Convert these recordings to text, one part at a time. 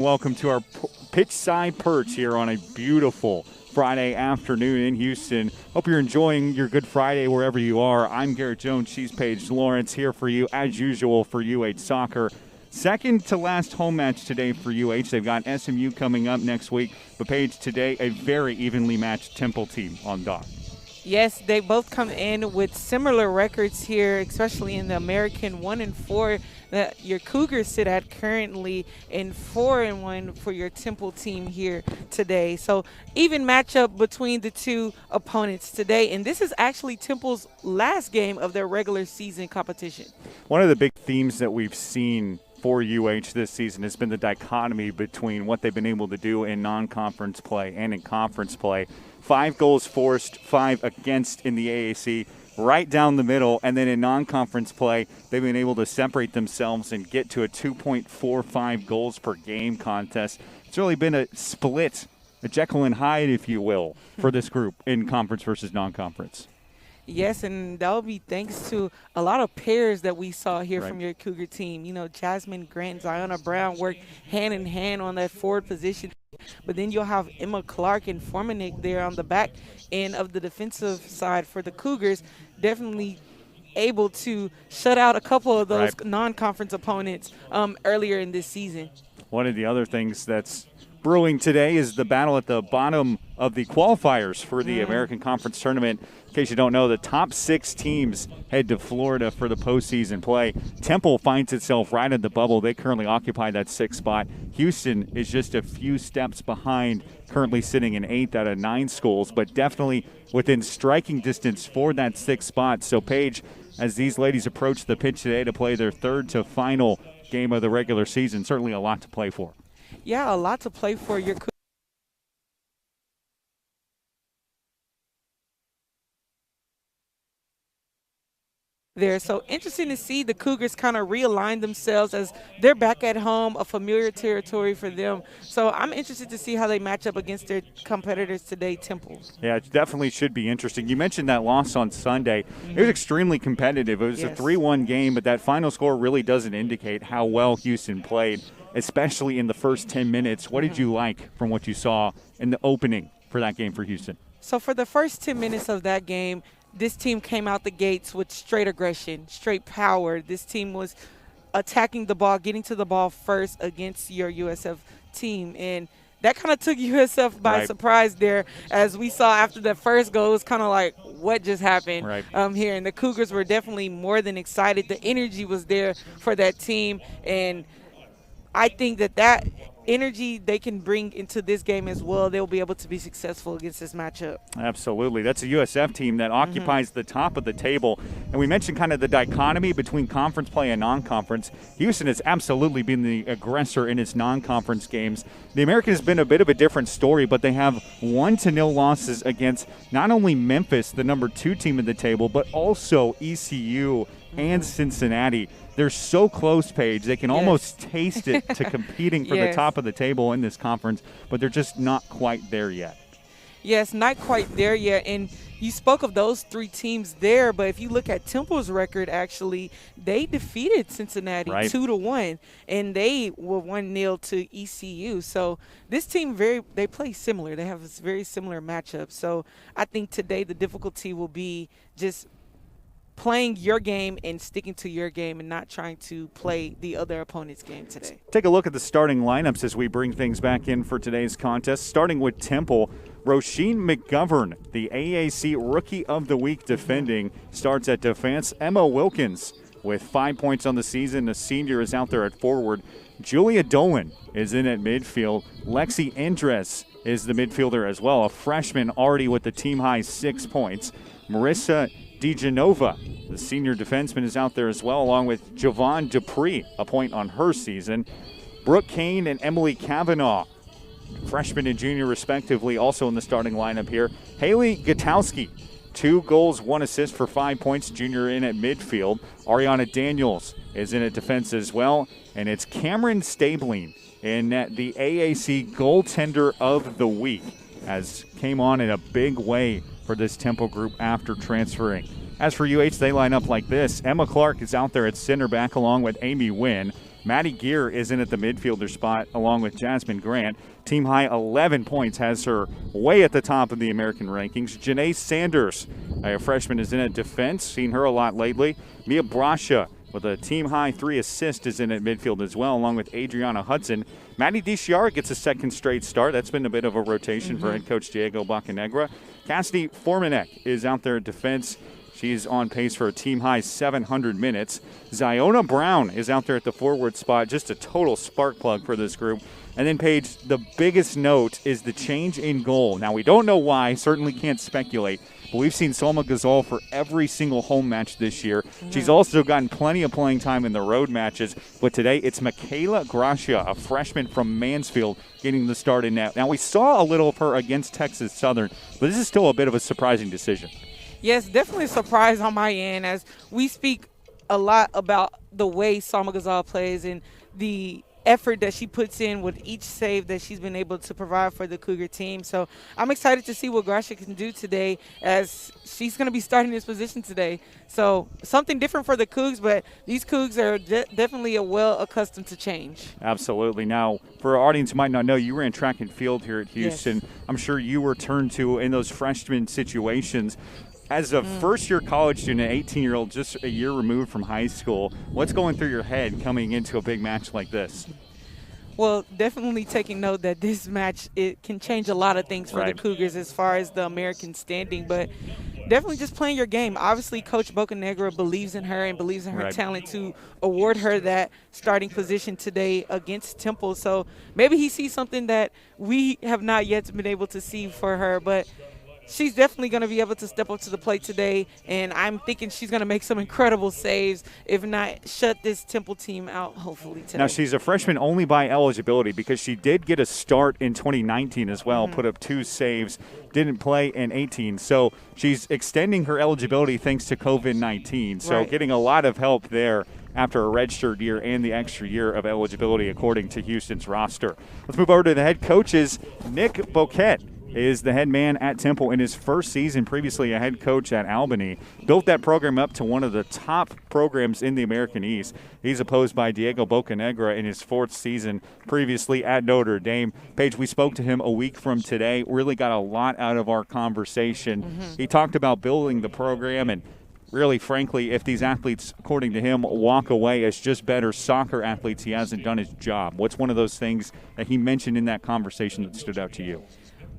Welcome to our pitch side perch here on a beautiful Friday afternoon in Houston. Hope you're enjoying your Good Friday wherever you are. I'm Garrett Jones. She's Paige Lawrence here for you as usual for UH Soccer. Second to last home match today for UH. They've got SMU coming up next week. But Paige, today a very evenly matched Temple team on dock. Yes, they both come in with similar records here, especially in the American 1-4 that your Cougars sit at currently, and 4-1 for your Temple team here today. So even matchup between the two opponents today, and this is actually Temple's last game of their regular season competition. One of the big themes that we've seen for UH this season has been the dichotomy between what they've been able to do in non-conference play and in conference play. 5 goals forced, 5 against in the AAC, right down the middle. And then in non-conference play, they've been able to separate themselves and get to a 2.45 goals per game contest. It's really been a split, a Jekyll and Hyde, if you will, for this group in conference versus non-conference. Yes, and that will be thanks to a lot of pairs that we saw here from your Cougar team. You know, Jasmine Grant, Ziona Brown work hand in hand on that forward position. But then you'll have Emma Clark and Formanek there on the back end of the defensive side for the Cougars, definitely able to shut out a couple of those non-conference opponents earlier in this season. One of the other things that's brewing today is the battle at the bottom of the qualifiers for the American Conference Tournament. In case you don't know, the top 6 teams head to Florida for the postseason play. Temple finds itself right at the bubble. They currently occupy that 6th spot. Houston is just a few steps behind, currently sitting in 8th out of 9 schools, but definitely within striking distance for that 6th spot. So, Paige, as these ladies approach the pitch today to play their third to final game of the regular season, certainly a lot to play for. Yeah, a lot to play for your there. So interesting to see the Cougars kind of realign themselves as they're back at home, a familiar territory for them. So I'm interested to see how they match up against their competitors today, Temple. Yeah, it definitely should be interesting. You mentioned that loss on Sunday. It was extremely competitive. It was a 3-1 game, but that final score really doesn't indicate how well Houston played, especially in the first 10 minutes. What did you like from what you saw in the opening for that game for Houston? So for the first 10 minutes of that game, this team came out the gates with straight aggression, straight power. This team was attacking the ball, getting to the ball first against your USF team. And that kind of took USF by surprise there. As we saw after the first goal, it was kind of like, what just happened here? And the Cougars were definitely more than excited. The energy was there for that team. And I think that energy they can bring into this game as well. They'll be able to be successful against this matchup. Absolutely. That's a USF team that occupies the top of the table. And we mentioned kind of the dichotomy between conference play and non-conference. Houston has absolutely been the aggressor in its non-conference games. The American has been a bit of a different story, but they have 1-0 losses against not only Memphis, the number 2 team in the table, but also ECU and Cincinnati. They're so close, Paige. They can almost taste it to competing for the top of the table in this conference, but they're just not quite there yet. Yes, not quite there yet. And you spoke of those 3 teams there, but if you look at Temple's record, actually, they defeated Cincinnati 2-1, and they were 1-0 to ECU. So this team, they play similar. They have a very similar matchup. So I think today the difficulty will be just playing your game and sticking to your game and not trying to play the other opponent's game today. Take a look at the starting lineups as we bring things back in for today's contest. Starting with Temple, Roisin McGovern, the AAC Rookie of the Week defending, starts at defense. Emma Wilkins with 5 points on the season. The senior is out there at forward. Julia Dolan is in at midfield. Lexi Endres is the midfielder as well, a freshman already with the team-high 6 points. Marissa DeGenova, the senior defenseman, is out there as well, along with Javon Dupree, a point on her season. Brooke Kane and Emily Kavanaugh, freshman and junior respectively, also in the starting lineup here. Haley Gutowski, 2 goals, 1 assist for 5 points, junior in at midfield. Ariana Daniels is in at defense as well. And it's Cameron Stabling in the AAC Goaltender of the Week, as came on in a big way for this Temple group after transferring. As for UH, they line up like this. Emma Clark is out there at center back along with Amy Wynn. Maddie Gear is in at the midfielder spot along with Jasmine Grant. Team high 11 points has her way at the top of the American rankings. Janae Sanders, a freshman, is in at defense. Seen her a lot lately. Mia Brasha with a team-high 3 assists is in at midfield as well, along with Adriana Hudson. Maddie DiChiara gets a second straight start. That's been a bit of a rotation for head coach Diego Bocanegra. Cassidy Formanek is out there at defense. She's on pace for a team-high 700 minutes. Ziona Brown is out there at the forward spot, just a total spark plug for this group. And then, Paige, the biggest note is the change in goal. Now, we don't know why, certainly can't speculate, but we've seen Salma Ghazal for every single home match this year. She's also gotten plenty of playing time in the road matches, but today it's Michaela Gracia, a freshman from Mansfield, getting the start in net. Now, we saw a little of her against Texas Southern, but this is still a bit of a surprising decision. Yes, definitely a surprise on my end, as we speak a lot about the way Salma Ghazal plays and the effort that she puts in with each save that she's been able to provide for the Cougar team. So I'm excited to see what Gracia can do today, as she's going to be starting this position today. So something different for the Cougs, but these Cougs are definitely well accustomed to change. Absolutely. Now, for our audience who might not know, you ran track and field here at Houston. Yes. I'm sure you were turned to in those freshman situations. As a first-year college student, an 18-year-old just a year removed from high school, what's going through your head coming into a big match like this? Well, definitely taking note that this match, it can change a lot of things for the Cougars as far as the American standing, but definitely just playing your game. Obviously, Coach Bocanegra believes in her and believes in her talent to award her that starting position today against Temple. So maybe he sees something that we have not yet been able to see for her, but she's definitely going to be able to step up to the plate today, and I'm thinking she's going to make some incredible saves, if not shut this Temple team out, hopefully, today. Now, she's a freshman only by eligibility because she did get a start in 2019 as well, put up 2 saves, didn't play in 18. So she's extending her eligibility thanks to COVID-19. So getting a lot of help there after a redshirt year and the extra year of eligibility, according to Houston's roster. Let's move over to the head coaches. Nick Boquette is the head man at Temple in his first season, previously a head coach at Albany. Built that program up to one of the top programs in the American East. He's opposed by Diego Bocanegra in his 4th season, previously at Notre Dame. Paige, we spoke to him a week from today, really got a lot out of our conversation. He talked about building the program, and really, frankly, if these athletes, according to him, walk away as just better soccer athletes, he hasn't done his job. What's one of those things that he mentioned in that conversation that stood out to you?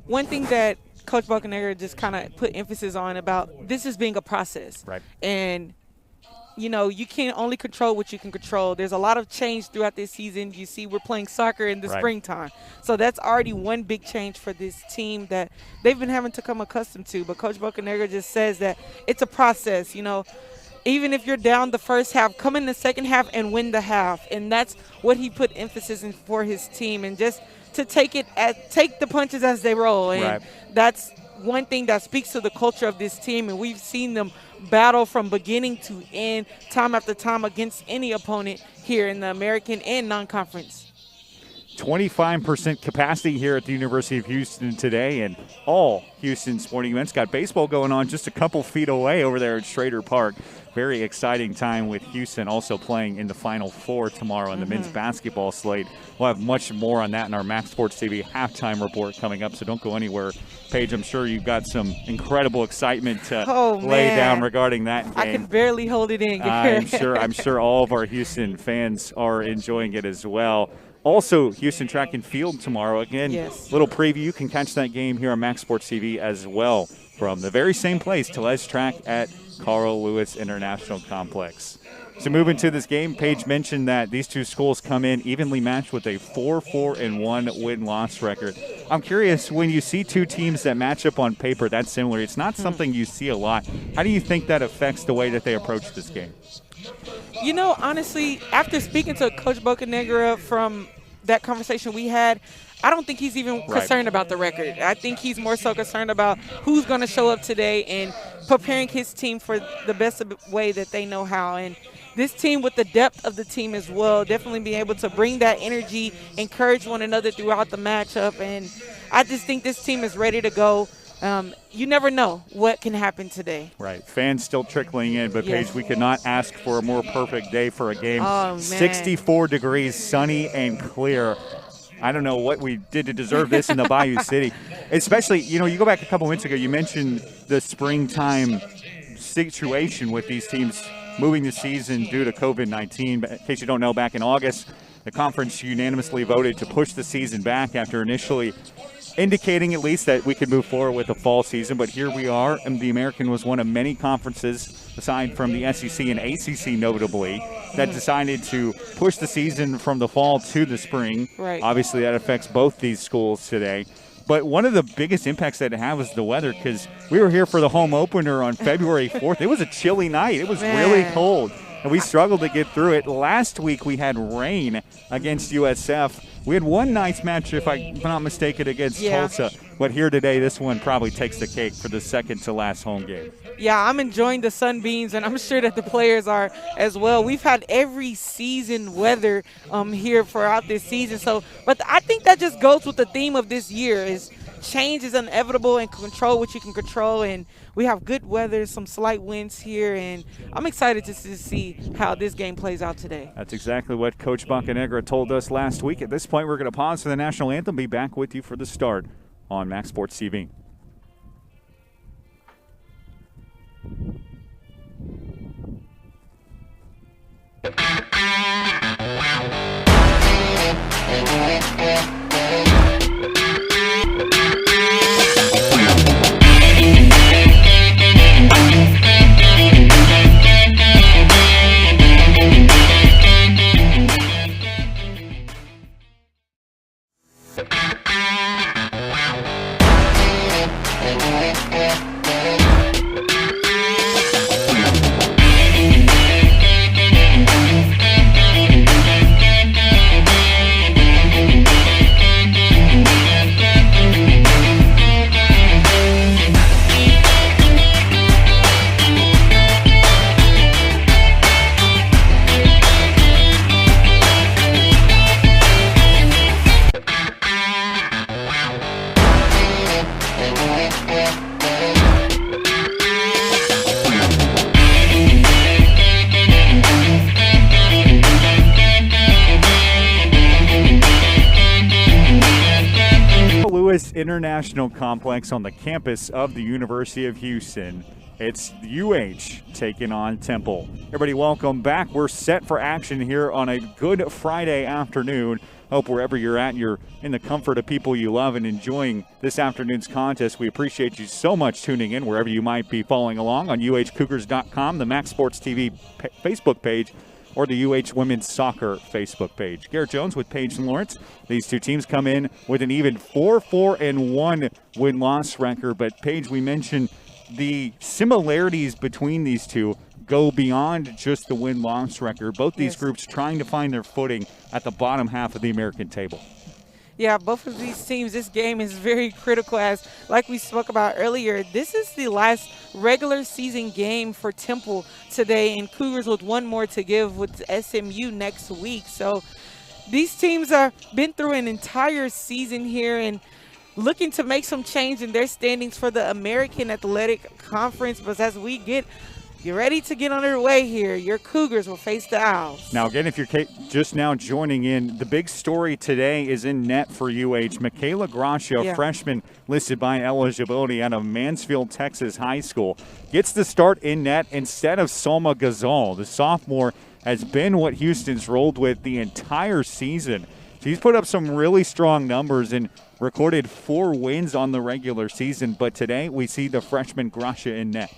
One thing that Coach Bocanegra just kind of put emphasis on about this is being a process. And, you know, you can't only control what you can control. There's a lot of change throughout this season. You see we're playing soccer in the springtime. So that's already one big change for this team that they've been having to come accustomed to. But Coach Bocanegra just says that it's a process, you know. Even if you're down the first half, come in the second half and win the half. And that's what he put emphasis in for his team, and just to take the punches as they roll. And that's one thing that speaks to the culture of this team, and we've seen them battle from beginning to end, time after time, against any opponent here in the American and non-conference. 25% capacity here at the University of Houston today, and all Houston sporting events. Got baseball going on just a couple feet away over there at Schrader Park. Very exciting time with Houston also playing in the Final Four tomorrow in the men's basketball slate. We'll have much more on that in our Maxx Sports TV halftime report coming up, so don't go anywhere. Paige, I'm sure you've got some incredible excitement to lay down regarding that game. I can barely hold it in. I'm sure all of our Houston fans are enjoying it as well. Also, Houston track and field tomorrow. Again, little preview. You can catch that game here on Maxx Sports TV as well from the very same place, Tellez Track at Carl Lewis International Complex. So moving to this game, Paige mentioned that these two schools come in evenly matched with a 4-4-1 win-loss record. I'm curious, when you see two teams that match up on paper that similar, it's not something you see a lot. How do you think that affects the way that they approach this game? You know, honestly, after speaking to Coach Bocanegra from that conversation we had, I don't think he's even concerned about the record. I think he's more so concerned about who's going to show up today and preparing his team for the best way that they know how. And this team, with the depth of the team as well, definitely be able to bring that energy, encourage one another throughout the matchup. And I just think this team is ready to go. You never know what can happen today. Right. Fans still trickling in, but Yes. Paige, we could not ask for a more perfect day for a game. Oh, man. 64 degrees, sunny and clear. I don't know what we did to deserve this in the Bayou City. Especially, you go back a couple minutes ago, you mentioned the springtime situation with these teams moving the season due to COVID-19. In case you don't know, back in August, the conference unanimously voted to push the season back after initially indicating at least that we could move forward with the fall season. But here we are, and the American was one of many conferences, aside from the SEC and ACC notably, that decided to push the season from the fall to the spring. Right. Obviously, that affects both these schools today. But one of the biggest impacts that it had was the weather, because we were here for the home opener on February 4th. It was a chilly night. It was really cold, and we struggled to get through it. Last week we had rain against USF. We had one nice match, if I'm not mistaken, against Tulsa. But here today, this one probably takes the cake for the second to last home game. Yeah, I'm enjoying the sunbeams, and I'm sure that the players are as well. We've had every season weather here throughout this season. But I think that just goes with the theme of this year is change is inevitable, and control what you can control. And we have good weather, some slight winds here, and I'm excited to see how this game plays out today. That's exactly what Coach Bocanegra told us last week. At this point, we're going to pause for the national anthem. Be back with you for the start on Maxx Sports TV. International Complex on the campus of the University of Houston. It's UH taking on Temple. Everybody, welcome back. We're set for action here on a good Friday afternoon. Hope wherever you're at, you're in the comfort of people you love and enjoying this afternoon's contest. We appreciate you so much tuning in wherever you might be following along on uhcougars.com, the Maxx Sports TV Facebook page, or the UH Women's Soccer Facebook page. Garrett Jones with Paige and Lawrence. These two teams come in with an even 4-4-1 win-loss record. But, Paige, we mentioned the similarities between these two go beyond just the win-loss record. Both these groups trying to find their footing at the bottom half of the American table. Yeah, both of these teams, this game is very critical as, like we spoke about earlier, this is the last regular season game for Temple today, and Cougars with one more to give with SMU next week. So these teams are been through an entire season here and looking to make some change in their standings for the American Athletic Conference. But as we get ready to get underway here, your Cougars will face the Owls. Now, again, if you're just now joining in, the big story today is in net for UH. Michaela Gracia, freshman listed by eligibility out of Mansfield, Texas High School, gets the start in net instead of Salma Ghazal. The sophomore has been what Houston's rolled with the entire season. She's put up some really strong numbers and recorded 4 wins on the regular season, but today we see the freshman Gracia in net.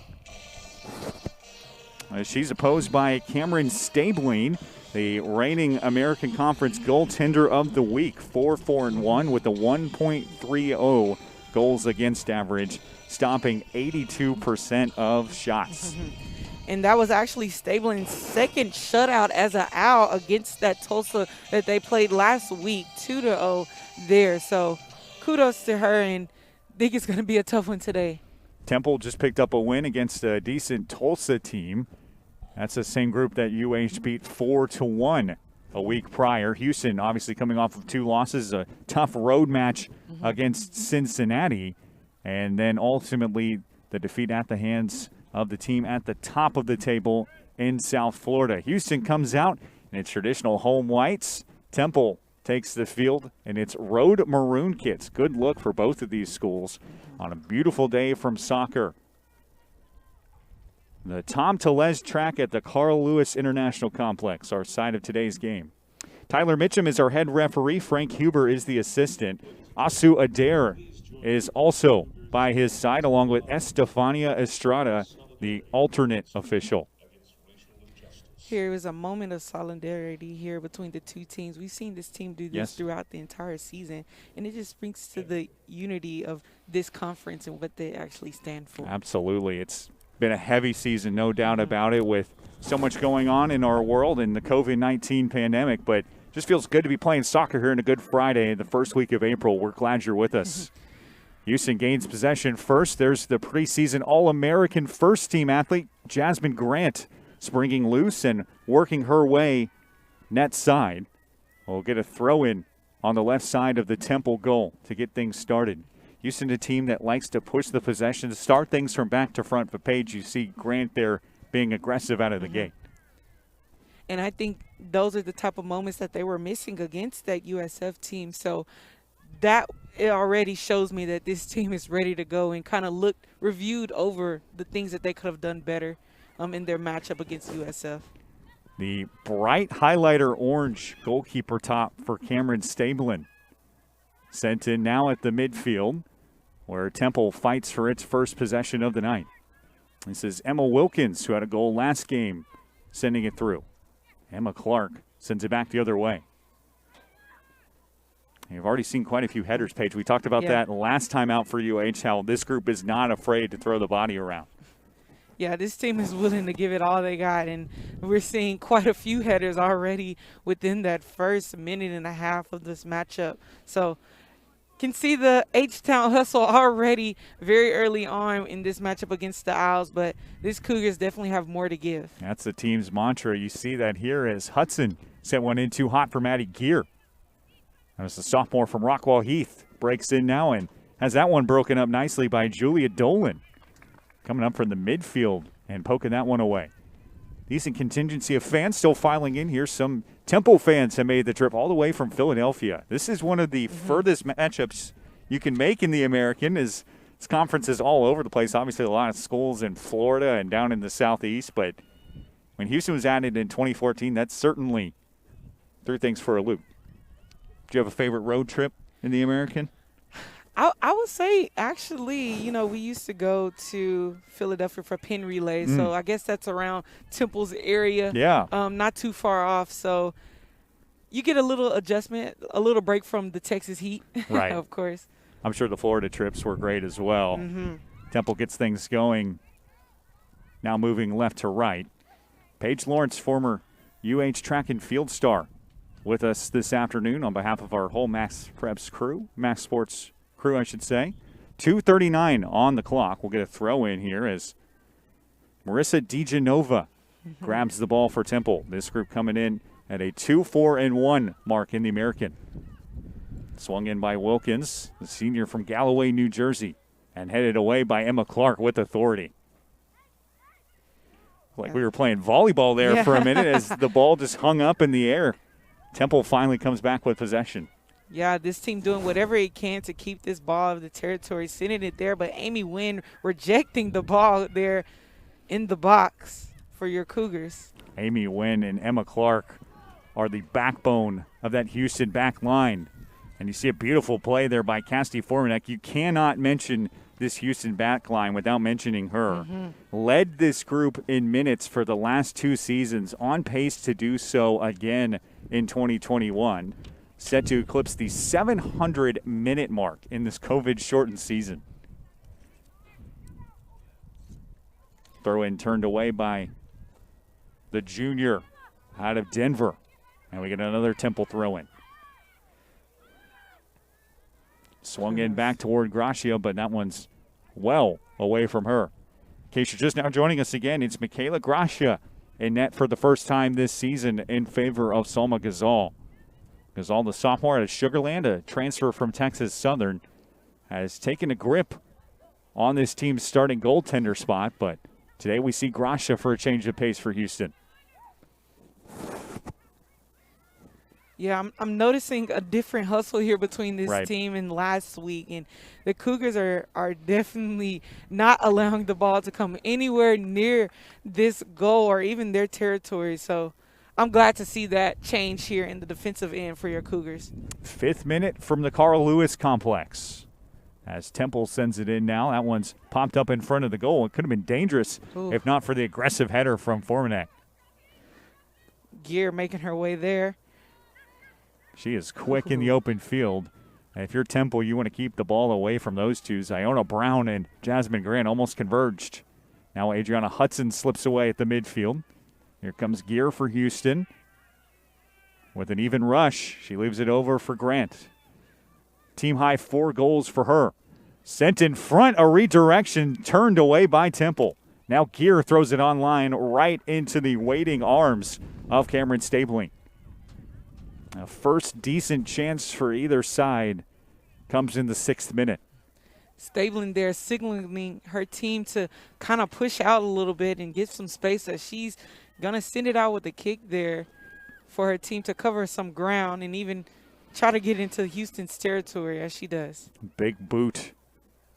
She's opposed by Cameron Stabling, the reigning American Conference goaltender of the week, 4-4-1 with a 1.30 goals against average, stopping 82% of shots. And that was actually Stabling's second shutout as an Owl against that Tulsa that they played last week, 2-0 there. So kudos to her, and I think it's going to be a tough one today. Temple just picked up a win against a decent Tulsa team. That's the same group that UH beat 4-1 a week prior. Houston obviously coming off of 2 losses, a tough road match against Cincinnati. And then ultimately the defeat at the hands of the team at the top of the table in South Florida. Houston comes out in its traditional home whites. Temple takes the field in its road maroon kits. Good look for both of these schools on a beautiful day from soccer. The Tom Tellez track at the Carl Lewis International Complex, our side of today's game. Tyler Mitchum is our head referee. Frank Huber is the assistant. Asu Adair is also by his side, along with Estefania Estrada, the alternate official. Here was a moment of solidarity here between the two teams. We've seen this team do this throughout the entire season, and it just speaks to the unity of this conference and what they actually stand for. Absolutely. It's been a heavy season, no doubt about it, with so much going on in our world and the COVID-19 pandemic, but just feels good to be playing soccer here on a Good Friday in the first week of April. We're glad you're with us. Houston gains possession first. There's the preseason All-American first-team athlete, Jasmine Grant, springing loose and working her way net side. We'll get a throw-in on the left side of the Temple goal to get things started. Houston, a team that likes to push the possession, to start things from back to front. For Paige, you see Grant there being aggressive out of the gate. And I think those are the type of moments that they were missing against that USF team. So that it already shows me that this team is ready to go and kind of reviewed over the things that they could have done better in their matchup against USF. The bright highlighter orange goalkeeper top for Cameron Stablen. Sent in now at the midfield, where Temple fights for its first possession of the night. This is Emma Wilkins, who had a goal last game, sending it through. Emma Clark sends it back the other way. You've already seen quite a few headers, Paige. We talked about that last time out for UH, how this group is not afraid to throw the body around. Yeah, this team is willing to give it all they got, and we're seeing quite a few headers already within that first minute and a half of this matchup. So can see the H-Town hustle already very early on in this matchup against the Owls, but these Cougars definitely have more to give. That's the team's mantra. You see that here as Hudson sent one in too hot for Maddie Gear. There's a sophomore from Rockwall Heath. Breaks in now and has that one broken up nicely by Julia Dolan. Coming up from the midfield and poking that one away. Decent contingency of fans still filing in here. Some Temple fans have made the trip all the way from Philadelphia. This is one of the furthest matchups you can make in the American. As it's conferences all over the place. Obviously, a lot of schools in Florida and down in the Southeast. But when Houston was added in 2014, that certainly threw things for a loop. Do you have a favorite road trip in the American? I would say, actually, we used to go to Philadelphia for pin relay, so I guess that's around Temple's area. Yeah. Not too far off, so you get a little adjustment, a little break from the Texas heat, right. Of course. I'm sure the Florida trips were great as well. Temple gets things going, now moving left to right. Paige Lawrence, former UH track and field star, with us this afternoon on behalf of our whole Maxx Preps crew, Maxx Sports crew, I should say. 2:39 on the clock. We'll get a throw in here as Marissa DiGenova grabs the ball for Temple. This group coming in at a 2-4-1 mark in the American. Swung in by Wilkins, the senior from Galloway, New Jersey, and headed away by Emma Clark with authority. Like we were playing volleyball there for a minute as the ball just hung up in the air. Temple finally comes back with possession. Yeah, this team doing whatever it can to keep this ball of the territory, sending it there, but Amy Nguyen rejecting the ball there in the box for your Cougars. Amy Nguyen and Emma Clark are the backbone of that Houston back line. And you see a beautiful play there by Cassidy Formanek. You cannot mention this Houston back line without mentioning her. Led this group in minutes for the last 2 seasons, on pace to do so again in 2021. Set to eclipse the 700-minute mark in this COVID-shortened season. Throw-in turned away by the junior out of Denver. And we get another Temple throw-in. Swung in back toward Gracia, but that one's well away from her. In case you're just now joining us again, it's Michaela Gracia in net for the first time this season in favor of Salma Ghazal. Ghazal, the sophomore out of Sugar Land, a transfer from Texas Southern, has taken a grip on this team's starting goaltender spot, but today we see Gracia for a change of pace for Houston. Yeah, I'm noticing a different hustle here between this team and last week. And the Cougars are definitely not allowing the ball to come anywhere near this goal or even their territory. So I'm glad to see that change here in the defensive end for your Cougars. 5th minute from the Carl Lewis complex. As Temple sends it in now. That one's popped up in front of the goal. It could have been dangerous if not for the aggressive header from Formanek. Gear making her way there. She is quick in the open field. And if you're Temple, you want to keep the ball away from those two. Iona Brown and Jasmine Grant almost converged. Now Adriana Hudson slips away at the midfield. Here comes Gear for Houston. With an even rush, she leaves it over for Grant. Team high 4 goals for her. Sent in front, a redirection turned away by Temple. Now Gear throws it online right into the waiting arms of Cameron Stabling. A first decent chance for either side comes in the 6th minute. Stabling there, signaling her team to kind of push out a little bit and get some space as she's going to send it out with a kick there for her team to cover some ground and even try to get into Houston's territory as she does. Big boot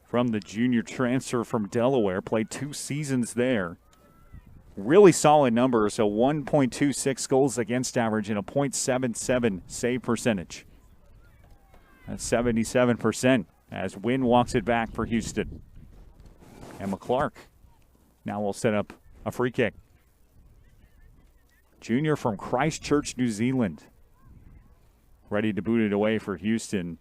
from the junior transfer from Delaware. Played 2 seasons there. Really solid numbers, a 1.26 goals against average and a .77 save percentage. That's 77% as Wynn walks it back for Houston. Emma Clark now will set up a free kick. Junior from Christchurch, New Zealand. Ready to boot it away for Houston.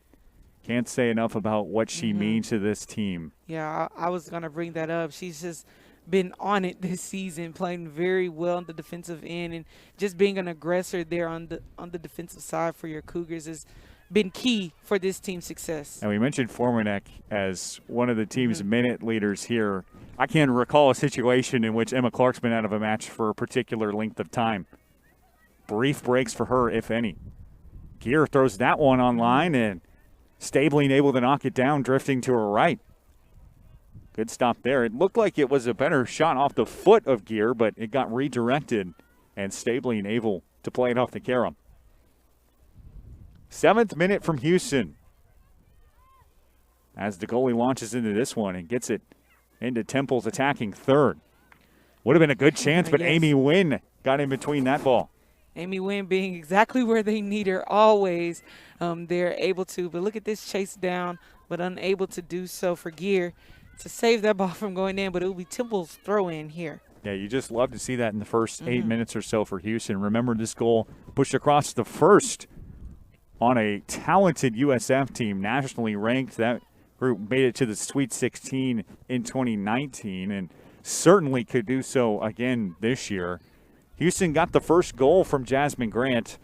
Can't say enough about what she means to this team. Yeah, I was going to bring that up. She's just been on it this season, playing very well on the defensive end, and just being an aggressor there on the defensive side for your Cougars has been key for this team's success. And we mentioned Formanek as one of the team's minute leaders here. I can recall a situation in which Emma Clark's been out of a match for a particular length of time. Brief breaks for her, if any. Gear throws that one online, and Stabling able to knock it down, drifting to her right. Good stop there. It looked like it was a better shot off the foot of Gear, but it got redirected, and Stabling able to play it off the carom. 7th minute from Houston. As the goalie launches into this one and gets it into Temple's attacking third. Would have been a good chance, but Amy Wynn got in between that ball. Amy Wynn being exactly where they need her always. They're able to, but look at this chase down, but unable to do so for Gear to save that ball from going in, but it will be Temple's throw in here. Yeah, you just love to see that in the first 8 minutes or so for Houston. Remember, this goal pushed across the first on a talented USF team, nationally ranked. That group made it to the Sweet 16 in 2019 and certainly could do so again this year. Houston got the first goal from Jasmine Grant.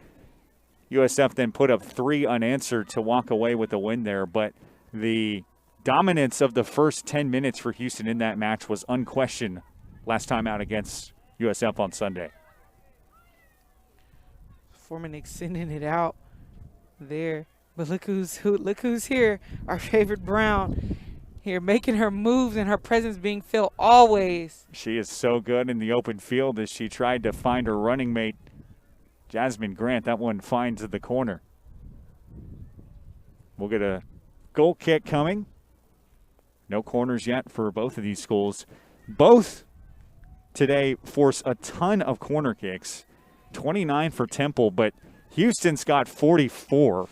USF then put up 3 unanswered to walk away with the win there, but the dominance of the first 10 minutes for Houston in that match was unquestioned last time out against USF on Sunday. Foreman extending it out there, but look who's here. Our favorite Brown here, making her moves and her presence being felt always. She is so good in the open field as she tried to find her running mate, Jasmine Grant. That one finds the corner. We'll get a goal kick coming. No corners yet for both of these schools. Both today force a ton of corner kicks. 29 for Temple, but Houston's got 44,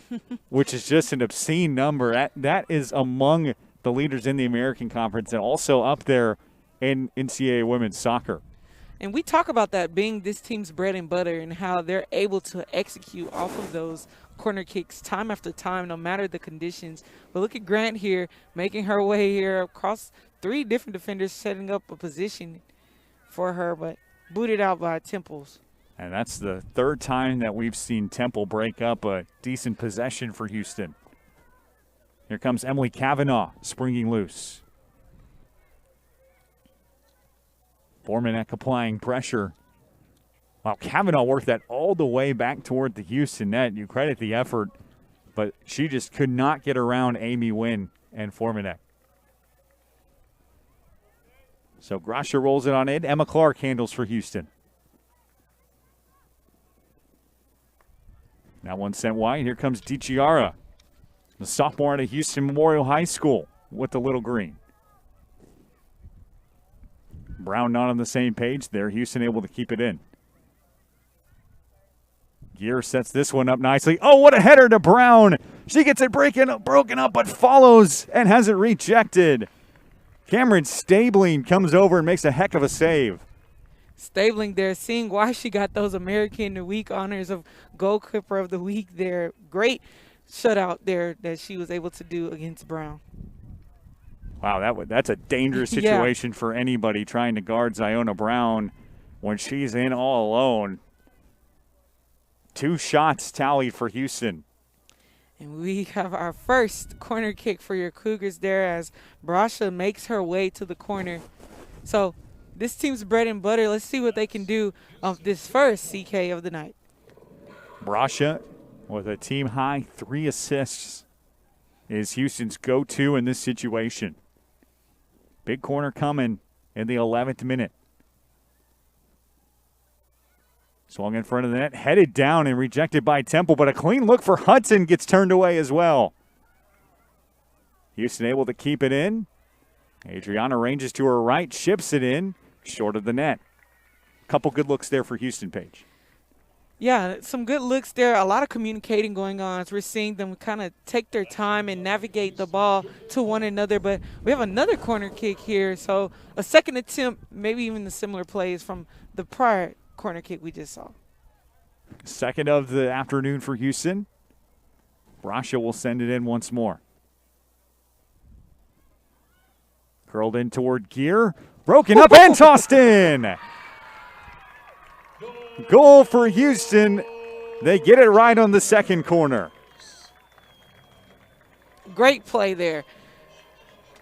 which is just an obscene number. That is among the leaders in the American Conference and also up there in NCAA women's soccer. And we talk about that being this team's bread and butter and how they're able to execute off of those corner kicks time after time, no matter the conditions. But look at Grant here, making her way here across 3 different defenders, setting up a position for her, but booted out by Temples. And that's the 3rd time that we've seen Temple break up a decent possession for Houston. Here comes Emily Kavanaugh springing loose. Formanek applying pressure. Wow, Kavanaugh worked that all the way back toward the Houston net. You credit the effort, but she just could not get around Amy Wynn and Formanek. So Grasha rolls it on in. Emma Clark handles for Houston. That one sent wide. Here comes DiChiara, the sophomore out of Houston Memorial High School with the little green. Brown not on the same page there. Houston able to keep it in. Gear sets this one up nicely. Oh, what a header to Brown. She gets it broken up, but follows and has it rejected. Cameron Stabling comes over and makes a heck of a save. Stabling there, seeing why she got those American Week honors of goalkeeper of the week there. Great shutout there that she was able to do against Brown. Wow, that's a dangerous situation for anybody trying to guard Ziona Brown when she's in all alone. 2 shots tallied for Houston. And we have our first corner kick for your Cougars there as Brasha makes her way to the corner. So this team's bread and butter. Let's see what they can do of this first CK of the night. Brasha with a team high 3 assists is Houston's go-to in this situation. Big corner coming in the 11th minute. Swung in front of the net, headed down and rejected by Temple, but a clean look for Hudson gets turned away as well. Houston able to keep it in. Adriana ranges to her right, chips it in, short of the net. Couple good looks there for Houston, Paige. Yeah, some good looks there. A lot of communicating going on as we're seeing them kind of take their time and navigate the ball to one another. But we have another corner kick here. So a second attempt, maybe even the similar plays from the prior corner kick we just saw. Second of the afternoon for Houston. Brasha will send it in once more. Curled in toward Gear. Broken up and tossed in. Goal for Houston. They get it right on the second corner. Great play there.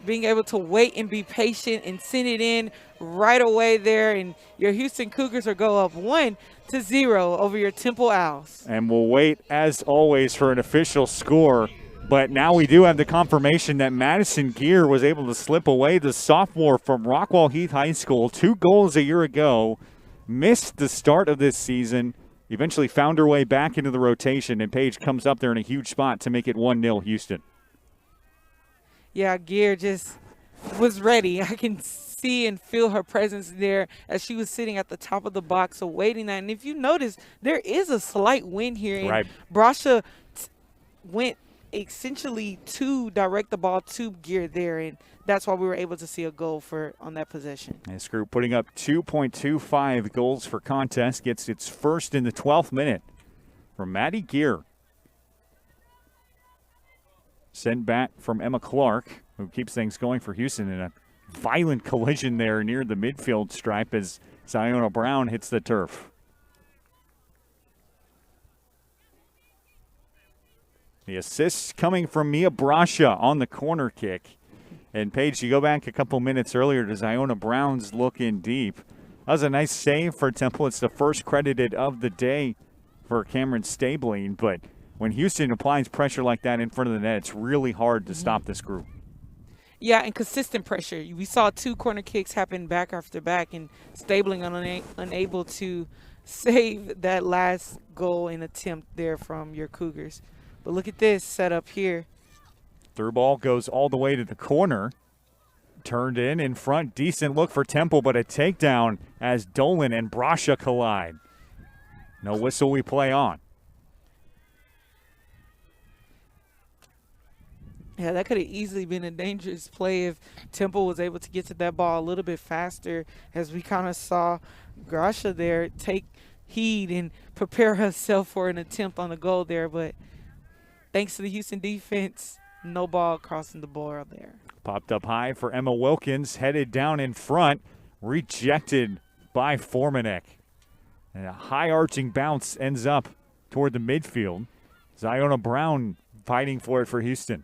Being able to wait and be patient and send it in right away there. And your Houston Cougars will go up 1-0 over your Temple Owls. And we'll wait, as always, for an official score. But now we do have the confirmation that Madison Gear was able to slip away, the sophomore from Rockwall Heath High School. 2 goals a year ago. Missed the start of this season. Eventually found her way back into the rotation. And Paige comes up there in a huge spot to make it 1-0 Houston. Yeah, Gear just was ready. I can see and feel her presence there as she was sitting at the top of the box awaiting that. And if you notice, there is a slight wind here. Right. And Brasha went essentially to direct the ball to Gear there. And that's why we were able to see a goal on that possession. This group putting up 2.25 goals for contest. Gets its first in the 12th minute from Maddie Gear. Sent back from Emma Clark, who keeps things going for Houston in a violent collision there near the midfield stripe as Ziona Brown hits the turf. The assist coming from Mia Brasha on the corner kick. And Paige, you go back a couple minutes earlier to Ziona Brown's look in deep. That was a nice save for Temple. It's the first credited of the day for Cameron Stabling, but when Houston applies pressure like that in front of the net, it's really hard to stop this group. Yeah, and consistent pressure. We saw 2 corner kicks happen back after back, and Stabling unable to save that last goal and attempt there from your Cougars. But look at this setup here. Through ball goes all the way to the corner. Turned in front. Decent look for Temple, but a takedown as Dolan and Brasha collide. No whistle, we play on. Yeah, that could have easily been a dangerous play if Temple was able to get to that ball a little bit faster, as we kind of saw Grasha there take heed and prepare herself for an attempt on a goal there. But thanks to the Houston defense, no ball crossing the board there. Popped up high for Emma Wilkins, headed down in front, rejected by Formanek. And a high arching bounce ends up toward the midfield. Ziona Brown fighting for it for Houston.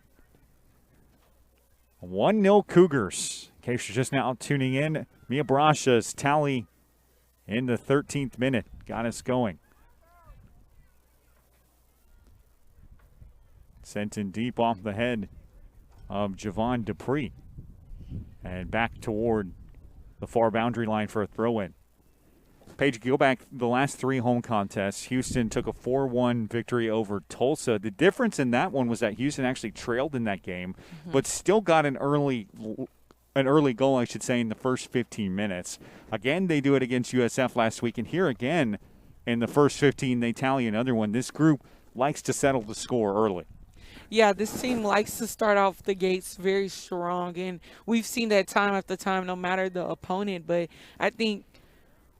1-0 Cougars. In case you're just now tuning in, Mia Brasha's tally in the 13th minute got us going. Sent in deep off the head of Javon Dupree. And back toward the far boundary line for a throw-in. Paige, go back the last 3 home contests. Houston took a 4-1 victory over Tulsa. The difference in that one was that Houston actually trailed in that game, but still got an early goal, I should say, in the first 15 minutes. Again, they do it against USF last week, and here again in the first 15 they tally another one. This group likes to settle the score early. Yeah, this team likes to start off the gates very strong, and we've seen that time after time, no matter the opponent. But I think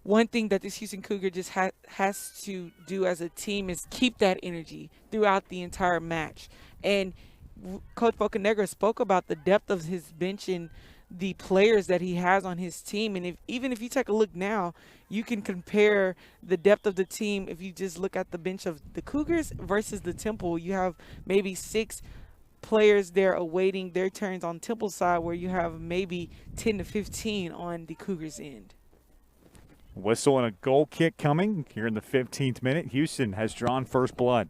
one thing that this Houston Cougar just has to do as a team is keep that energy throughout the entire match. And Coach Bocanegra spoke about the depth of his bench and the players that he has on his team. And even if you take a look now, you can compare the depth of the team. If you just look at the bench of the Cougars versus the Temple, you have maybe 6 players there awaiting their turns on Temple's side, where you have maybe 10 to 15 on the Cougars' end. Whistle and a goal kick coming here in the 15th minute. Houston has drawn first blood,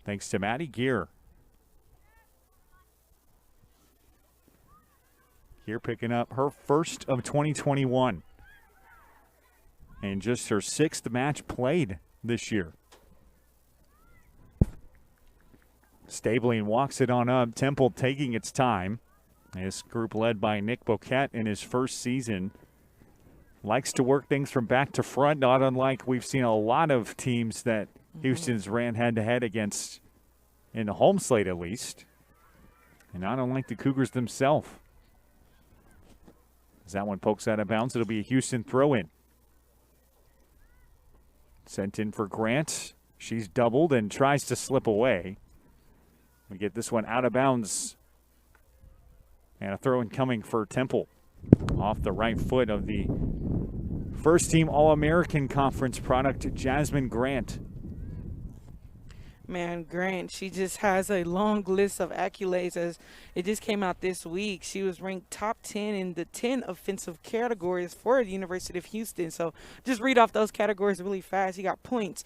thanks to Maddie Gear. Gear picking up her first of 2021 and just her 6th match played this year. Stabling walks it on up. Temple taking its time. This group led by Nick Boquette in his first season. Likes to work things from back to front, not unlike we've seen a lot of teams that Houston's ran head-to-head against in the home slate at least. And not unlike the Cougars themselves. As that one pokes out of bounds, it'll be a Houston throw-in. Sent in for Grant. She's doubled and tries to slip away. We get this one out of bounds. And a throw-in coming for Temple. Off the right foot of the first-team All-American Conference product, Jasmine Grant. Man, Grant, she just has a long list of accolades. As it just came out this week, she was ranked top 10 in the 10 offensive categories for the University of Houston. So just read off those categories really fast. You got points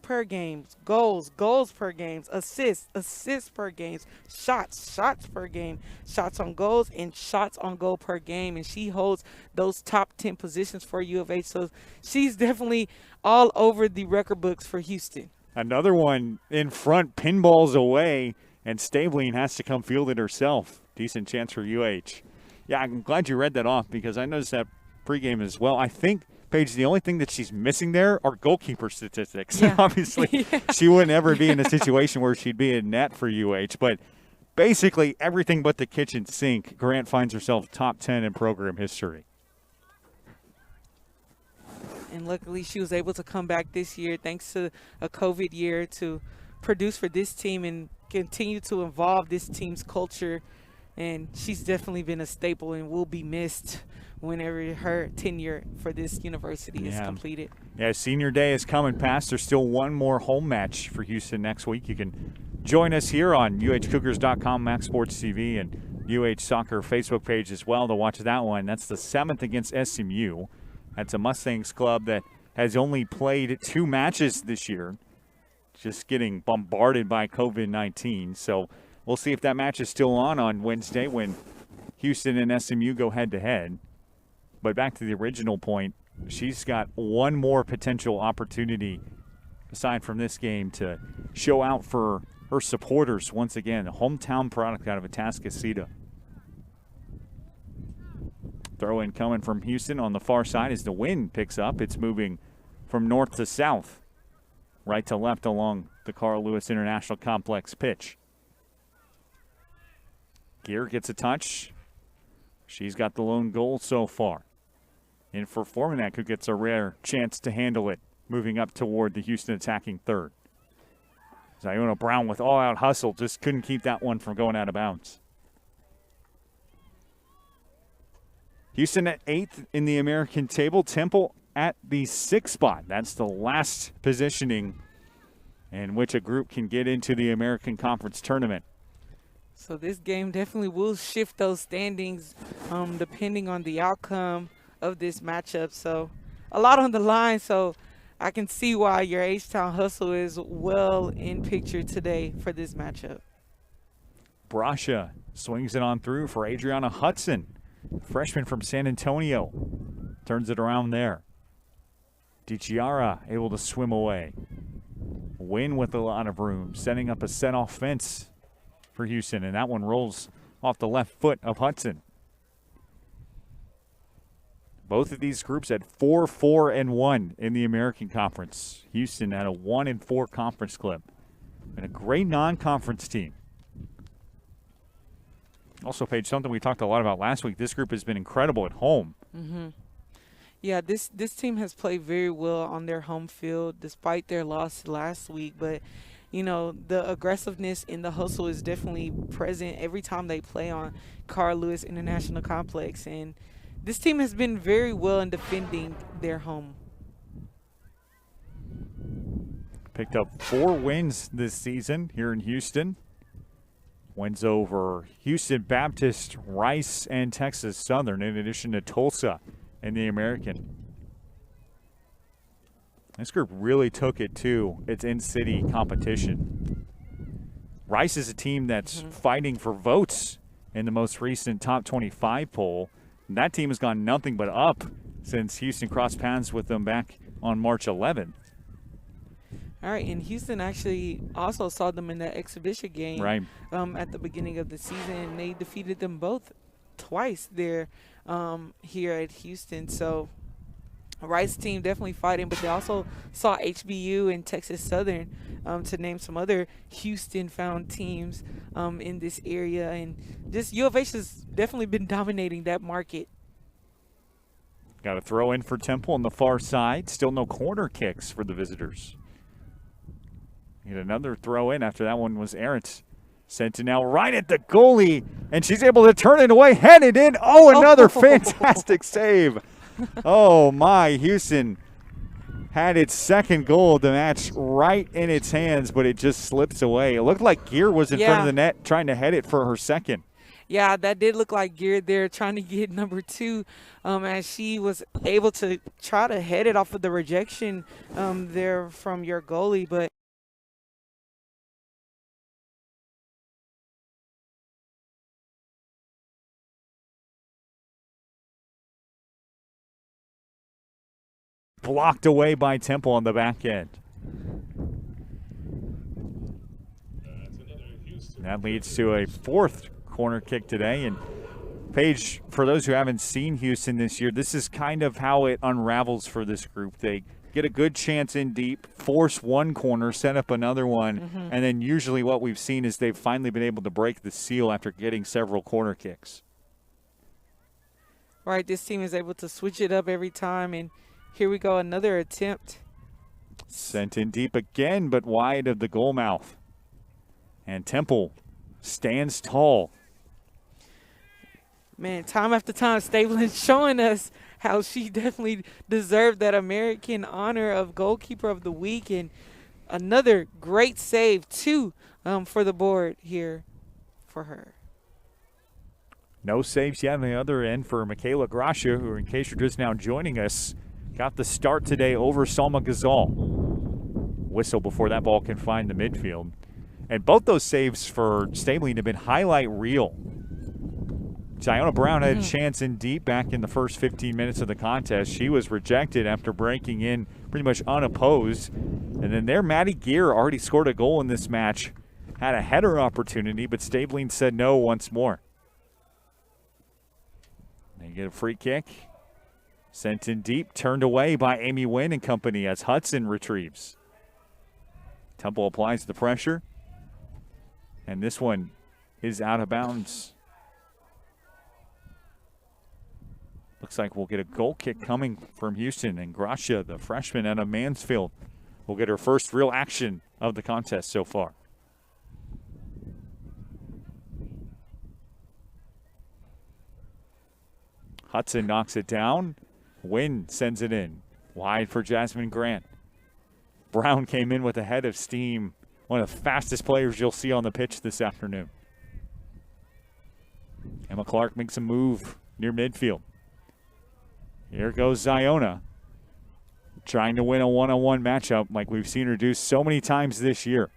per game, goals per game, assists per game, shots per game, shots on goals, and shots on goal per game. And she holds those top 10 positions for U of H. So she's definitely all over the record books for Houston. Another one in front, pinballs away, and Stabling has to come field it herself. Decent chance for UH. Yeah, I'm glad you read that off because I noticed that pregame as well. I think, Paige, the only thing that she's missing there are goalkeeper statistics. Yeah. Obviously, she wouldn't ever be in a situation where she'd be in net for UH, but basically everything but the kitchen sink, Grant finds herself top 10 in program history. And luckily she was able to come back this year thanks to a COVID year to produce for this team and continue to evolve this team's culture. And she's definitely been a staple and will be missed whenever her tenure for this university is completed. Yeah, senior day is coming past. There's still one more home match for Houston next week. You can join us here on UHCougars.com, Maxx Sports TV, and UH Soccer Facebook page as well to watch that one. That's the 7th against SMU. That's a Mustangs club that has only played 2 matches this year, just getting bombarded by COVID-19. So we'll see if that match is still on Wednesday when Houston and SMU go head-to-head. But back to the original point, she's got one more potential opportunity aside from this game to show out for her supporters once again. A hometown product out of Atascocita. Throw in coming from Houston on the far side as the wind picks up. It's moving from north to south, right to left along the Carl Lewis International Complex pitch. Gear gets a touch. She's got the lone goal so far. In for Formanek, who gets a rare chance to handle it, moving up toward the Houston attacking third. Ziona Brown with all-out hustle, just couldn't keep that one from going out of bounds. Houston at 8th in the American table. Temple at the 6th spot. That's the last positioning in which a group can get into the American Conference Tournament. So this game definitely will shift those standings depending on the outcome of this matchup. So a lot on the line. So I can see why your H-Town hustle is well in picture today for this matchup. Brasha swings it on through for Adriana Hudson. Freshman from San Antonio turns it around there. DiChiara able to swim away. Wynn with a lot of room, setting up a set offense for Houston, and that one rolls off the left foot of Hudson. Both of these groups had 4-4-1 in the American Conference. Houston had a 1-4 conference clip, and a great non-conference team. Also, Paige, something we talked a lot about last week, this group has been incredible at home. Mm-hmm. Yeah, this team has played very well on their home field despite their loss last week. But, you know, the aggressiveness and the hustle is definitely present every time they play on Carl Lewis International Complex. And this team has been very well in defending their home. Picked up 4 wins this season here in Houston. Wins over Houston Baptist, Rice, and Texas Southern, in addition to Tulsa in the American. This group really took it to its in-city competition. Rice is a team that's fighting for votes in the most recent top 25 poll. And that team has gone nothing but up since Houston crossed paths with them back on March 11th. All right, and Houston actually also saw them in that exhibition game at the beginning of the season, and they defeated them both twice there here at Houston. So Rice team definitely fighting, but they also saw HBU and Texas Southern to name some other Houston-found teams in this area. And just U of H has definitely been dominating that market. Got a throw in for Temple on the far side. Still no corner kicks for the visitors. Get another throw in after that one was errant. Sent it now right at the goalie, and she's able to turn it away, headed in. Oh, another fantastic save. Oh, my. Houston had its second goal of the match right in its hands, but it just slips away. It looked like Gear was in front of the net trying to head it for her second. Yeah, that did look like Gear there trying to get number 2 as she was able to try to head it off of the rejection there from your goalie, but blocked away by Temple on the back end. That leads to a 4th corner kick today. And Paige, for those who haven't seen Houston this year, this is kind of how it unravels for this group. They get a good chance in deep, force one corner, set up another one, and then usually what we've seen is they've finally been able to break the seal after getting several corner kicks. Right, this team is able to switch it up every time, and here we go, another attempt. Sent in deep again, but wide of the goal mouth. And Temple stands tall. Man, time after time, Stablin's showing us how she definitely deserved that American honor of Goalkeeper of the Week. And another great save, too, for the board here for her. No saves yet on the other end for Michaela Gracia, who, in case you're just now joining us, got the start today over Salma Ghazal. Whistle before that ball can find the midfield. And both those saves for Stabling have been highlight reel. Ziona Brown had a chance in deep back in the first 15 minutes of the contest. She was rejected after breaking in pretty much unopposed. And then there, Maddie Gear already scored a goal in this match. Had a header opportunity, but Stabling said no once more. They get a free kick. Sent in deep, turned away by Amy Wynn and company as Hudson retrieves. Temple applies the pressure. And this one is out of bounds. Looks like we'll get a goal kick coming from Houston. And Gracia, the freshman out of Mansfield, will get her first real action of the contest so far. Hudson knocks it down. Wynn sends it in. Wide for Jasmine Grant. Brown came in with a head of steam. One of the fastest players you'll see on the pitch this afternoon. Emma Clark makes a move near midfield. Here goes Ziona. Trying to win a one-on-one matchup like we've seen her do so many times this year.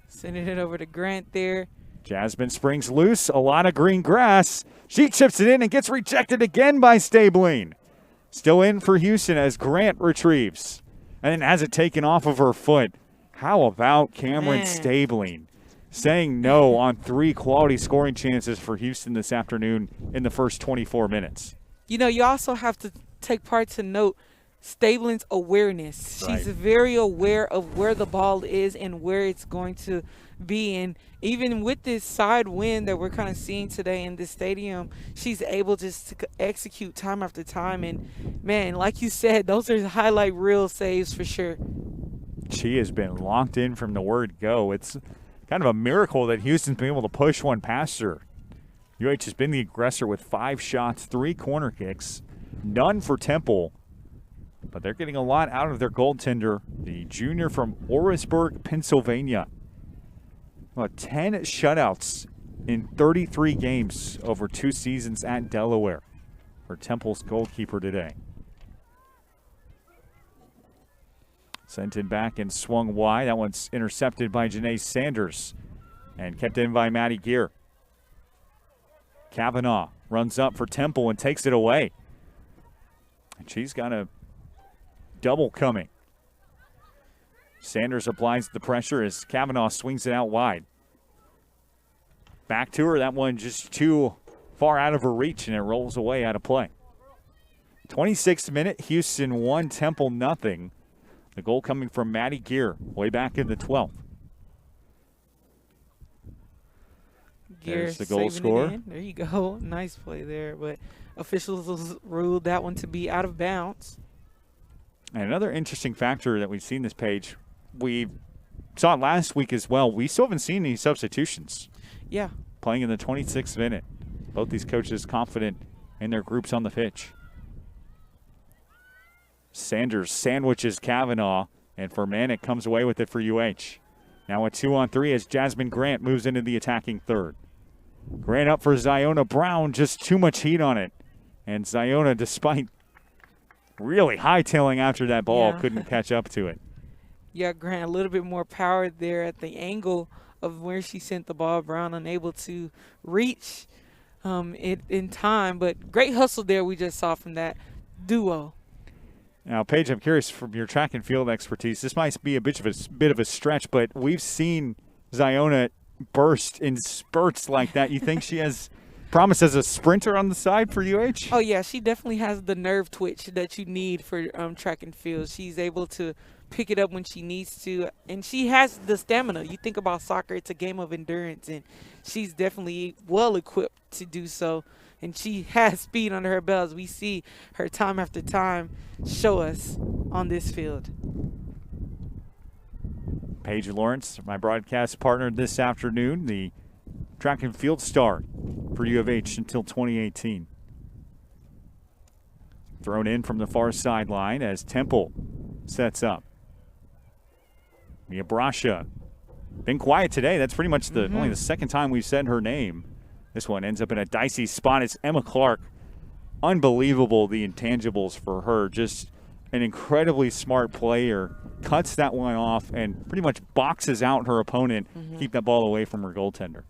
Sending it over to Grant there. Jasmine springs loose, a lot of green grass. She chips it in and gets rejected again by Stabling. Still in for Houston as Grant retrieves and then has it taken off of her foot. How about Cameron Stabling saying no on 3 quality scoring chances for Houston this afternoon in the first 24 minutes? You know, you also have to take part to note Stabling's awareness. Right. She's very aware of where the ball is and where it's going to be. And even with this side wind that we're kind of seeing today in this stadium, she's able just to execute time after time. And, man, like you said, those are highlight reel saves for sure. She has been locked in from the word go. It's kind of a miracle that Houston's been able to push one past her. UH has been the aggressor with 5 shots, 3 corner kicks, none for Temple. But they're getting a lot out of their goaltender, the junior from Orisburg, Pennsylvania. About 10 shutouts in 33 games over 2 seasons at Delaware for Temple's goalkeeper today. Sent in back and swung wide. That one's intercepted by Janae Sanders and kept in by Maddie Gear. Kavanaugh runs up for Temple and takes it away. And she's got a double coming. Sanders applies the pressure as Kavanaugh swings it out wide. Back to her. That one just too far out of her reach, and it rolls away out of play. 26th minute, Houston 1, Temple nothing. The goal coming from Maddie Gear, way back in the 12th. There's the goal scorer. There you go. Nice play there, but officials ruled that one to be out of bounds. And another interesting factor that we've seen this page, we saw it last week as well. We still haven't seen any substitutions. Yeah. Playing in the 26th minute. Both these coaches confident in their groups on the pitch. Sanders sandwiches Kavanaugh, and Furmanek comes away with it for UH. Now a 2-on-3 as Jasmine Grant moves into the attacking third. Grant up for Ziona Brown, just too much heat on it. And Ziona, despite really hightailing after that ball, couldn't catch up to it. Yeah, Grant, a little bit more power there at the angle of where she sent the ball. Brown unable to reach it in time, but great hustle there we just saw from that duo. Now, Paige, I'm curious from your track and field expertise. This might be a bit of a stretch, but we've seen Ziona burst in spurts like that. You think she has promise as a sprinter on the side for UH? Oh, yeah, she definitely has the nerve twitch that you need for track and field. She's able to pick it up when she needs to, and she has the stamina. You think about soccer, it's a game of endurance, and she's definitely well-equipped to do so. And she has speed under her belt, as we see her time after time show us on this field. Paige Lawrence, my broadcast partner this afternoon, the track and field star for U of H until 2018. Thrown in from the far sideline as Temple sets up. Mia Brasha, been quiet today. That's pretty much only the second time we've said her name. This one ends up in a dicey spot. It's Emma Clark. Unbelievable, the intangibles for her. Just an incredibly smart player. Cuts that one off and pretty much boxes out her opponent. Keep that ball away from her goaltender.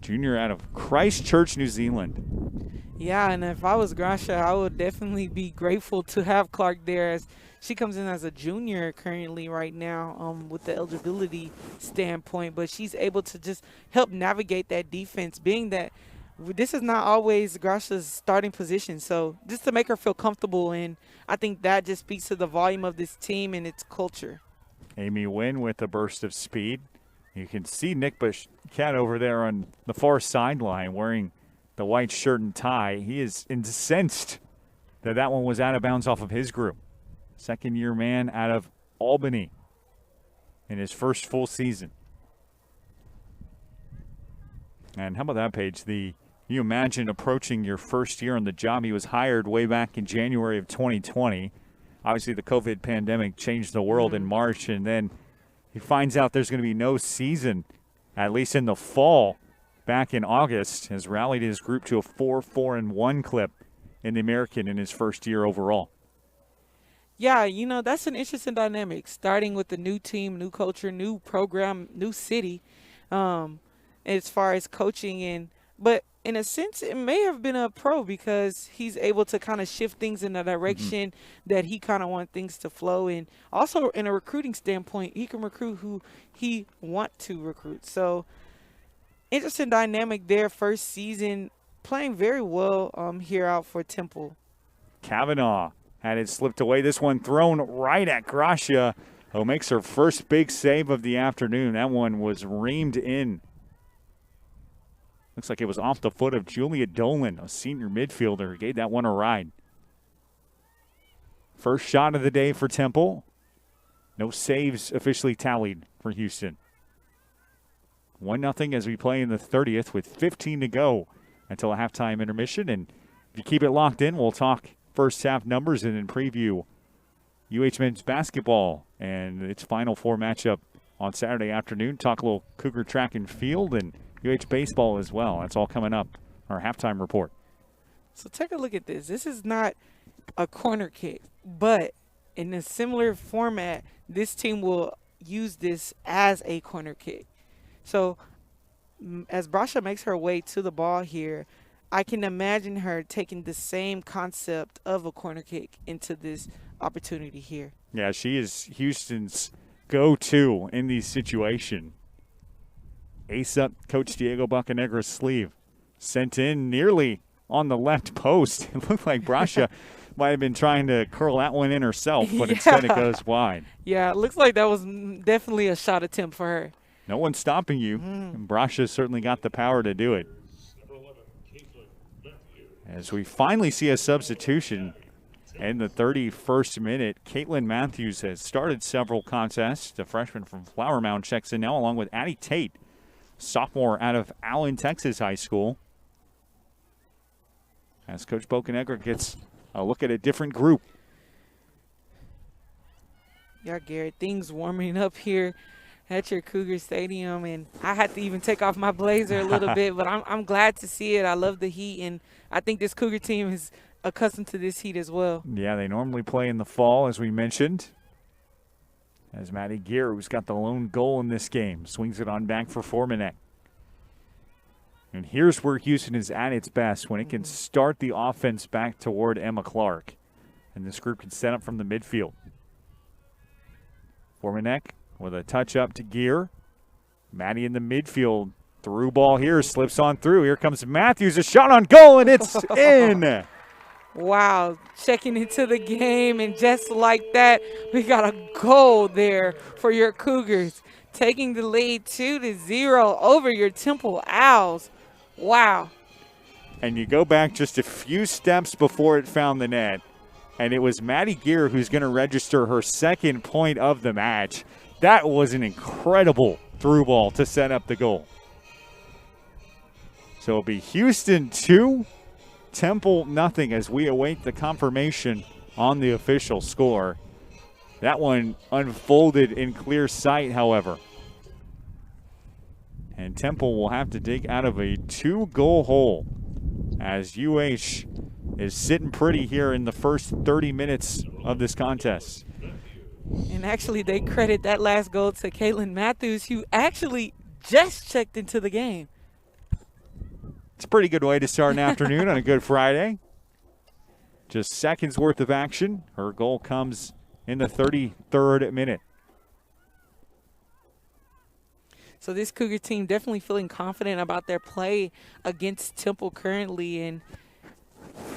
Junior out of Christchurch, New Zealand. Yeah, and if I was Grasha, I would definitely be grateful to have Clark there, as she comes in as a junior currently right now with the eligibility standpoint, but she's able to just help navigate that defense, being that this is not always Grasha's starting position. So just to make her feel comfortable, and I think that just speaks to the volume of this team and its culture. Amy Wynn with a burst of speed. You can see Nick Bushcat over there on the far sideline wearing the white shirt and tie. He is incensed that one was out of bounds off of his group. Second-year man out of Albany in his first full season. And how about that, Paige? You imagine approaching your first year on the job. He was hired way back in January of 2020. Obviously, the COVID pandemic changed the world in March, and then he finds out there's going to be no season, at least in the fall, back in August. Has rallied his group to a 4-4-1 clip in the American in his first year overall. Yeah, that's an interesting dynamic, starting with the new team, new culture, new program, new city. as far as coaching. But in a sense, it may have been a pro because he's able to kind of shift things in the direction that he kind of wants things to flow in. Also, in a recruiting standpoint, he can recruit who he want to recruit. So, interesting dynamic there. First season, playing very well here out for Temple. Kavanaugh had it slipped away. This one thrown right at Gracia, who makes her first big save of the afternoon. That one was reamed in. Looks like it was off the foot of Julia Dolan, a senior midfielder, who gave that one a ride. First shot of the day for Temple. No saves officially tallied for Houston. 1-0 as we play in the 30th with 15 to go until a halftime intermission. And if you keep it locked in, we'll talk first half numbers and then preview UH men's basketball and its Final Four matchup on Saturday afternoon. Talk a little Cougar track and field and UH baseball as well. That's all coming up, our halftime report. So take a look at this. This is not a corner kick, but in a similar format, this team will use this as a corner kick. So as Brasha makes her way to the ball here, I can imagine her taking the same concept of a corner kick into this opportunity here. Yeah, she is Houston's go-to in these situations. Ace up Coach Diego Bocanegra's sleeve. Sent in nearly on the left post. It looked like Brasha might have been trying to curl that one in herself, but instead it goes wide. Yeah, it looks like that was definitely a shot attempt for her. No one's stopping you. And Brasha certainly got the power to do it. As we finally see a substitution in the 31st minute, Caitlin Matthews has started several contests. The freshman from Flower Mound checks in now along with Addie Tate, sophomore out of Allen, Texas High School. As Coach Bocanegra gets a look at a different group. Yeah, Garrett, things warming up here at your Cougar Stadium, and I had to even take off my blazer a little bit, but I'm glad to see it. I love the heat, and I think this Cougar team is accustomed to this heat as well. Yeah, they normally play in the fall, as we mentioned. As Maddie Gear, who's got the lone goal in this game, swings it on back for Formanek. And here's where Houston is at its best, when it can start the offense back toward Emma Clark. And this group can set up from the midfield. Formanek with a touch up to Gear. Maddie in the midfield. Through ball here, slips on through. Here comes Matthews, a shot on goal, and it's in. Wow, checking into the game, and just like that, we got a goal there for your Cougars, taking the lead 2-0 over your Temple Owls. Wow. And you go back just a few steps before it found the net, and it was Maddie Gear who's going to register her second point of the match. That was an incredible through ball to set up the goal. So it'll be Houston 2, Temple nothing as we await the confirmation on the official score. That one unfolded in clear sight, however. And Temple will have to dig out of a 2-goal hole as UH is sitting pretty here in the first 30 minutes of this contest. And actually, they credit that last goal to Caitlin Matthews, who actually just checked into the game. It's a pretty good way to start an afternoon on a good Friday. Just seconds worth of action. Her goal comes in the 33rd minute. So this Cougar team definitely feeling confident about their play against Temple currently, and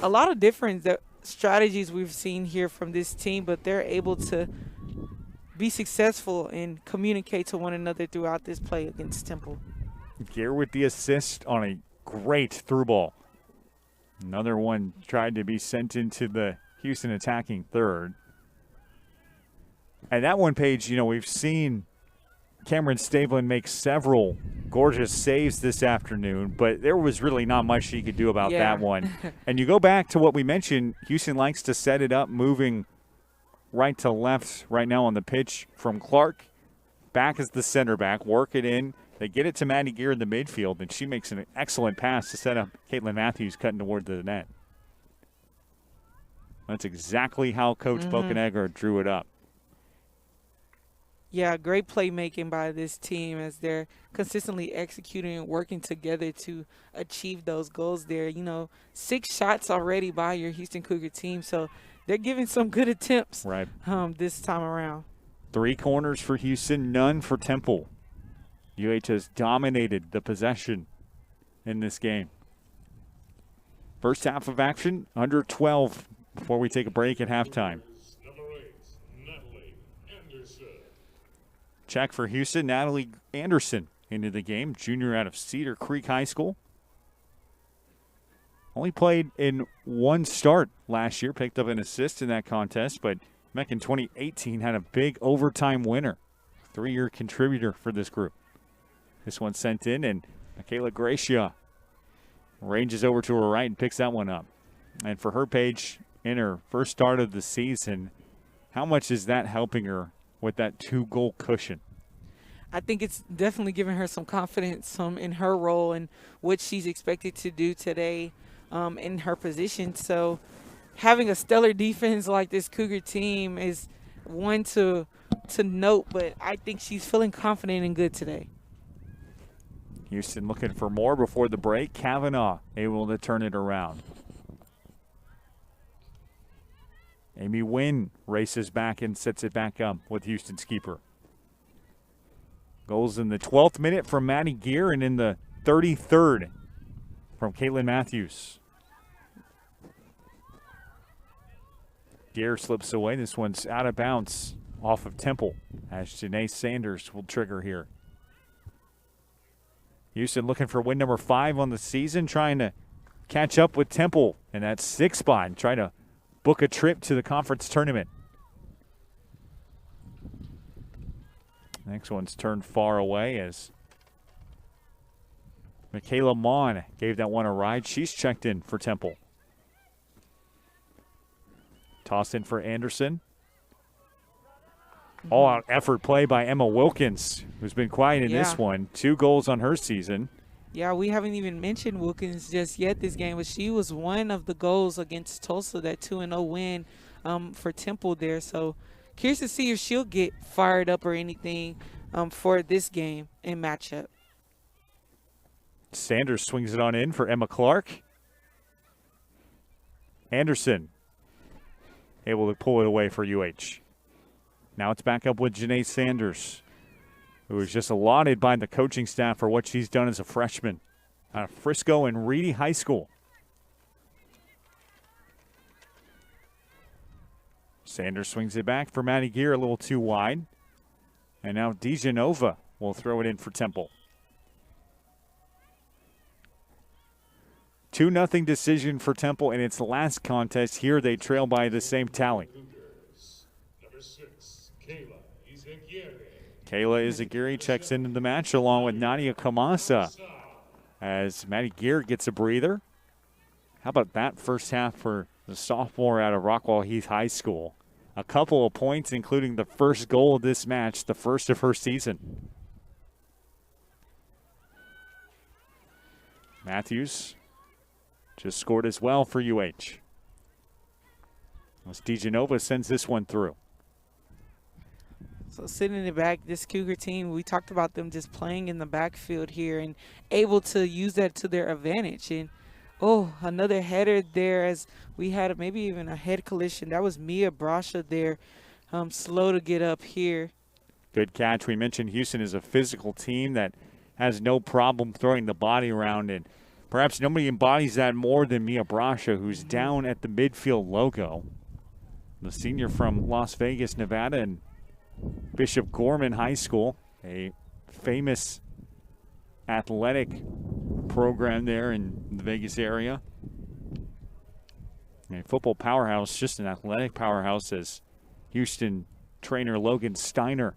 a lot of different strategies we've seen here from this team, but they're able to be successful and communicate to one another throughout this play against Temple. Gear with the assist on a great through ball. Another one tried to be sent into the Houston attacking third. And that one, Paige, you know, we've seen Cameron Stavelin make several gorgeous saves this afternoon, but there was really not much she could do about that one. And you go back to what we mentioned, Houston likes to set it up, moving right to left right now on the pitch from Clark. Back as the center back, work it in. They get it to Maddie Gear in the midfield, and she makes an excellent pass to set up Caitlin Matthews cutting toward the net. That's exactly how Coach Bocanegra drew it up. Yeah, great playmaking by this team as they're consistently executing and working together to achieve those goals there. 6 shots already by your Houston Cougar team, so they're giving some good attempts Right. this time around. 3 corners for Houston, none for Temple. UH has dominated the possession in this game. First half of action, under 12 before we take a break at halftime. Check for Houston, Natalie Anderson into the game, junior out of Cedar Creek High School. Only played in 1 start last year, picked up an assist in that contest, but back in 2018 had a big overtime winner. 3-year contributor for this group. This one sent in, and Michaela Gracia ranges over to her right and picks that one up. And for her, Paige, in her first start of the season, how much is that helping her with that 2-goal cushion? I think it's definitely giving her some confidence in her role and what she's expected to do today in her position. So having a stellar defense like this Cougar team is one to note, but I think she's feeling confident and good today. Houston looking for more before the break. Kavanaugh able to turn it around. Amy Wynn races back and sets it back up with Houston's keeper. Goals in the 12th minute from Maddie Gear and in the 33rd from Caitlin Matthews. Gear slips away. This one's out of bounds off of Temple as Janae Sanders will trigger here. Houston looking for win number 5 on the season, trying to catch up with Temple in that 6th spot and try to book a trip to the conference tournament. Next one's turned far away as Michaela Mon gave that one a ride. She's checked in for Temple. Tossed in for Anderson. All-out effort play by Emma Wilkins, who's been quiet in this one. 2 goals on her season. Yeah, we haven't even mentioned Wilkins just yet this game, but she was one of the goals against Tulsa, that 2-0 win for Temple there. So curious to see if she'll get fired up or anything for this game and matchup. Sanders swings it on in for Emma Clark. Anderson able to pull it away for UH. Now it's back up with Janae Sanders, who was just lauded by the coaching staff for what she's done as a freshman out of Frisco and Reedy High School. Sanders swings it back for Maddie Gear, a little too wide. And now DeGenova will throw it in for Temple. 2-0 decision for Temple in its last contest. Here they trail by the same tally. Kayla Izagiri checks into the match along with Nadia Kamasa as Maddie Gear gets a breather. How about that first half for the sophomore out of Rockwall Heath High School? A couple of points, including the first goal of this match, the first of her season. Matthews just scored as well for UH. As DeGenova sends this one through. So sitting in the back, this Cougar team, we talked about them just playing in the backfield here and able to use that to their advantage. And, another header there as we had maybe even a head collision. That was Mia Brasha there, slow to get up here. Good catch. We mentioned Houston is a physical team that has no problem throwing the body around, and perhaps nobody embodies that more than Mia Brasha, who's down at the midfield logo. The senior from Las Vegas, Nevada, and Bishop Gorman High School, a famous athletic program there in the Vegas area. A football powerhouse, just an athletic powerhouse, as Houston trainer Logan Steiner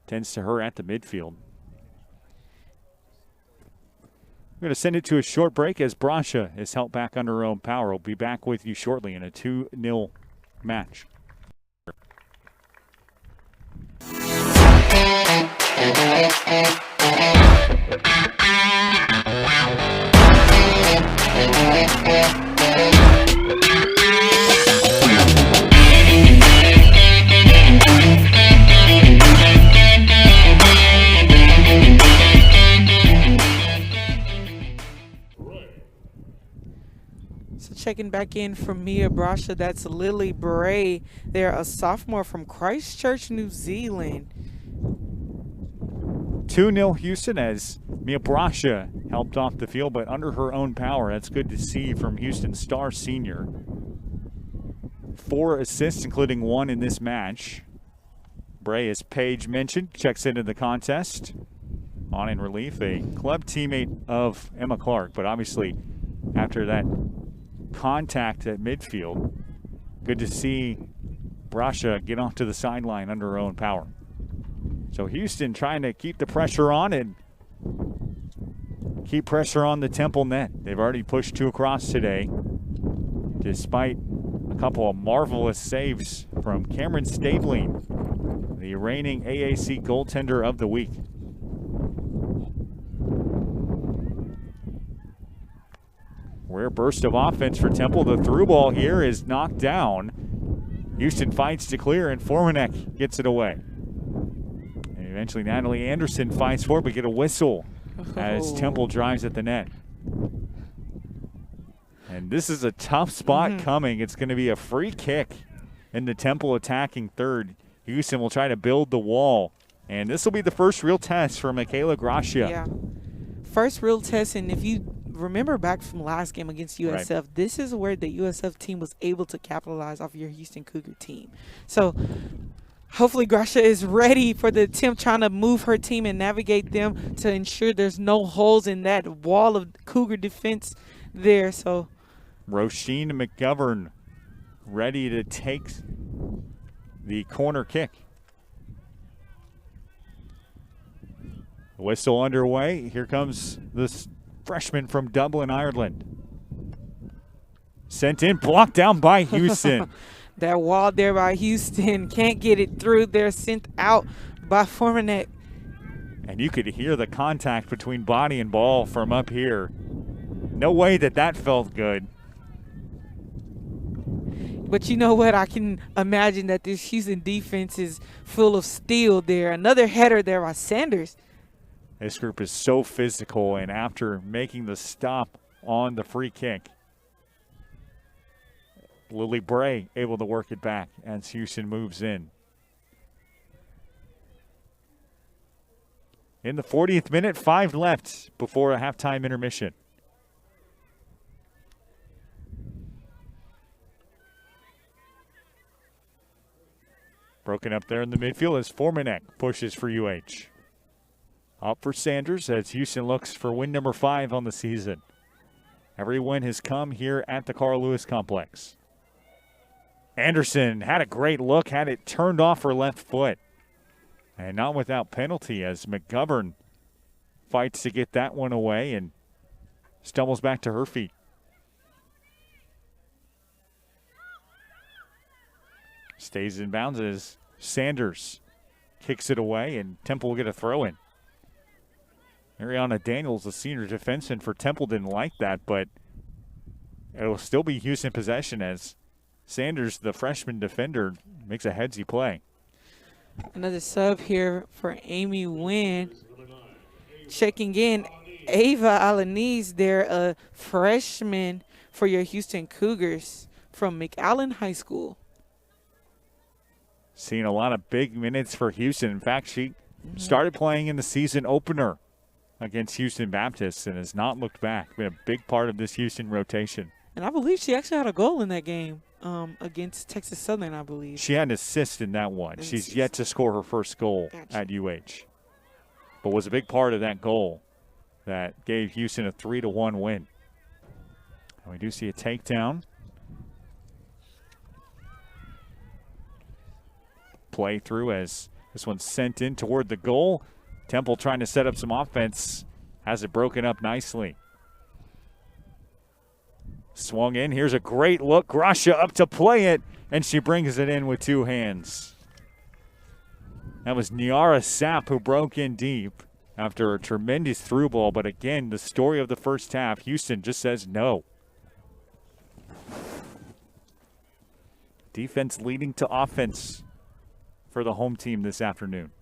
tends to her at the midfield. We're going to send it to a short break as Brasha is helped back under her own power. We'll be back with you shortly in a 2-0 match. So checking back in from Mia Brasha, that's Lily Bray. They're a sophomore from Christchurch, New Zealand. 2-0 Houston as Mia Brasha helped off the field, but under her own power. That's good to see from Houston star senior. 4 assists, including 1 in this match. Bray, as Paige mentioned, checks into the contest. On in relief, a club teammate of Emma Clark, but obviously after that contact at midfield, good to see Brasha get off to the sideline under her own power. So Houston trying to keep the pressure on and keep pressure on the Temple net. They've already pushed 2 across today, despite a couple of marvelous saves from Cameron Stabling, the reigning AAC goaltender of the week. Rare burst of offense for Temple. The through ball here is knocked down. Houston fights to clear, and Formanek gets it away. And eventually Natalie Anderson fights for it, but get a whistle as Temple drives at the net. And this is a tough spot coming. It's going to be a free kick in the Temple attacking third. Houston will try to build the wall. And this will be the first real test for Michaela Gracia. Yeah. First real test, and if you remember back from last game against USF, this is where the USF team was able to capitalize off your Houston Cougar team. So hopefully Gracia is ready for the attempt, trying to move her team and navigate them to ensure there's no holes in that wall of Cougar defense there. So Roisin McGovern ready to take the corner kick. The whistle underway. Here comes this freshman from Dublin, Ireland. Sent in, blocked down by Houston. That wall there by Houston, can't get it through. They're sent out by Formanek. And you could hear the contact between body and ball from up here. No way that felt good. But you know what? I can imagine that this Houston defense is full of steel there. Another header there by Sanders. This group is so physical, and after making the stop on the free kick, Lily Bray able to work it back as Houston moves in. In the 40th minute, 5 left before a halftime intermission. Broken up there in the midfield as Formanek pushes for UH. Up for Sanders as Houston looks for win number 5 on the season. Every win has come here at the Carl Lewis Complex. Anderson had a great look, had it turned off her left foot. And not without penalty as McGovern fights to get that one away and stumbles back to her feet. Stays in bounds as Sanders kicks it away, and Temple will get a throw in. Ariana Daniels, the senior defenseman for Temple, didn't like that, but it will still be Houston possession as Sanders, the freshman defender, makes a headsy play. Another sub here for Amy Nguyen. Checking in, Ava Alanis, they're a freshman for your Houston Cougars from McAllen High School. Seeing a lot of big minutes for Houston. In fact, she started playing in the season opener against Houston Baptist and has not looked back. Been a big part of this Houston rotation. And I believe she actually had a goal in that game against Texas Southern, I believe. She had an assist in that one. She's yet to score her first goal at UH, but was a big part of that goal that gave Houston a 3-1 win. And we do see a takedown. Play through as this one's sent in toward the goal. Temple trying to set up some offense. Has it broken up nicely. Swung in. Here's a great look. Gracia up to play it, and she brings it in with 2 hands. That was Niara Sapp who broke in deep after a tremendous through ball. But again, the story of the first half, Houston just says no. Defense leading to offense for the home team this afternoon.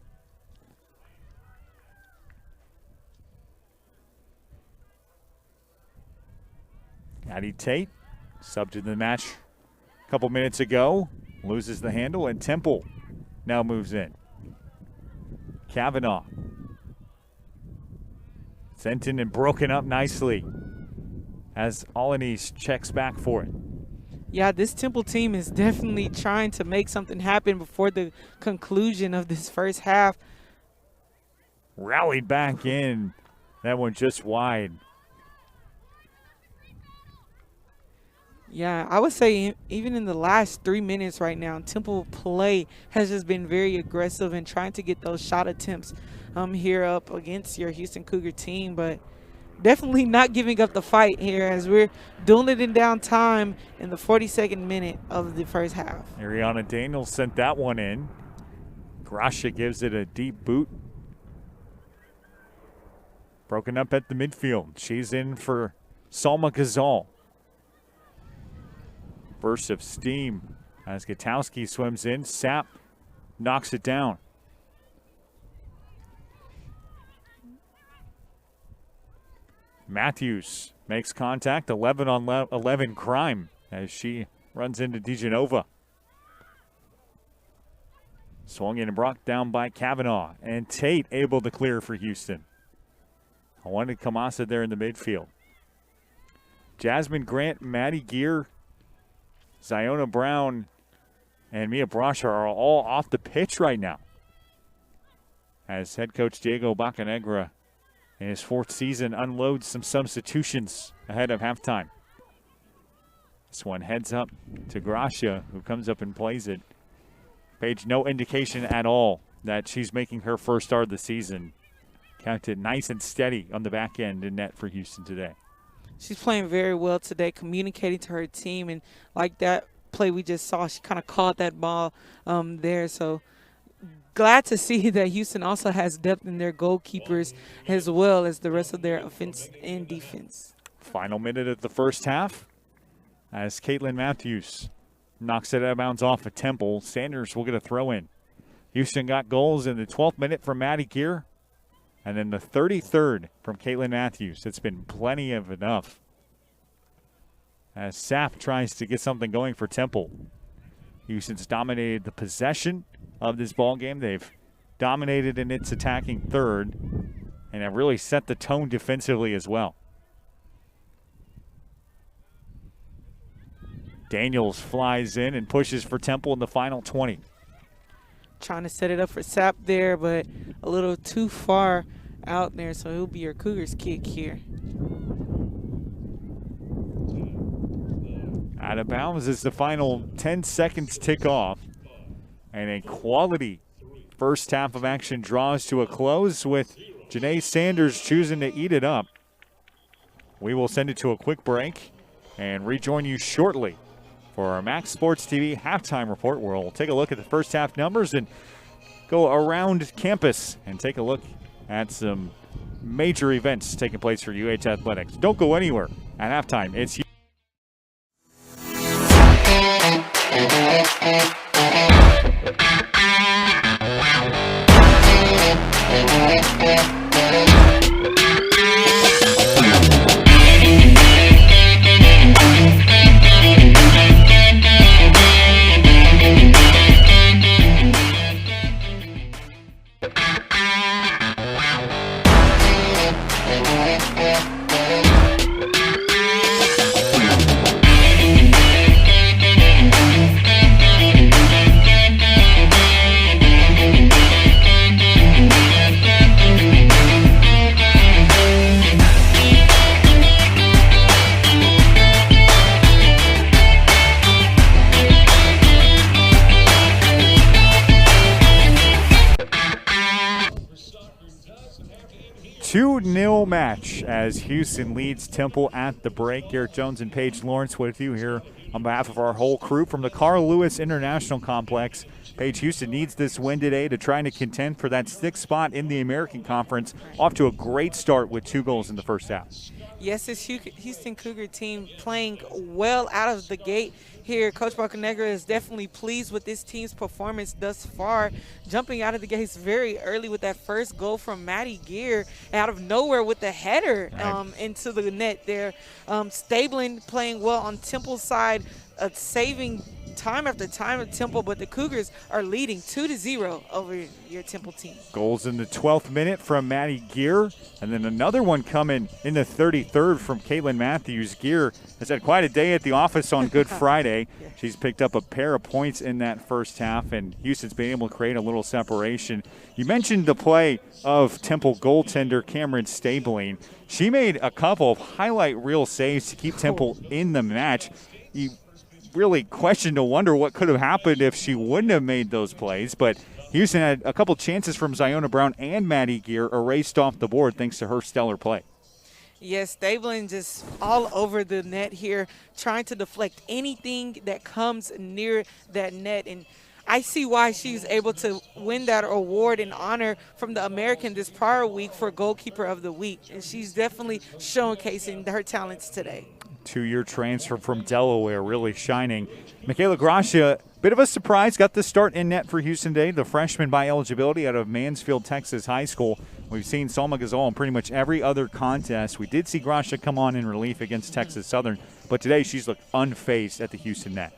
Addie Tate Subbed in the match a couple minutes ago. Loses the handle, and Temple now moves in. Kavanaugh. Sent in and broken up nicely as Alanice checks back for it. Yeah, this Temple team is definitely trying to make something happen before the conclusion of this first half. Rallied back in. That one just wide. Yeah, I would say even in the last 3 minutes right now, Temple play has just been very aggressive and trying to get those shot attempts here up against your Houston Cougar team, but definitely not giving up the fight here as we're doing it in down time in the 42nd minute of the first half. Ariana Daniels sent that one in. Gracia gives it a deep boot. Broken up at the midfield. She's in for Salma Ghazal. Burst of steam as Gutowski swims in. Sapp knocks it down. Matthews makes contact. 11 on 11 crime as she runs into DeGenova. Swung in and brought down by Kavanaugh. And Tate able to clear for Houston. I wanted Kamasa there in the midfield. Jasmine Grant, Maddie Gear, Ziona Brown, and Mia Brasher are all off the pitch right now. As head coach Diego Bacanegra in his 4th season unloads some substitutions ahead of halftime. This one heads up to Gracia, who comes up and plays it. Paige, no indication at all that she's making her first start of the season. Kept it nice and steady on the back end in net for Houston today. She's playing very well today, communicating to her team, and like that play we just saw, she kind of caught that ball there. So glad to see that Houston also has depth in their goalkeepers as well as the rest of their offense and defense. Final minute of the first half as Caitlin Matthews knocks it out of bounds off of Temple. Sanders will get a throw in. Houston got goals in the 12th minute from Maddie Gear, and then the 33rd from Caitlin Matthews. It's been plenty of enough as Sapp tries to get something going for Temple. Houston's dominated the possession of this ball game. They've dominated in its attacking third and have really set the tone defensively as well. Daniels flies in and pushes for Temple in the final 20. Trying to set it up for Sapp there, but a little too far out there, so it'll be your Cougars kick here. Out of bounds as the final 10 seconds tick off. And a quality first half of action draws to a close with Janae Sanders choosing to eat it up. We will send it to a quick break and rejoin you shortly for our Maxx Sports TV halftime report, where we'll take a look at the first half numbers and go around campus and take a look at some major events taking place for UH Athletics. Don't go anywhere. At halftime, it's match as Houston leads Temple at the break. Garrett Jones and Paige Lawrence with you here on behalf of our whole crew from the Carl Lewis International Complex Paige, Houston needs this win today to try to contend for that 6th spot in the American Conference. Off to a great start with 2 goals in the first half. Yes, this Houston Cougar team playing well out of the gate here. Coach Bocanegra is definitely pleased with this team's performance thus far, jumping out of the gates very early with that first goal from Maddie Gear out of nowhere with the header into the net there. Stabling playing well on Temple's side, saving time after time at Temple, but the Cougars are leading 2-0 over your Temple team. Goals in the 12th minute from Maddie Gear, and then another one coming in the 33rd from Caitlin Matthews. Gear has had quite a day at the office on Good Friday. Yeah. She's picked up a pair of points in that first half, and Houston's been able to create a little separation. You mentioned the play of Temple goaltender Cameron Stabling. She made a couple of highlight reel saves to keep Temple in the match. You really question to wonder what could have happened if she wouldn't have made those plays, but Houston had a couple chances from Ziona Brown and Maddie Gear erased off the board thanks to her stellar play. Yes, Stabling just all over the net here, trying to deflect anything that comes near that net, and I see why she's able to win that award and honor from the American this prior week for Goalkeeper of the Week, and she's definitely showcasing her talents today. 2-year transfer from Delaware, really shining. Michaela Gracia, bit of a surprise, got the start in net for Houston today. The freshman by eligibility out of Mansfield, Texas High School. We've seen Salma Gazal in pretty much every other contest. We did see Gracia come on in relief against Texas Southern, but today she's looked unfazed at the Houston net.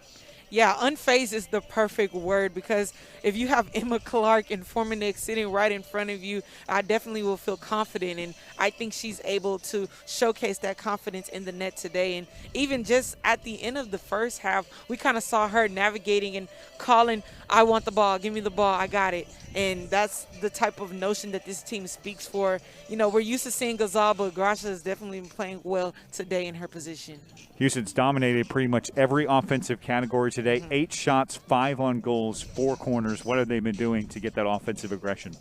Yeah, unfazed is the perfect word, because if you have Emma Clark and Formanek sitting right in front of you, I definitely will feel confident, and I think she's able to showcase that confidence in the net today. And even just at the end of the first half, we kind of saw her navigating and calling, I want the ball, give me the ball, I got it. And that's the type of notion that this team speaks for. You know, we're used to seeing Gazal, but Gracia has definitely been playing well today in her position. Houston's dominated pretty much every offensive category today. 8 shots, 5 on goals, 4 corners. What have they been doing to get that offensive aggression?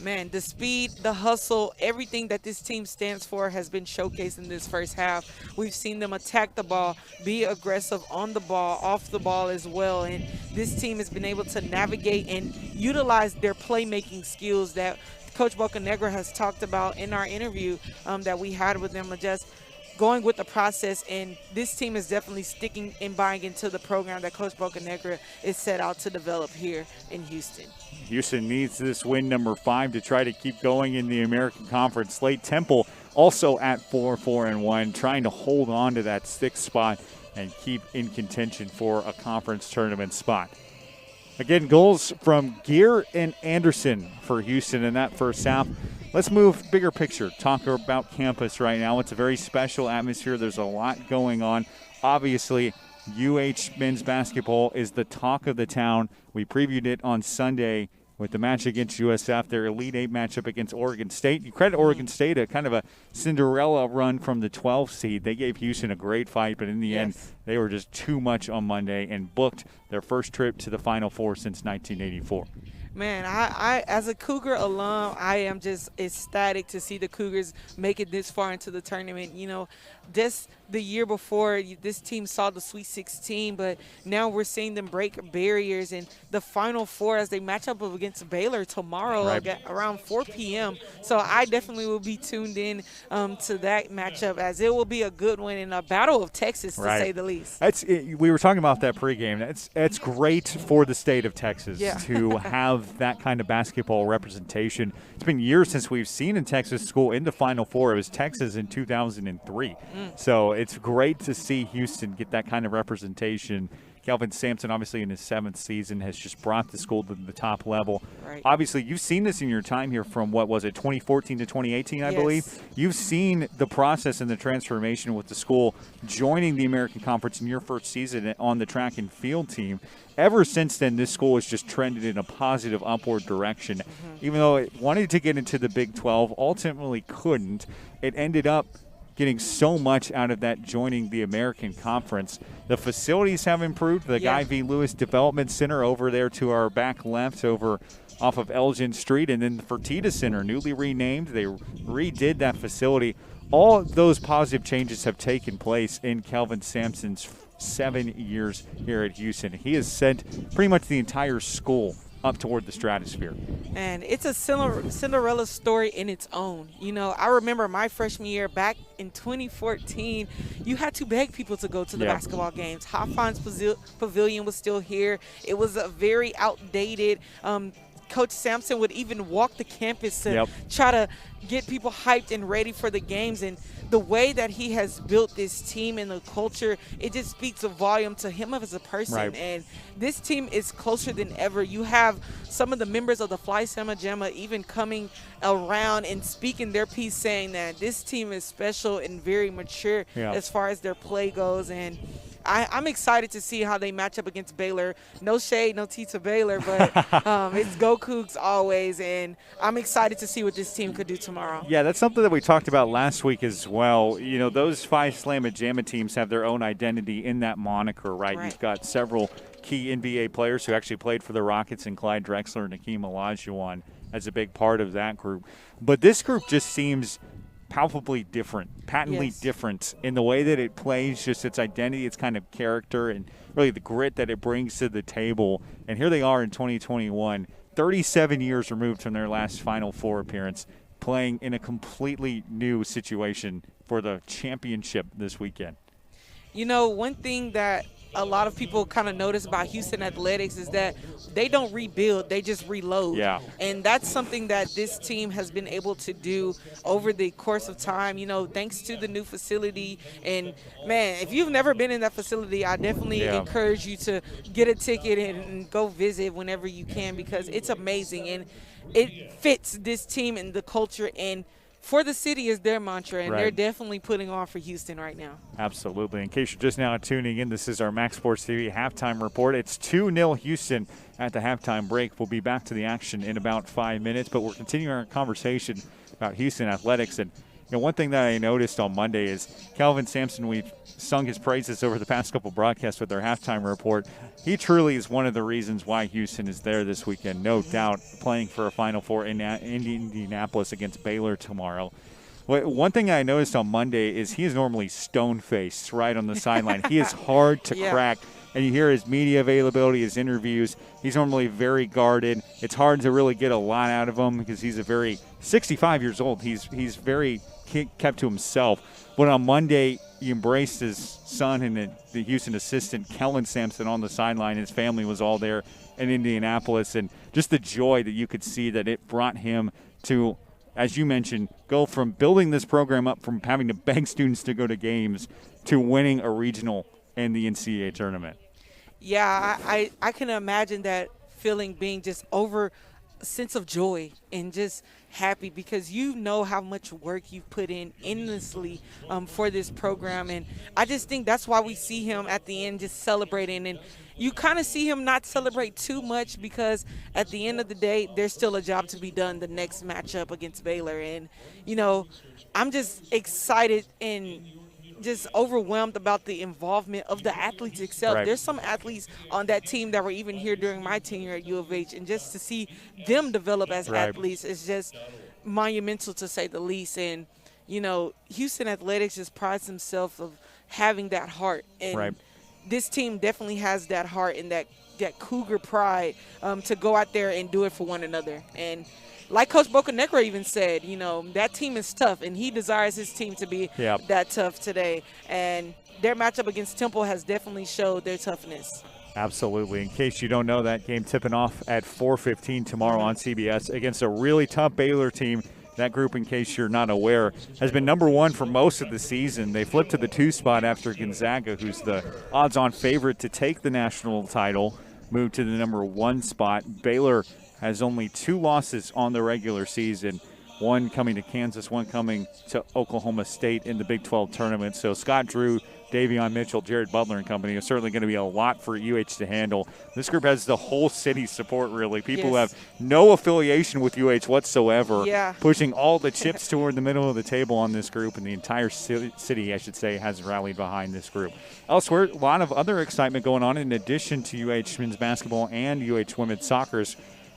Man, the speed, the hustle, everything that this team stands for has been showcased in this first half. We've seen them attack the ball, be aggressive on the ball, off the ball as well. And this team has been able to navigate and utilize their playmaking skills that Coach Bocanegra has talked about in our interview that we had with them, just going with the process. And this team is definitely sticking and buying into the program that Coach Bocanegra is set out to develop here in Houston. Houston needs this win number 5 to try to keep going in the American Conference. Slate Temple also at 4-4-1, trying to hold on to that 6th spot and keep in contention for a conference tournament spot. Again, goals from Gear and Anderson for Houston in that first half. Let's move bigger picture, talk about campus right now. It's a very special atmosphere. There's a lot going on. Obviously, UH men's basketball is the talk of the town. We previewed it on Sunday with the match against USF, their Elite 8 matchup against Oregon State. You credit Oregon State a kind of a Cinderella run from the 12th seed. They gave Houston a great fight, but in the end, they were just too much on Monday and booked their first trip to the Final Four since 1984. Man, I as a Cougar alum, I am just ecstatic to see the Cougars make it this far into the tournament. You know, just the year before, this team saw the Sweet 16, but now we're seeing them break barriers in the Final Four as they match up against Baylor tomorrow around 4 p.m. So I definitely will be tuned in to that matchup, as it will be a good one in a battle of Texas, to say the least. We were talking about that pregame. It's great for the state of Texas to have that kind of basketball representation. It's been years since we've seen a Texas school in the Final Four. It was Texas in 2003. So it's great to see Houston get that kind of representation. Kelvin Sampson, obviously in his 7th season, has just brought the school to the top level. Obviously, you've seen this in your time here from, 2014 to 2018, I believe. You've seen the process and the transformation with the school joining the American Conference in your first season on the track and field team. Ever since then, this school has just trended in a positive upward direction. Even though it wanted to get into the Big 12, ultimately couldn't. It ended up getting so much out of that joining the American Conference. The facilities have improved. The Guy V. Lewis Development Center over there to our back left over off of Elgin Street, and then the Fertitta Center, newly renamed. They redid that facility. All those positive changes have taken place in Kelvin Sampson's 7 years here at Houston. He has sent pretty much the entire school up toward the stratosphere. And it's a Cinderella story in its own. I remember my freshman year back in 2014, you had to beg people to go to the basketball games. Hoffahn's Pavilion was still here. It was a very outdated Coach Sampson would even walk the campus to try to get people hyped and ready for the games. And the way that he has built this team and the culture, it just speaks a volume to him as a person. Right. And this team is closer than ever. You have some of the members of the Fly Sama Jamma even coming around and speaking their piece, saying that this team is special and very mature as far as their play goes. And I'm excited to see how they match up against Baylor. No shade, no tea to Baylor, but it's Go Cougs always, and I'm excited to see what this team could do tomorrow. Yeah, that's something that we talked about last week as well. Those Phi Slamma Jamma teams have their own identity in that moniker, right? You've got several key NBA players who actually played for the Rockets, and Clyde Drexler and Hakeem Olajuwon as a big part of that group. But this group just seems palpably different, patently different in the way that it plays, just its identity, its kind of character, and really the grit that it brings to the table. And here they are in 2021, 37 years removed from their last Final Four appearance, playing in a completely new situation for the championship this weekend. One thing that a lot of people kind of notice about Houston Athletics is that they don't rebuild, they just reload. Yeah. And that's something that this team has been able to do over the course of time, thanks to the new facility. And, man, if you've never been in that facility, I definitely encourage you to get a ticket and go visit whenever you can, because it's amazing. And it fits this team and the culture, and for the city is their mantra, and they're definitely putting on for Houston right now. Absolutely. In case you're just now tuning in, this is our Maxx Sports TV halftime report. It's 2-0 Houston at the halftime break. We'll be back to the action in about 5 minutes, but we're continuing our conversation about Houston athletics. And one thing that I noticed on Monday is Calvin Sampson, we've sung his praises over the past couple broadcasts with our halftime report. He truly is one of the reasons why Houston is there this weekend, no doubt, playing for a Final Four in Indianapolis against Baylor tomorrow. One thing I noticed on Monday is he is normally stone-faced right on the sideline. He is hard to crack, and you hear his media availability, his interviews. He's normally very guarded. It's hard to really get a lot out of him because he's 65 years old. He's very kept to himself. But on Monday, he embraced his son and the Houston assistant, Kellen Sampson, on the sideline. His family was all there in Indianapolis, and just the joy that you could see that it brought him to, as you mentioned, go from building this program up from having to beg students to go to games to winning a regional in the NCAA tournament. Yeah, I can imagine that feeling, being just over a sense of joy and just happy, because you know how much work you've put in endlessly for this program. And I just think that's why we see him at the end just celebrating. And you kind of see him not celebrate too much, because at the end of the day, there's still a job to be done the next matchup against Baylor. And, I'm just excited and just overwhelmed about the involvement of the athletes itself. There's some athletes on that team that were even here during my tenure at U of H, and just to see them develop as athletes is just monumental, to say the least. And, Houston Athletics just prides themselves of having that heart. And this team definitely has that heart and that Cougar pride to go out there and do it for one another. And like Coach Bocanegra even said, that team is tough, and he desires his team to be that tough today. And their matchup against Temple has definitely showed their toughness. Absolutely. In case you don't know, that game tipping off at 4:15 tomorrow on CBS against a really tough Baylor team. That group, in case you're not aware, has been number one for most of the season. They flipped to the 2 spot after Gonzaga, who's the odds-on favorite to take the national title, moved to the number 1 spot. Baylor has only 2 losses on the regular season, one coming to Kansas, one coming to Oklahoma State in the Big 12 tournament. So Scott Drew, Davion Mitchell, Jared Butler and company is certainly going to be a lot for UH to handle. This group has the whole city's support, really. People who have no affiliation with UH whatsoever, pushing all the chips toward the middle of the table on this group, and the entire city, I should say, has rallied behind this group. Elsewhere, a lot of other excitement going on in addition to UH men's basketball and UH women's soccer.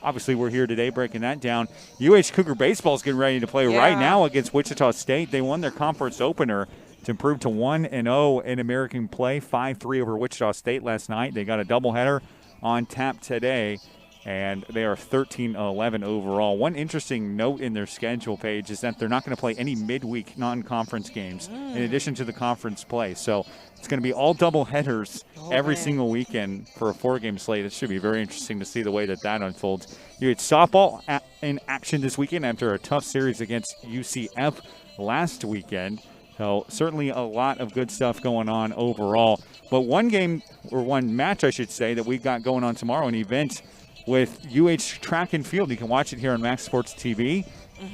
Obviously, we're here today breaking that down. UH Cougar baseball is getting ready to play right now against Wichita State. They won their conference opener to improve to 1-0 in American play, 5-3 over Wichita State last night. They got a doubleheader on tap today, and they are 13-11 overall. One interesting note in their schedule page is that they're not going to play any midweek non-conference games in addition to the conference play. So it's going to be all doubleheaders every single weekend for a 4-game slate. It should be very interesting to see the way that unfolds. You had softball in action this weekend after a tough series against UCF last weekend. So certainly a lot of good stuff going on overall. But one match, I should say, that we've got going on tomorrow, an event with UH Track and Field. You can watch it here on Maxx Sports TV.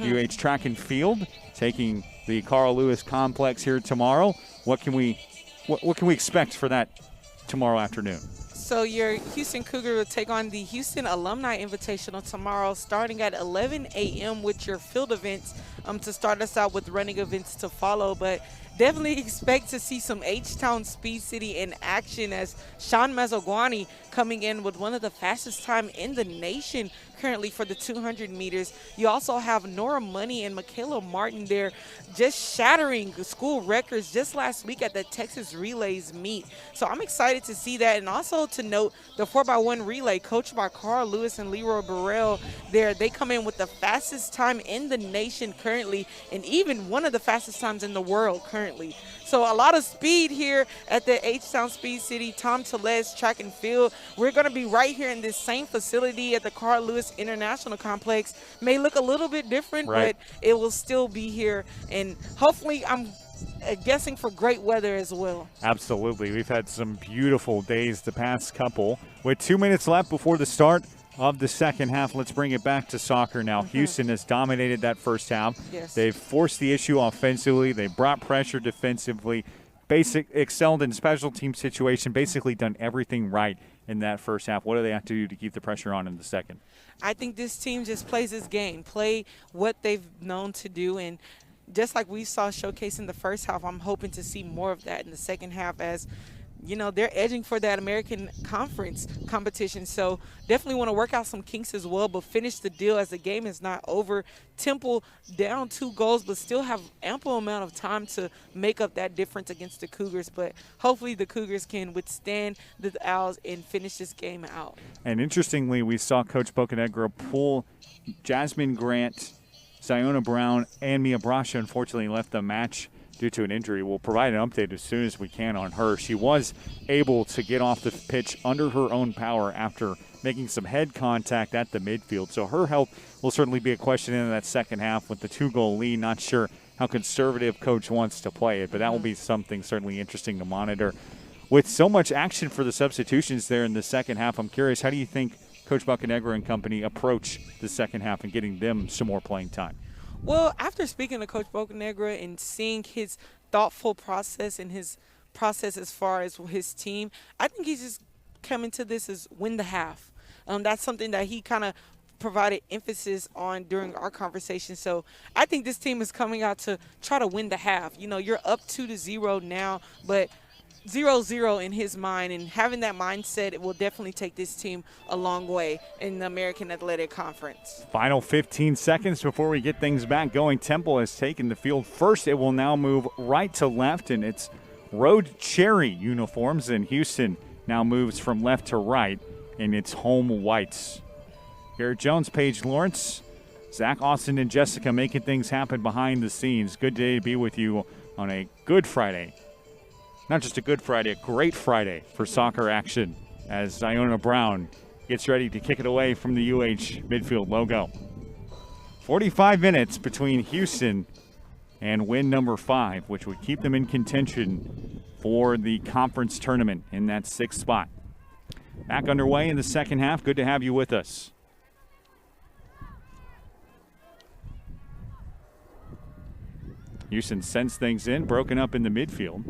UH Track and Field taking the Carl Lewis Complex here tomorrow. What can we expect for that tomorrow afternoon? So your Houston Cougar will take on the Houston Alumni Invitational tomorrow, starting at 11 a.m. with your field events to start us out with running events to follow. But definitely expect to see some H-Town Speed City in action as Sean Mazzogwani coming in with one of the fastest time in the nation currently for the 200 meters. You also have Nora Money and Michaela Martin there just shattering school records just last week at the Texas Relays meet. So I'm excited to see that. And also to note the 4x1 relay coached by Carl Lewis and Leroy Burrell there. They come in with the fastest time in the nation currently, and even one of the fastest times in the world currently. So a lot of speed here at the H-Town Speed City. Tom Tellez Track and Field. We're going to be right here in this same facility at the Carl Lewis International Complex. May look a little bit different, but it will still be here. And hopefully I'm guessing for great weather as well. Absolutely. We've had some beautiful days the past couple. With 2 minutes left before the start of the second half, let's bring it back to soccer now. Houston has dominated that first half. Yes. They've forced the issue offensively. They brought pressure defensively. Excelled in special team situation. Basically done everything right in that first half. What do they have to do to keep the pressure on in the second? I think this team just plays this game, play what they've known to do, and just like we saw showcase in the first half, I'm hoping to see more of that in the second half as you know, they're edging for that American Conference competition. So definitely want to work out some kinks as well, but finish the deal as the game is not over. Temple down 2 goals, but still have ample amount of time to make up that difference against the Cougars. But hopefully the Cougars can withstand the Owls and finish this game out. And interestingly, we saw Coach Bocanegra pull Jasmine Grant, Ziona Brown, and Mia Brasha unfortunately left the match due to an injury. We'll provide an update as soon as we can on her. She was able to get off the pitch under her own power after making some head contact at the midfield. So her health will certainly be a question in that second half with the 2-goal lead. Not sure how conservative Coach wants to play it, but that will be something certainly interesting to monitor. With so much action for the substitutions there in the second half, I'm curious, how do you think Coach Bocanegra and company approach the second half and getting them some more playing time? Well, after speaking to Coach Bocanegra and seeing his thoughtful process and his process as far as his team, I think he's just coming to this as win the half. That's something that he kind of provided emphasis on during our conversation. So I think this team is coming out to try to win the half. You know, you're up 2-0 now, but 0-0 in his mind, and having that mindset, it will definitely take this team a long way in the American Athletic Conference. Final 15 seconds before we get things back going. Temple has taken the field first. It will now move right to left, and it's Road Cherry uniforms, and Houston now moves from left to right in its home whites. Garrett Jones, Paige Lawrence, Zach Austin, and Jessica making things happen behind the scenes. Good day to be with you on a good Friday. Not just a good Friday, a great Friday for soccer action as Ziona Brown gets ready to kick it away from the UH midfield logo. 45 minutes between Houston and win number 5, which would keep them in contention for the conference tournament in that 6th spot. Back underway in the second half. Good to have you with us. Houston sends things in, broken up in the midfield.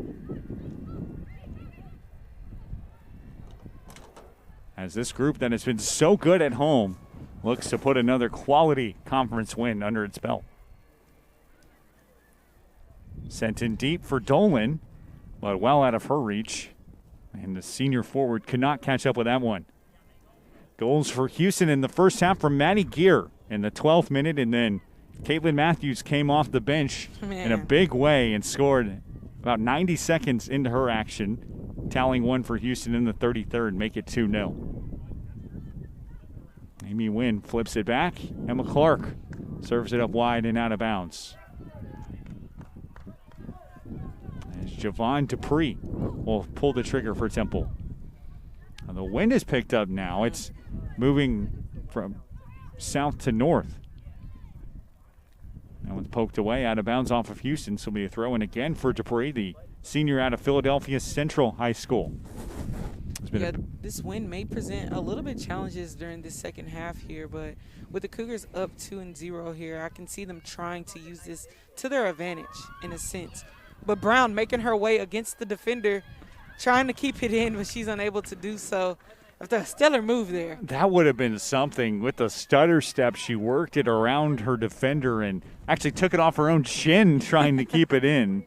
As this group that has been so good at home looks to put another quality conference win under its belt. Sent in deep for Dolan, but well out of her reach. And the senior forward could not catch up with that one. Goals for Houston in the first half from Maddie Gear in the 12th minute, and then Caitlin Matthews came off the bench in a big way and scored about 90 seconds into her action, tallying one for Houston in the 33rd, make it 2-0. Amy Wynn flips it back. Emma Clark serves it up wide and out of bounds. As Javon Dupree will pull the trigger for Temple. Now the wind is picked up now. It's moving from south to north. That one's poked away, out of bounds off of Houston. So it'll be a throw in again for Dupree, the senior out of Philadelphia Central High School. Yeah, this win may present a little bit challenges during this second half here, but with the Cougars up 2-0 here, I can see them trying to use this to their advantage in a sense. But Brown making her way against the defender, trying to keep it in, but she's unable to do so. After a stellar move there. That would have been something. With the stutter step, she worked it around her defender and actually took it off her own shin trying to keep it in.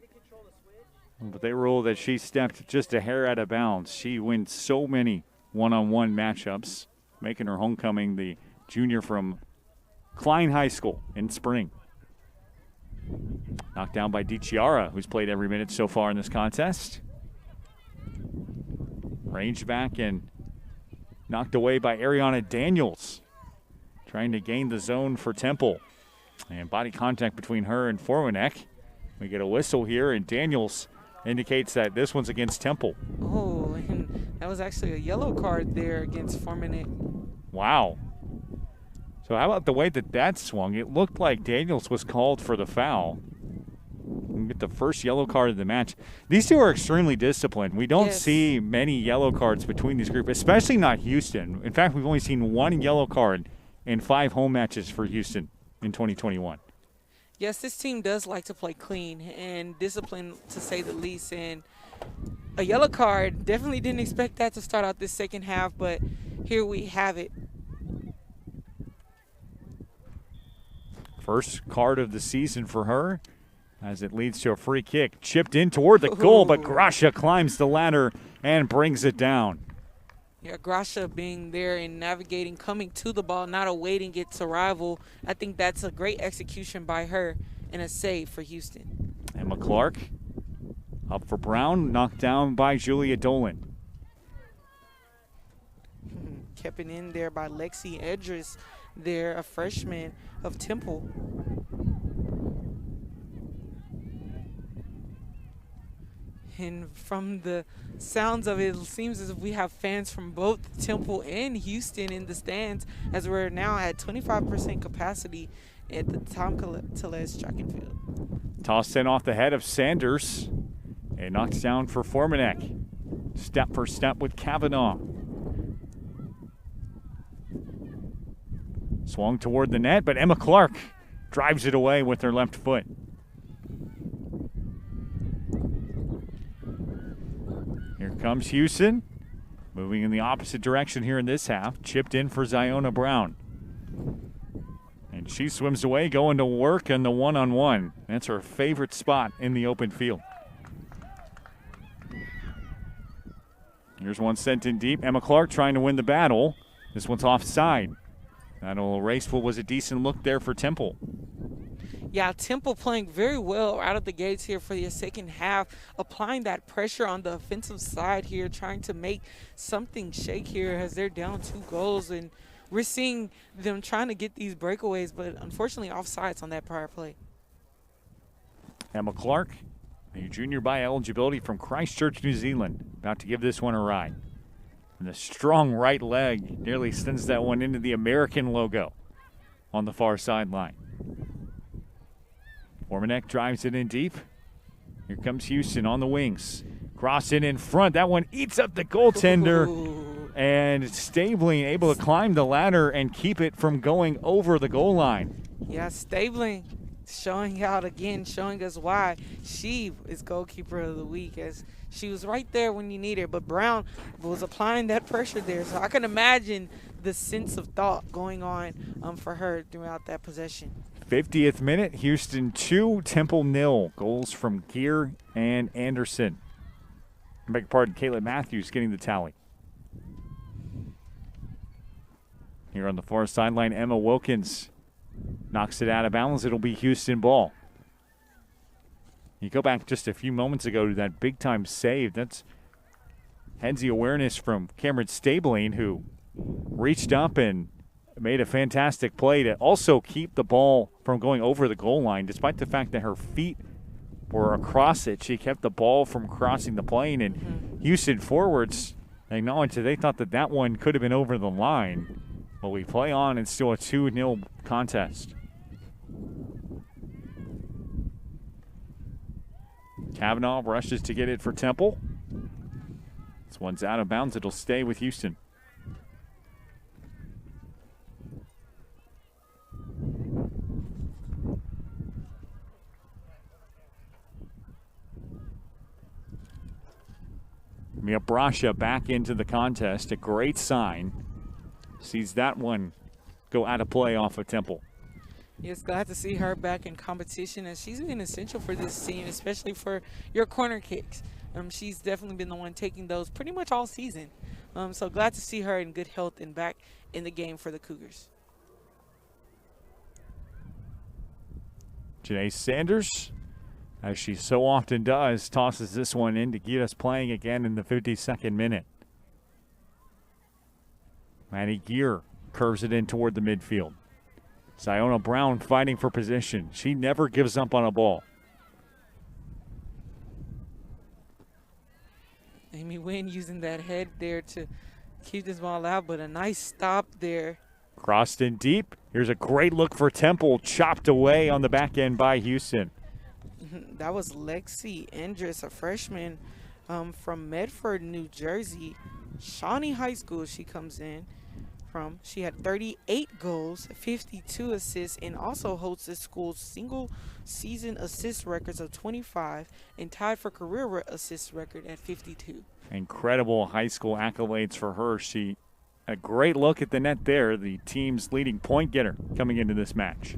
But they rule that she stepped just a hair out of bounds. She wins so many one-on-one matchups, making her homecoming the junior from Klein High School in spring. Knocked down by DiChiara, who's played every minute so far in this contest. Ranged back and knocked away by Ariana Daniels, trying to gain the zone for Temple. And body contact between her and Formanek. We get a whistle here, and Daniels indicates that this one's against Temple. Oh, and that was actually a yellow card there against Formanek. Wow. So how about the way that swung? It looked like Daniels was called for the foul. We get the first yellow card of the match. These two are extremely disciplined. We don't see many yellow cards between these groups, especially not Houston. In fact, we've only seen one yellow card in 5 home matches for Houston in 2021. Yes, this team does like to play clean and disciplined, to say the least. And a yellow card, definitely didn't expect that to start out this second half, but here we have it. First card of the season for her, as it leads to a free kick. Chipped in toward the goal, but Gracia climbs the ladder and brings it down. Yeah, Gracia being there and navigating, coming to the ball, not awaiting its arrival. I think that's a great execution by her and a save for Houston. Emma Clark up for Brown, knocked down by Julia Dolan. Kept it in there by Lexi Edris there, a freshman of Temple. And from the sounds of it, it seems as if we have fans from both Temple and Houston in the stands, as we're now at 25% capacity at the Tom Tellez track and field. Tossed in off the head of Sanders and knocked down for Formanek. Step for step with Kavanaugh. Swung toward the net, but Emma Clark drives it away with her left foot. Here comes Houston, moving in the opposite direction here in this half. Chipped in for Ziona Brown. And she swims away, going to work in the one-on-one. That's her favorite spot in the open field. Here's one sent in deep. Emma Clark trying to win the battle. This one's offside. That'll erase what was a decent look there for Temple. Yeah, Temple playing very well out of the gates here for the second half, applying that pressure on the offensive side here, trying to make something shake here as they're down 2 goals. And we're seeing them trying to get these breakaways, but unfortunately offsides on that prior play. Emma Clark, a junior by eligibility from Christchurch, New Zealand, about to give this one a ride. And the strong right leg nearly sends that one into the American logo on the far sideline. Formanek drives it in deep. Here comes Houston on the wings. Cross in front. That one eats up the goaltender. Ooh. And Stabling able to climb the ladder and keep it from going over the goal line. Yeah, Stabling showing out again, showing us why she is goalkeeper of the week, as she was right there when you need her. But Brown was applying that pressure there. So I can imagine the sense of thought going on for her throughout that possession. 50th minute, Houston 2, Temple 0. Goals from Gear and Anderson. I beg your pardon, Caleb Matthews getting the tally. Here on the far sideline, Emma Wilkins knocks it out of bounds. It'll be Houston ball. You go back just a few moments ago to that big-time save. That's headsy awareness from Cameron Stabling, who reached up and made a fantastic play to also keep the ball from going over the goal line. Despite the fact that her feet were across it, she kept the ball from crossing the plane. And Houston forwards acknowledged that they thought that that one could have been over the line. But we play on. It's still a 2-0 contest. Kavanaugh rushes to get it for Temple. This one's out of bounds. It'll stay with Houston. Mia Brasha back into the contest. A great sign. Sees that one go out of play off of Temple. Yes, glad to see her back in competition, and she's been essential for this team, especially for your corner kicks. She's definitely been the one taking those pretty much all season. So glad to see her in good health and back in the game for the Cougars. Janae Sanders, as she so often does, tosses this one in to get us playing again in the 52nd minute. Maddie Gear curves it in toward the midfield. Ziona Brown fighting for position. She never gives up on a ball. Amy Wynn using that head there to keep this ball out, but a nice stop there. Crossed in deep. Here's a great look for Temple, chopped away on the back end by Houston. That was Lexi Endress, a freshman from Medford, New Jersey. Shawnee High School she comes in from. She had 38 goals, 52 assists, and also holds the school's single season assist records of 25 and tied for career assist record at 52. Incredible high school accolades for her. She a great look at the net there, the team's leading point getter coming into this match.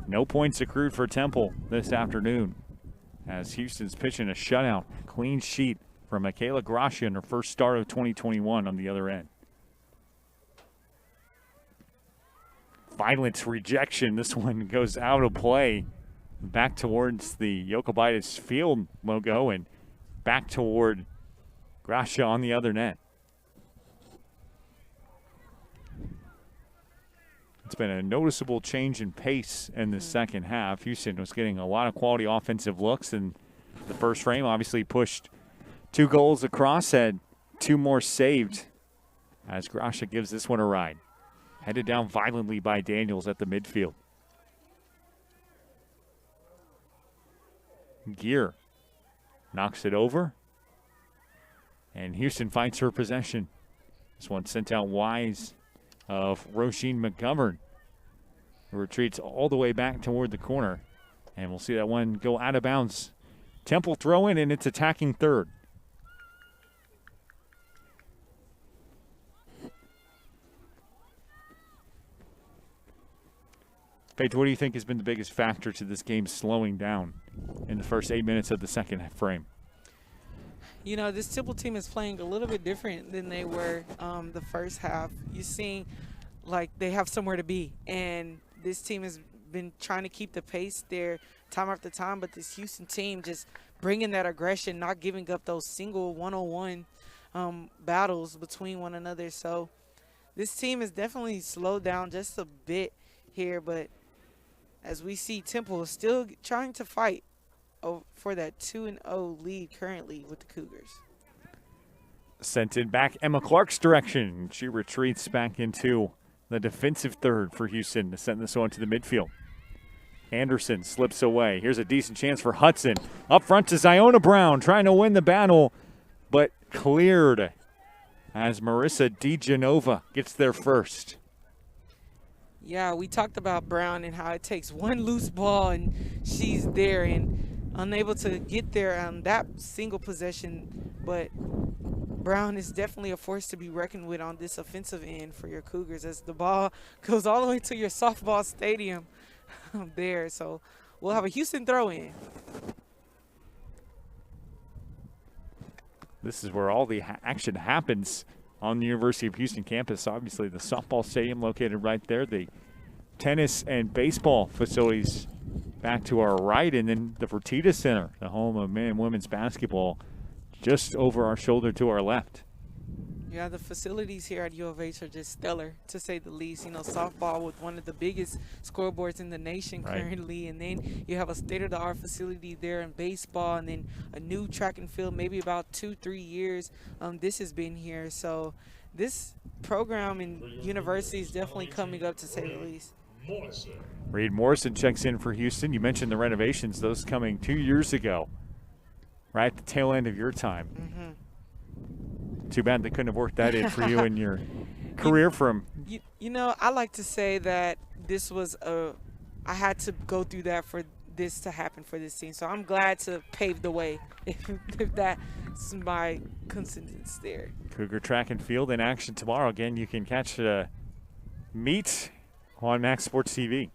No points accrued for Temple this afternoon as Houston's pitching a shutout. Clean sheet from Michaela Gracia in her first start of 2021 on the other end. Violent rejection. This one goes out of play. Back towards the Yokobitis Field logo and back toward Gracia on the other net. It's been a noticeable change in pace in the second half. Houston was getting a lot of quality offensive looks in the first frame. Obviously pushed 2 goals across, had 2 more saved as Gracia gives this one a ride. Headed down violently by Daniels at the midfield. Gear knocks it over. And Houston fights for possession. This one sent out wise of Roisin McGovern, who retreats all the way back toward the corner. And we'll see that one go out of bounds. Temple throw in, and it's attacking third. Paige, what do you think has been the biggest factor to this game slowing down in the first 8 minutes of the second frame? You know, this Temple team is playing a little bit different than they were the first half. You're seeing like they have somewhere to be, and this team has been trying to keep the pace there time after time, but this Houston team just bringing that aggression, not giving up those single one-on-one battles between one another. So this team is definitely slowed down just a bit here, but as we see, Temple is still trying to fight for that 2-0 lead currently with the Cougars. Sent in back Emma Clark's direction. She retreats back into the defensive third for Houston to send this one to the midfield. Anderson slips away. Here's a decent chance for Hudson. Up front to Ziona Brown, trying to win the battle, but cleared as Marissa DeGenova gets there first. Yeah, we talked about Brown and how it takes one loose ball and she's there and unable to get there on that single possession. But Brown is definitely a force to be reckoned with on this offensive end for your Cougars as the ball goes all the way to your softball stadium there. So we'll have a Houston throw-in. This is where all the action happens on the University of Houston campus. Obviously, the softball stadium located right there. The tennis and baseball facilities back to our right, and then the Fertitta Center, the home of men and women's basketball, just over our shoulder to our left. Yeah, the facilities here at U of H are just stellar, to say the least. You know, softball with one of the biggest scoreboards in the nation currently, and then you have a state-of-the-art facility there in baseball, and then a new track and field, maybe about 2-3 years this has been here. So this program and university is definitely coming up, to say the least. Reed Morrison checks in for Houston. You mentioned the renovations, those coming 2 years ago, right at the tail end of your time. Mm-hmm. Too bad they couldn't have worked that in for you in your career from. You know, I like to say that this was I had to go through that for this to happen for this team. So I'm glad to pave the way, if that's my consistence there. Cougar track and field in action tomorrow. Again, you can catch the meet on Maxx Sports TV.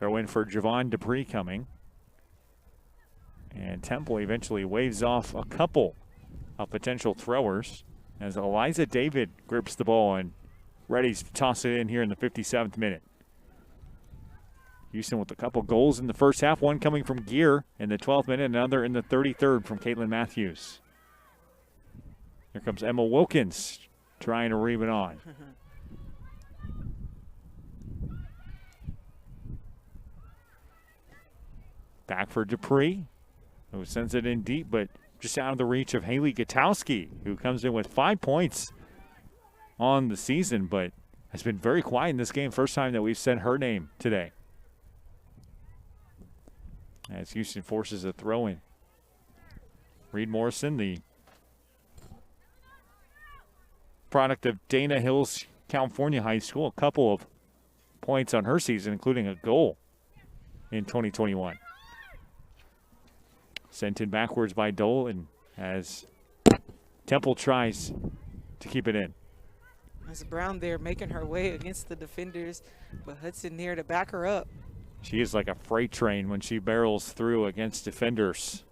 Throw in for Javon Dupree coming. And Temple eventually waves off a couple of potential throwers as Eliza David grips the ball and ready to toss it in here in the 57th minute. Houston with a couple goals in the first half, one coming from Gear in the 12th minute, another in the 33rd from Caitlin Matthews. Here comes Emma Wilkins trying to ream it on. Back for Dupree, who sends it in deep, but just out of the reach of Haley Gutowski, who comes in with 5 points on the season, but has been very quiet in this game. First time that we've said her name today. As Houston forces a throw in. Reed Morrison, the product of Dana Hills California High School, a couple of points on her season, including a goal in 2021. Sent in backwards by Dolan as Temple tries to keep it in. That's Brown there making her way against the defenders, but Hudson there to back her up. She is like a freight train when she barrels through against defenders.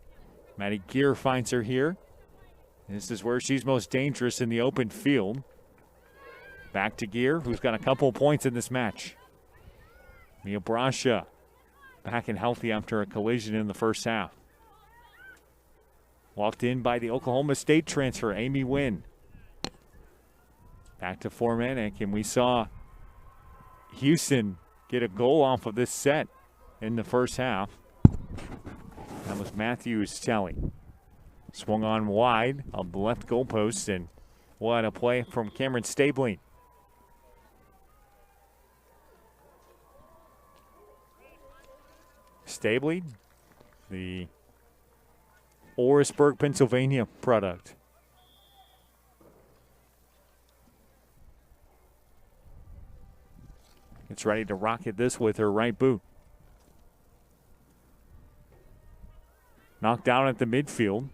Maddie Gear finds her here. This is where she's most dangerous in the open field. Back to Gear, who's got a couple points in this match. Mia Brasha back and healthy after a collision in the first half. Walked in by the Oklahoma State transfer, Amy Wynn. Back to Formanek, and we saw Houston get a goal off of this set in the first half. That was Matthews tally. Swung on wide of the left goalpost, and what a play from Cameron Stabling. Stabling, the Orisburg, Pennsylvania product. It's ready to rocket this with her right boot. Knocked down at the midfield.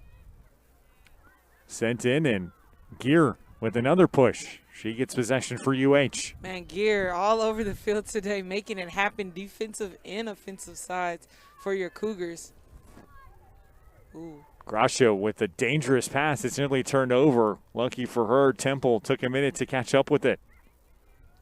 Sent in, and Gear with another push. She gets possession for UH. Man, Gear all over the field today, making it happen, defensive and offensive sides for your Cougars. Ooh. Gracia with a dangerous pass. It's nearly turned over. Lucky for her, Temple took a minute to catch up with it.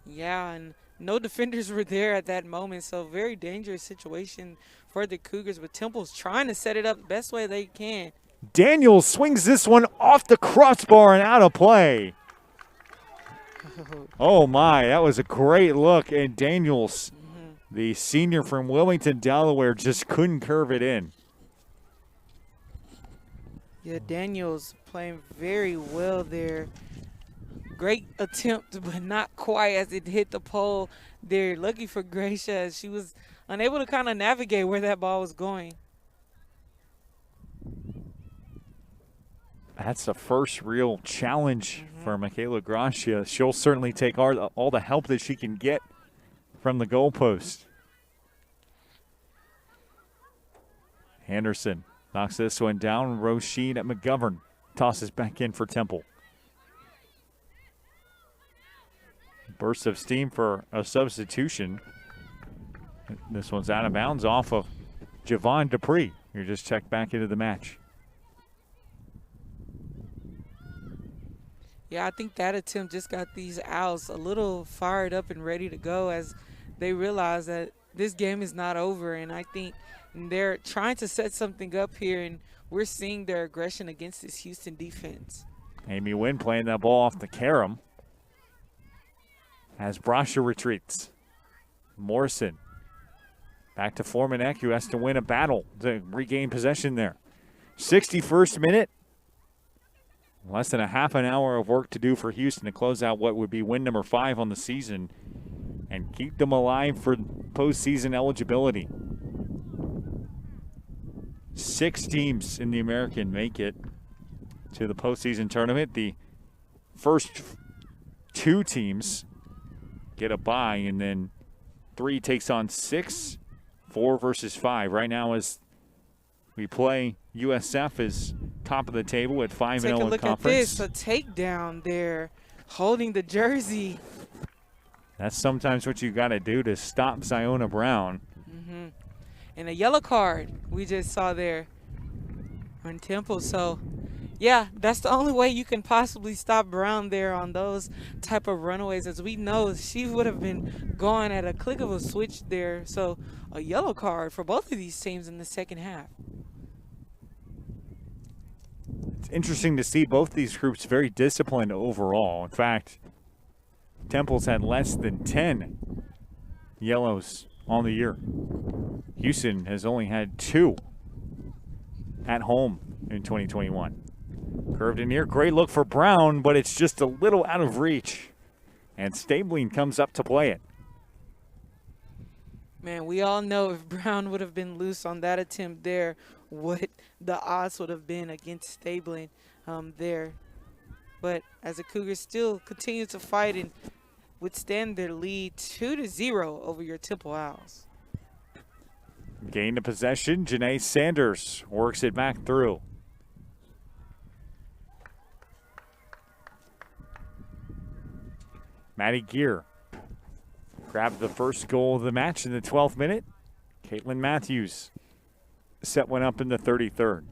Yeah, and no defenders were there at that moment, so very dangerous situation for the Cougars, but Temple's trying to set it up the best way they can. Daniels swings this one off the crossbar and out of play. Oh, my, that was a great look, and Daniels, the senior from Wilmington, Delaware, just couldn't curve it in. Yeah, Daniels playing very well there. Great attempt, but not quite as it hit the pole there. Lucky for Gracia, as she was unable to kind of navigate where that ball was going. That's the first real challenge for Michaela Gracia. She'll certainly take all the help that she can get from the goalpost. Henderson knocks this one down. Roisin at McGovern tosses back in for Temple. Burst of steam for a substitution. This one's out of bounds off of Javon Dupree. You're just checked back into the match. Yeah, I think that attempt just got these Owls a little fired up and ready to go as they realize that this game is not over, and I think they're trying to set something up here, and we're seeing their aggression against this Houston defense. Amy Wynn playing that ball off the carom as Brasha retreats. Morrison back to Formanek, who has to win a battle to regain possession there. 61st minute. Less than a half an hour of work to do for Houston to close out what would be win number 5 on the season and keep them alive for postseason eligibility. 6 teams in the American make it to the postseason tournament. The first 2 teams get a bye, and then 3 takes on 6, 4 versus 5. Right now, as we play, USF is top of the table at 5-0 in conference. Take a look at this, a takedown there, holding the jersey. That's sometimes what you got to do to stop Ziona Brown. And a yellow card we just saw there on Temple. So, yeah, that's the only way you can possibly stop Brown there on those type of runaways. As we know, she would have been gone at a click of a switch there. So, a yellow card for both of these teams in the second half. It's interesting to see both these groups very disciplined overall. In fact, Temple's had less than 10 yellows on the year. Houston has only had 2 at home in 2021. Curved in here, great look for Brown, but it's just a little out of reach. And Stabling comes up to play it. Man, we all know if Brown would have been loose on that attempt there, what the odds would have been against Stabling there. But as the Cougars still continue to fight and withstand their lead 2-0 over your Temple Owls. Gain the possession. Janae Sanders works it back through. Maddie Gear grabbed the first goal of the match in the 12th minute. Caitlin Matthews set one up in the 33rd.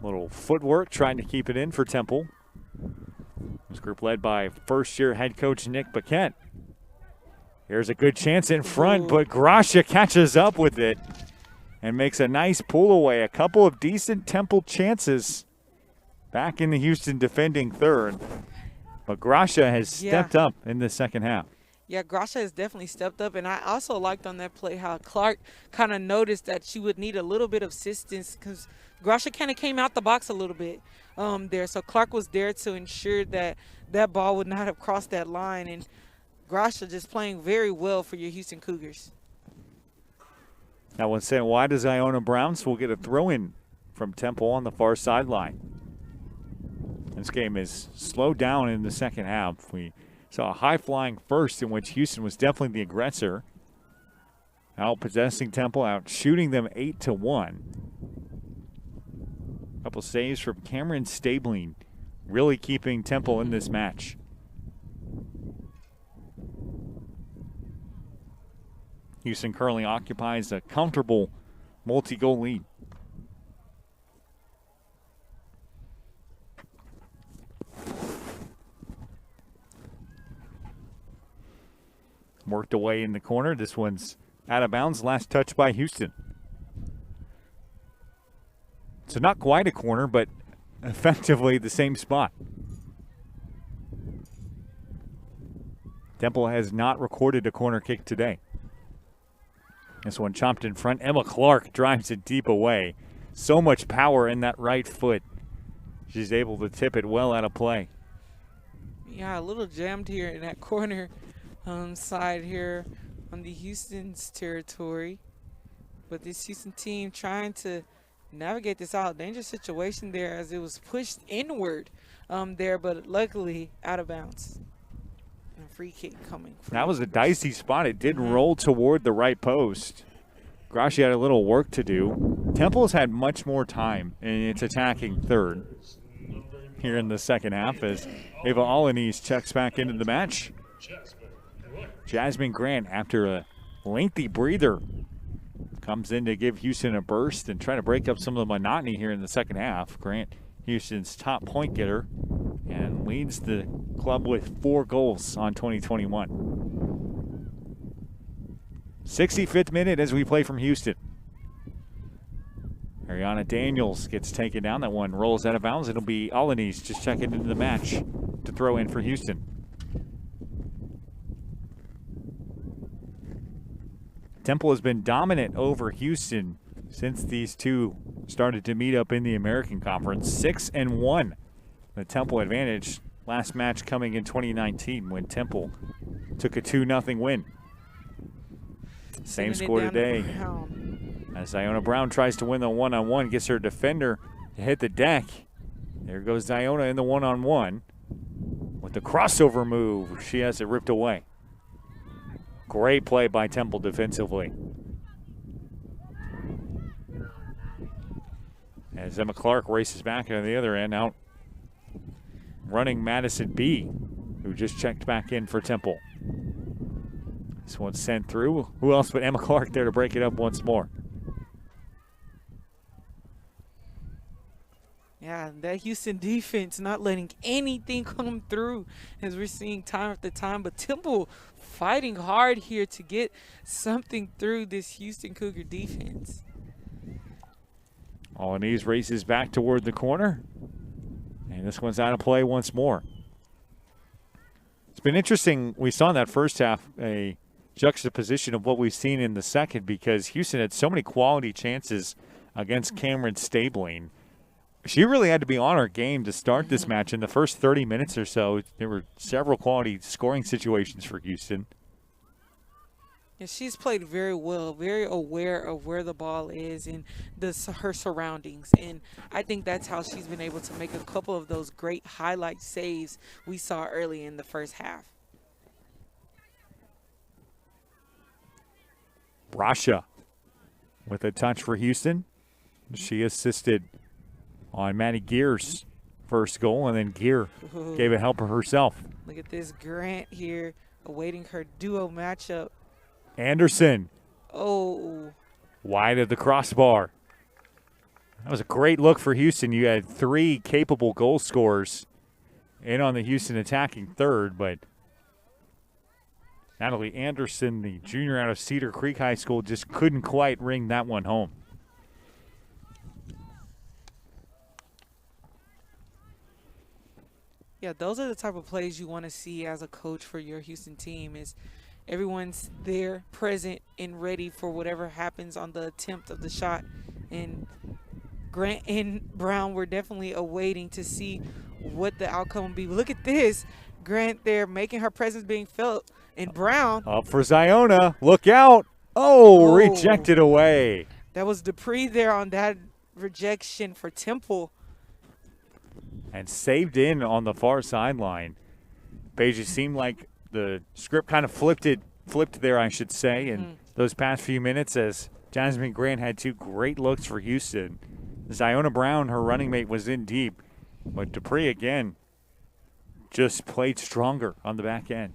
Little footwork trying to keep it in for Temple. This group led by first-year head coach Nick Paquette. Here's a good chance in front, but Gracia catches up with it and makes a nice pull away. A couple of decent Temple chances back in the Houston defending third. But Gracia has stepped up in the second half. Yeah, Gracia has definitely stepped up, and I also liked on that play how Clark kind of noticed that she would need a little bit of assistance because Gracia kind of came out the box a little bit there. So Clark was there to ensure that that ball would not have crossed that line, and Gracia just playing very well for your Houston Cougars. That one sent wide to Ziona Brown, so we'll get a throw-in from Temple on the far sideline. This game is slowed down in the second half. We saw a high-flying first in which Houston was definitely the aggressor. Out possessing Temple, out shooting them 8-1. A couple saves from Cameron Stabling, really keeping Temple in this match. Houston currently occupies a comfortable multi-goal lead. Worked away in the corner. This one's out of bounds. Last touch by Houston. So not quite a corner, but effectively the same spot. Temple has not recorded a corner kick today. This one chopped in front. Emma Clark drives it deep away. So much power in that right foot. She's able to tip it well out of play. Yeah, a little jammed here in that corner side here on the Houston's territory. But this Houston team trying to navigate this out. Dangerous situation there as it was pushed inward there, but luckily out of bounds. And a free kick coming. That was a dicey spot. It did roll toward the right post. Gracia had a little work to do. Temple's had much more time in its attacking third here in the second half as Ava Alanis checks back into the match. Jasmine Grant, after a lengthy breather, comes in to give Houston a burst and try to break up some of the monotony here in the second half. Grant, Houston's top point getter, and leads the club with 4 goals on 2021. 65th minute as we play from Houston. Ariana Daniels gets taken down. That one rolls out of bounds. It'll be Alanis just checking into the match to throw in for Houston. Temple has been dominant over Houston since these two started to meet up in the American Conference. 6-1, the Temple advantage. Last match coming in 2019 when Temple took a 2-0 win. Same score today. As Iona Brown tries to win the one-on-one, gets her defender to hit the deck. There goes Iona in the one-on-one. With the crossover move, she has it ripped away. Great play by Temple defensively. As Emma Clark races back on the other end, out running Madison B., who just checked back in for Temple. This one's sent through. Who else but Emma Clark there to break it up once more? Yeah, that Houston defense not letting anything come through as we're seeing time after time. But Temple fighting hard here to get something through this Houston Cougar defense. Alanis races back toward the corner. And this one's out of play once more. It's been interesting. We saw in that first half a juxtaposition of what we've seen in the second because Houston had so many quality chances against Cameron Stabling. She really had to be on her game to start this match. In the first 30 minutes or so, there were several quality scoring situations for Houston. Yeah, she's played very well, very aware of where the ball is and her surroundings. And I think that's how she's been able to make a couple of those great highlight saves we saw early in the first half. Rasha with a touch for Houston. She assisted on Maddie Gear's first goal, and then Gear gave a helper herself. Look at this Grant here awaiting her duo matchup. Anderson. Oh. Wide of the crossbar. That was a great look for Houston. You had 3 capable goal scorers in on the Houston attacking third, but Natalie Anderson, the junior out of Cedar Creek High School, just couldn't quite ring that one home. Yeah, those are the type of plays you want to see as a coach for your Houston team is everyone's there, present, and ready for whatever happens on the attempt of the shot. And Grant and Brown were definitely awaiting to see what the outcome would be. Look at this. Grant there making her presence being felt. And Brown. Up for Ziona. Look out. Oh, rejected away. That was Dupree there on that rejection for Temple. And saved in on the far sideline. Paige, it seemed like the script kind of flipped there, I should say, in those past few minutes as Jasmine Grant had 2 great looks for Houston. Ziona Brown, her running mate, was in deep. But Dupree, again, just played stronger on the back end.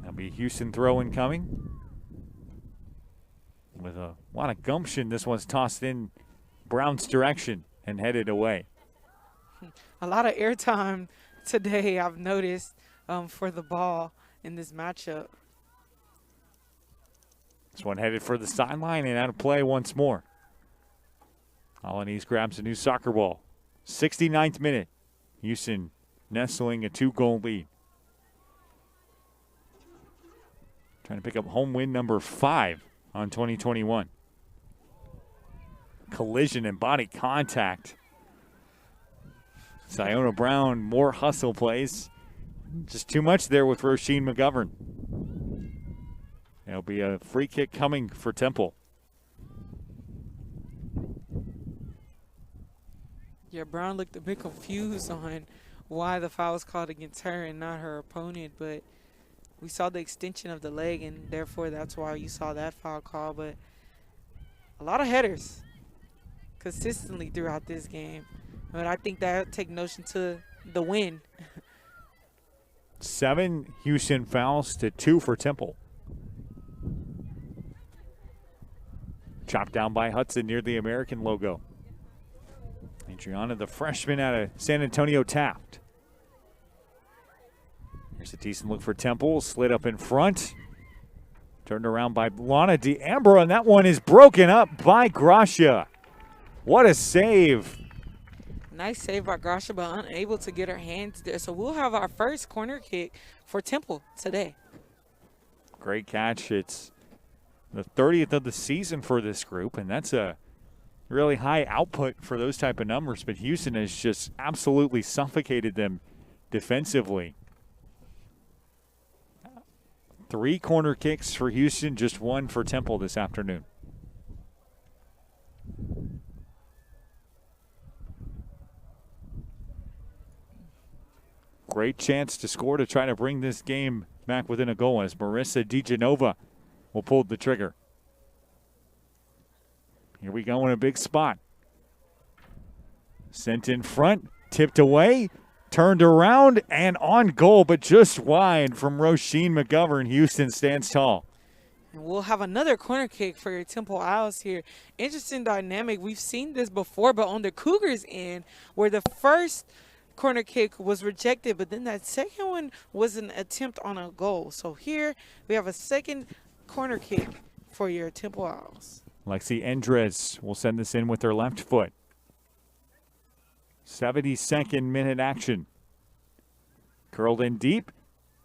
That'll be Houston throw incoming. With a lot of gumption, this one's tossed in Brown's direction and headed away. A lot of airtime today, I've noticed, for the ball in this matchup. This one headed for the sideline and out of play once more. Alanis grabs a new soccer ball. 69th minute. Houston nestling a 2-goal lead. Trying to pick up home win number 5 on 2021. Collision and body contact. Ziona Brown, more hustle plays. Just too much there with Roisin McGovern. There'll be a free kick coming for Temple. Yeah, Brown looked a bit confused on why the foul was called against her and not her opponent, but we saw the extension of the leg, and therefore that's why you saw that foul call. But a lot of headers consistently throughout this game. But I think that take notion to the win. 7 Houston fouls to 2 for Temple. Chopped down by Hudson near the American logo. Adriana, the freshman out of San Antonio, tapped. Here's a decent look for Temple. Slid up in front. Turned around by Lana D'Ambra, and that one is broken up by Gracia. What a save. Nice save by Gracia, but unable to get her hands there. So we'll have our first corner kick for Temple today. Great catch. It's the 30th of the season for this group, and that's a really high output for those type of numbers. But Houston has just absolutely suffocated them defensively. 3 corner kicks for Houston, just 1 for Temple this afternoon. Great chance to score to try to bring this game back within a goal as Marissa DiGenova will pull the trigger. Here we go in a big spot. Sent in front, tipped away, turned around, and on goal, but just wide from Roisin McGovern. Houston stands tall. And we'll have another corner kick for your Temple Owls here. Interesting dynamic. We've seen this before, but on the Cougars end, where the first corner kick was rejected, but then that second one was an attempt on a goal. So here we have a second corner kick for your Temple Owls. Lexi Endres will send this in with her left foot. 72nd minute action. Curled in deep,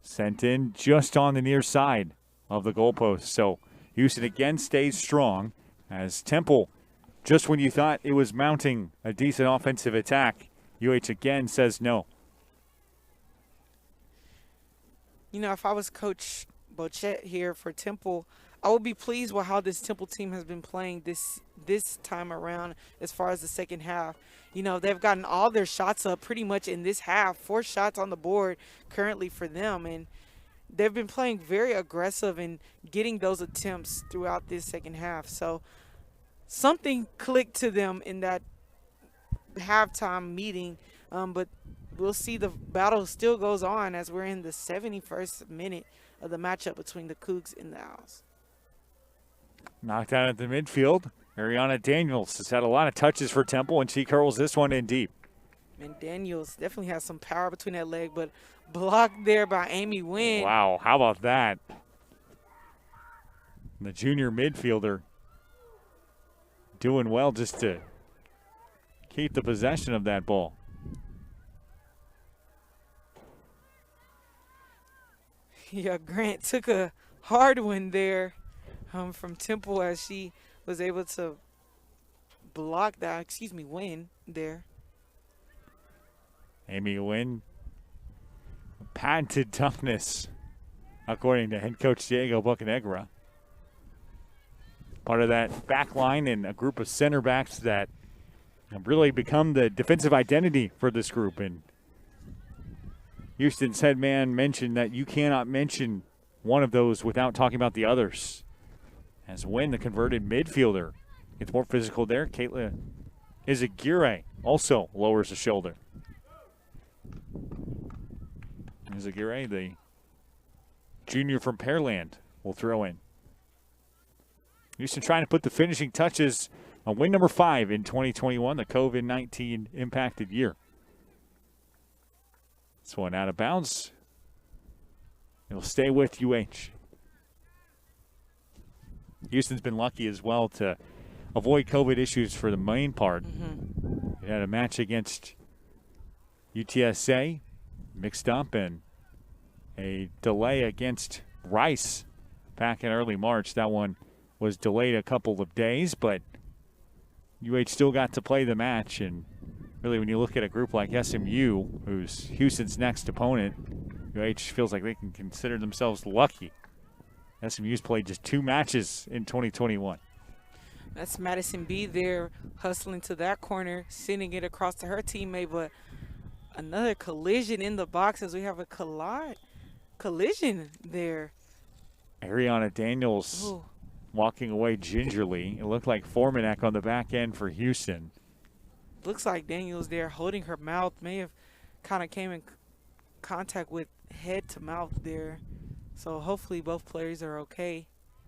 sent in just on the near side of the goalpost. So Houston again stays strong as Temple, just when you thought it was mounting a decent offensive attack, UH again says no. You know, if I was Coach Bochette here for Temple, I would be pleased with how this Temple team has been playing this time around as far as the second half. You know, they've gotten all their shots up pretty much in this half. 4 shots on the board currently for them. And they've been playing very aggressive and getting those attempts throughout this second half. So something clicked to them in that halftime meeting. But we'll see, the battle still goes on as we're in the 71st minute of the matchup between the Cougs and the Owls. Knocked out at the midfield. Ariana Daniels has had a lot of touches for Temple, and she curls this one in deep. And Daniels definitely has some power between that leg, but blocked there by Amy Wynn. Wow, how about that? The junior midfielder doing well just to keep the possession of that ball. Yeah, Grant took a hard one there from Temple as she was able to block that, win there. Amy Wynn, patented toughness, according to head coach Diego Bocanegra. Part of that back line and a group of center backs that have really become the defensive identity for this group. And Houston's head man mentioned that you cannot mention one of those without talking about the others. As Wynn, the converted midfielder, gets more physical there. Kayla Izaguirre also lowers the shoulder. Izaguirre, the junior from Pearland, will throw in. Houston trying to put the finishing touches on win number 5 in 2021, the COVID-19 impacted year. This one out of bounds. It'll stay with UH. Houston's been lucky as well to avoid COVID issues for the main part. They had a match against UTSA mixed up and a delay against Rice back in early March. That one was delayed a couple of days, but UH still got to play the match. And really, when you look at a group like SMU, who's Houston's next opponent, UH feels like they can consider themselves lucky. SMU's played just 2 matches in 2021. That's Madison B there hustling to that corner, sending it across to her teammate, but another collision in the box as we have a collision there. Ariana Daniels walking away gingerly. It looked like Formanek on the back end for Houston. Looks like Daniels there holding her mouth, may have kind of came in contact with head to mouth there. So hopefully both players are okay.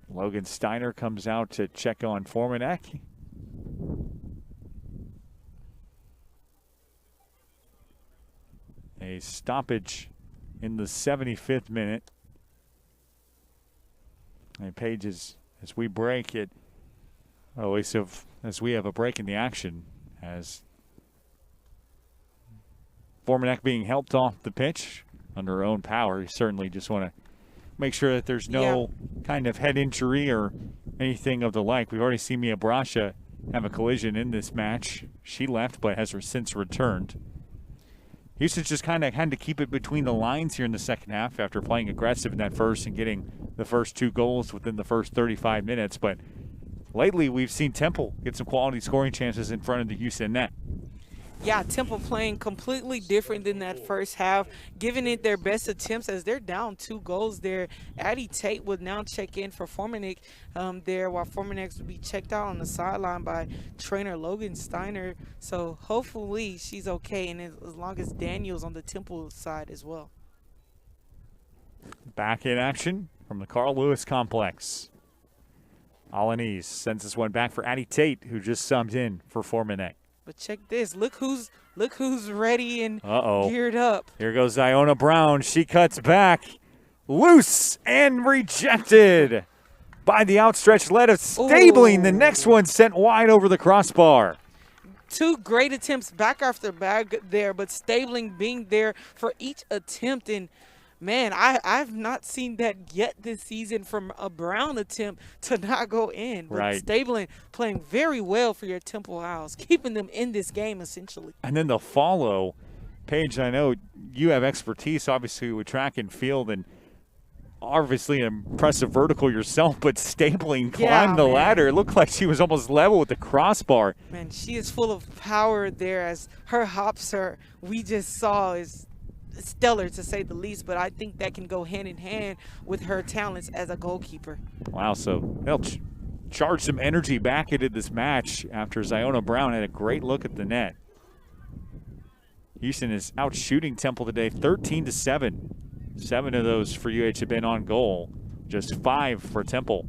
Logan Steiner comes out to check on Formanek. stoppage in the 75th minute. And Paige, as we break it, at least as we have a break in the action, as Formanek being helped off the pitch under her own power. You certainly just want to make sure that there's no kind of head injury or anything of the like. We've already seen Mia Brasha have a collision in this match. She left but has since returned. Houston's just kind of had to keep it between the lines here in the second half after playing aggressive in that first and getting the first 2 goals within the first 35 minutes. But lately we've seen Temple get some quality scoring chances in front of the Houston net. Yeah, Temple playing completely different than that first half, giving it their best attempts as they're down 2 goals there. Addie Tate would now check in for Formanek there, while Formanek would be checked out on the sideline by trainer Logan Steiner. So hopefully she's okay, and as long as Daniel's on the Temple side as well. Back in action from the Carl Lewis complex. Alanese sends this one back for Addie Tate, who just subbed in for Formanek. But check this. Look who's ready and geared up. Here goes Iona Brown. She cuts back. Loose and rejected by the outstretched leg of Stabling. The next one sent wide over the crossbar. 2 great attempts back after back there, but Stabling being there for each attempt. And man, I've not seen that yet this season from a Brown attempt to not go in. But right. Stabling playing very well for your Temple Owls, keeping them in this game essentially. And then the follow. Paige, I know you have expertise obviously with track and field and obviously an impressive vertical yourself, but Stabling climbed the ladder. It looked like she was almost level with the crossbar. Man, she is full of power there as her hops we just saw is stellar to say the least, but I think that can go hand in hand with her talents as a goalkeeper. Wow, so they'll charge some energy back into this match after Ziona Brown had a great look at the net. Houston is out shooting Temple today 13-7. 7 of those for UH have been on goal, just 5 for Temple.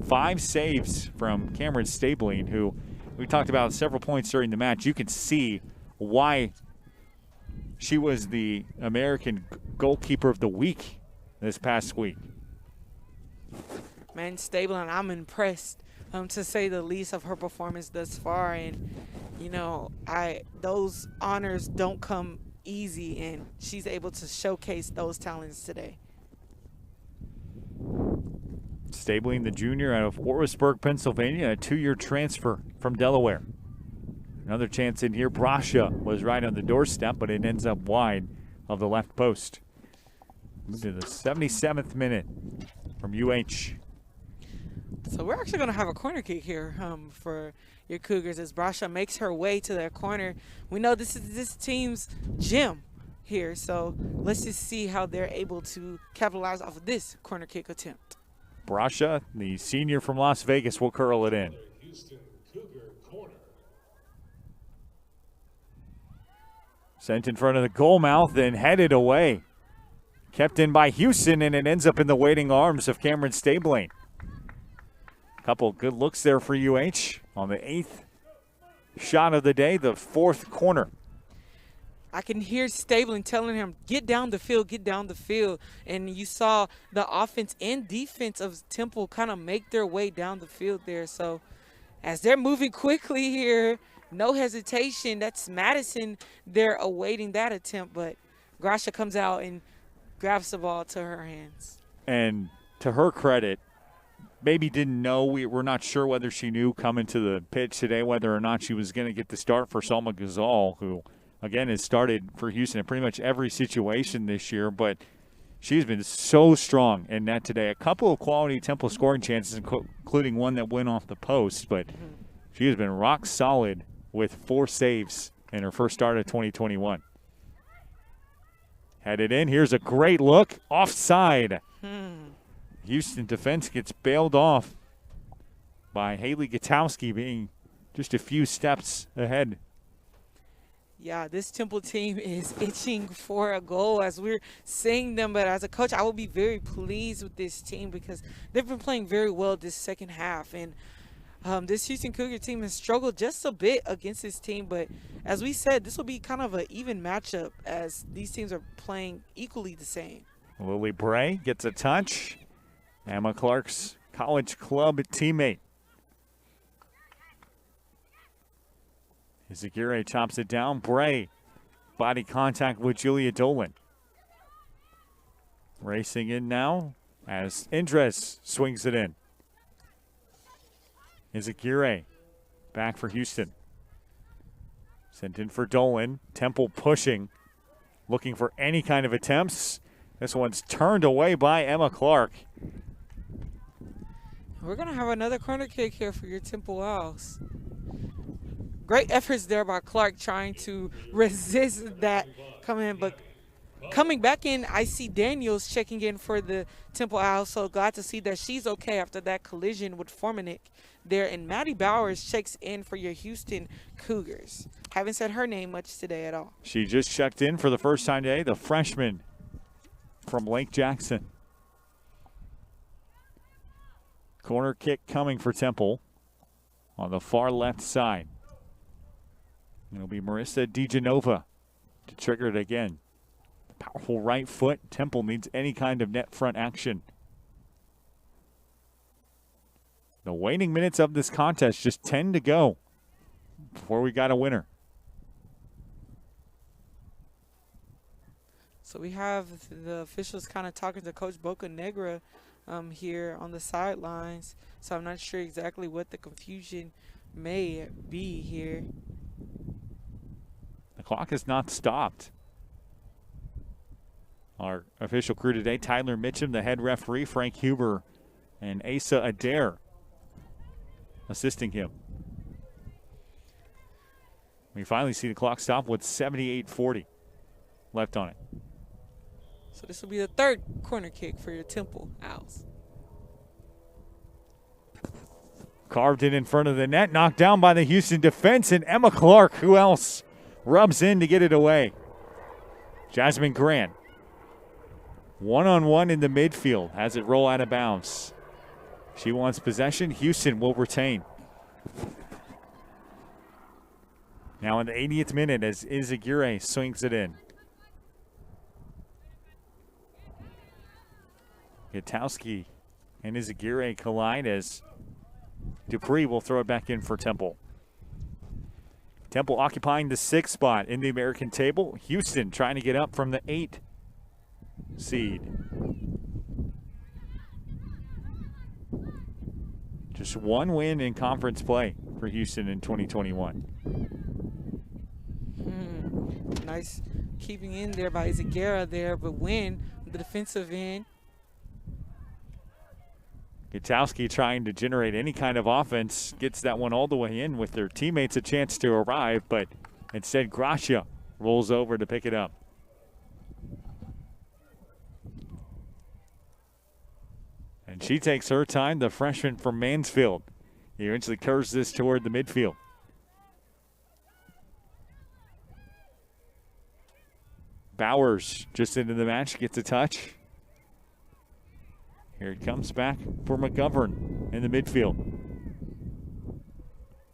5 saves from Cameron Stabling, who we talked about several points during the match. You can see why she was the American Goalkeeper of the Week this past week. Man, Stabling, I'm impressed, to say the least, of her performance thus far. And, you know, those honors don't come easy, and she's able to showcase those talents today. Stabling, the junior out of Orrisburg, Pennsylvania, a 2-year transfer from Delaware. Another chance in here. Brasha was right on the doorstep, but it ends up wide of the left post. Move to the 77th minute from UH. So we're actually going to have a corner kick here for your Cougars as Brasha makes her way to their corner. We know this is this team's gym here, so let's just see how they're able to capitalize off of this corner kick attempt. Brasha, the senior from Las Vegas, will curl it in. Sent in front of the goal mouth and headed away. Kept in by Houston, and it ends up in the waiting arms of Cameron Stabling. Couple good looks there for UH on the 8th shot of the day, the 4th corner. I can hear Stabling telling him, get down the field, get down the field. And you saw the offense and defense of Temple kind of make their way down the field there. So as they're moving quickly here, no hesitation. That's Madison. They're awaiting that attempt, but Brasha comes out and grabs the ball to her hands. And to her credit, maybe didn't know. We're not sure whether she knew coming to the pitch today whether or not she was going to get the start for Salma Ghazal, who, again, has started for Houston in pretty much every situation this year. But she's been so strong in net today. A couple of quality Temple scoring chances, including one that went off the post. But she has been rock solid with 4 saves in her first start of 2021. Headed in. Here's a great look. Offside. Houston defense gets bailed off by Haley Gutowski being just a few steps ahead. Yeah, this Temple team is itching for a goal as we're seeing them. But as a coach, I will be very pleased with this team because they've been playing very well this second half. And This Houston Cougar team has struggled just a bit against this team, but as we said, this will be kind of an even matchup as these teams are playing equally the same. Lily Bray gets a touch. Emma Clark's college club teammate. Izagirre chops it down. Bray, body contact with Julia Dolan. Racing in now as Indres swings it in. Izagirre back for Houston. Sent in for Dolan. Temple pushing, looking for any kind of attempts. This one's turned away by Emma Clark. We're going to have another corner kick here for your Temple Owls. Great efforts there by Clark trying to resist that coming in, but coming back in, I see Daniels checking in for the Temple Owls, so glad to see that she's okay after that collision with Formanek there. And Maddie Bowers checks in for your Houston Cougars. Haven't said her name much today at all. She just checked in for the first time today, the freshman from Lake Jackson. Corner kick coming for Temple on the far left side. It'll be Marissa DiGenova to trigger it again. Powerful right foot. Temple needs any kind of net front action. The waning minutes of this contest, just 10 to go before we got a winner. So we have the officials kind of talking to Coach Bocanegra here on the sidelines. So I'm not sure exactly what the confusion may be here. The clock has not stopped. Our official crew today, Tyler Mitchum, the head referee, Frank Huber, and Asa Adair assisting him. We finally see the clock stop with 78:40 left on it. So this will be the third corner kick for your Temple Owls. Carved it in front of the net, knocked down by the Houston defense, and Emma Clark, who else, rubs in to get it away. Jasmine Grant, one-on-one in the midfield, has it roll out of bounds. She wants possession. Houston will retain. Now in the 80th minute as Izagirre swings it in. Gutowski and Izagirre collide as Dupree will throw it back in for Temple. Temple occupying the 6th spot in the American table. Houston trying to get up from the 8 seed. Just one win in conference play for Houston in 2021. Nice keeping in there by Izagirre there, but win the defensive end. Gutowski trying to generate any kind of offense, gets that one all the way in with their teammates a chance to arrive, but instead Gracia rolls over to pick it up. And she takes her time, the freshman from Mansfield. He eventually curves this toward the midfield. Bowers just into the match, gets a touch. Here it comes back for McGovern in the midfield.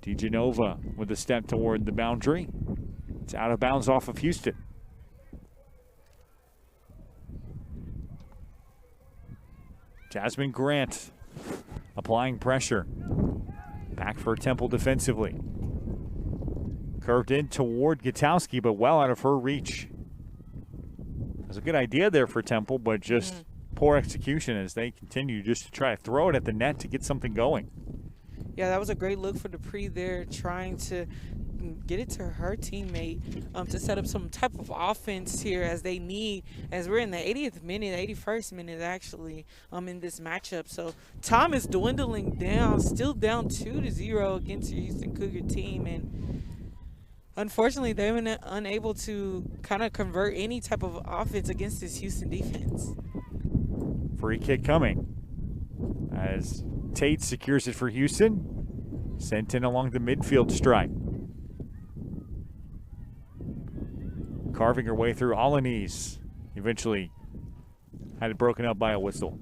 DiGenova with a step toward the boundary. It's out of bounds off of Houston. Jasmine Grant applying pressure. Back for Temple defensively. Curved in toward Gutowski, but well out of her reach. That's a good idea there for Temple, but just poor execution as they continue just to try to throw it at the net to get something going. Yeah, that was a great look for Dupree there, trying to get it to her teammate to set up some type of offense here as they need, as we're in the 80th minute, 81st minute actually, in this matchup. So time is dwindling down, still down 2-0 against your Houston Cougar team, and unfortunately they've been unable to kind of convert any type of offense against this Houston defense. Free kick coming as Tate secures it for Houston. Sent in along the midfield stripe. Carving her way through Alaniz. Eventually had it broken up by a whistle.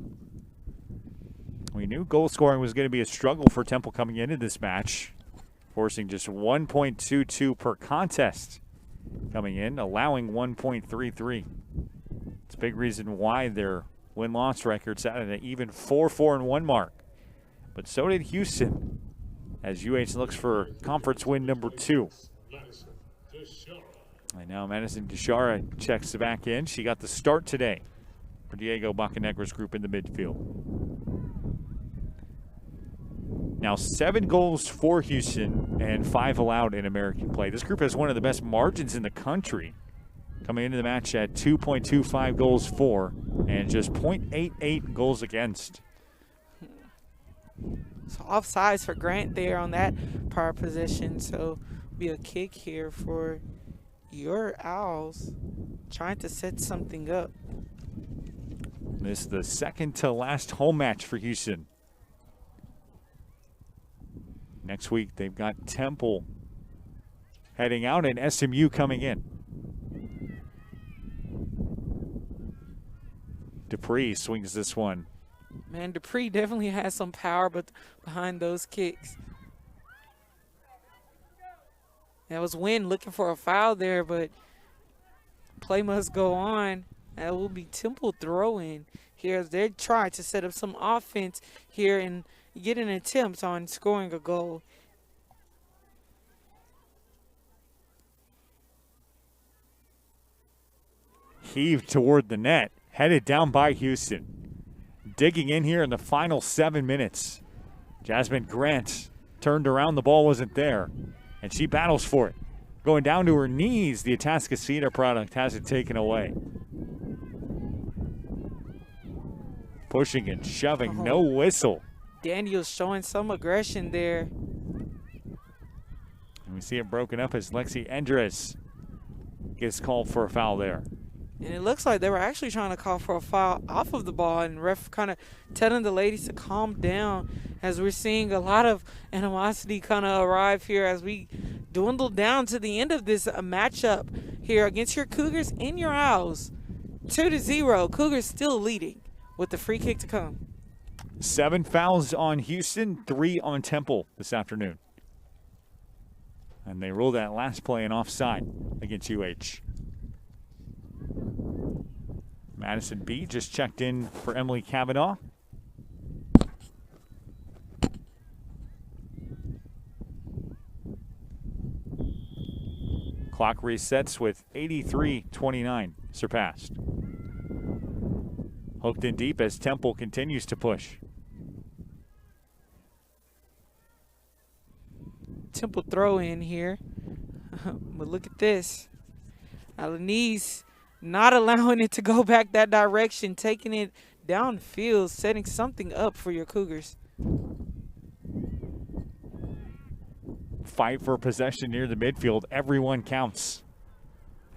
We knew goal scoring was going to be a struggle for Temple coming into this match, forcing just 1.22 per contest coming in, allowing 1.33. It's a big reason why their win-loss record sat at an even 4-4-1 mark. But so did Houston, as UH looks for conference win number 2. And now Madison Deshara checks back in. She got the start today for Diego Bocanegra's group in the midfield. Now 7 goals for Houston and 5 allowed in American play. This group has one of the best margins in the country, coming into the match at 2.25 goals for and just 0.88 goals against. So offsides for Grant there on that power possession. So be a kick here for your Owls, trying to set something up. This is the second to last home match for Houston. Next week they've got Temple heading out and SMU coming in. Dupree swings this one. Man, Dupree definitely has some power but behind those kicks. That was Wynn looking for a foul there, but play must go on. That will be Temple throwing here as they're trying to set up some offense here and get an attempt on scoring a goal. Heaved toward the net, headed down by Houston. Digging in here in the final 7 minutes. Jasmine Grant turned around, the ball wasn't there, and she battles for it. Going down to her knees, the Atascocita product has it taken away. Pushing and shoving, no whistle. Daniel's showing some aggression there. And we see it broken up as Lexi Endres gets called for a foul there. And it looks like they were actually trying to call for a foul off of the ball, and ref kind of telling the ladies to calm down as we're seeing a lot of animosity kind of arrive here as we dwindle down to the end of this matchup here against your Cougars and your Owls. 2-0, Cougars still leading with the free kick to come. 7 fouls on Houston, 3 on Temple this afternoon. And they ruled that last play an offside against UH. Madison B just checked in for Emily Kavanaugh. Clock resets with 83-29 surpassed. Hooked in deep as Temple continues to push. Temple throw in here. But look at this. Alanese not allowing it to go back that direction, taking it downfield, setting something up for your Cougars. Fight for possession near the midfield. Everyone counts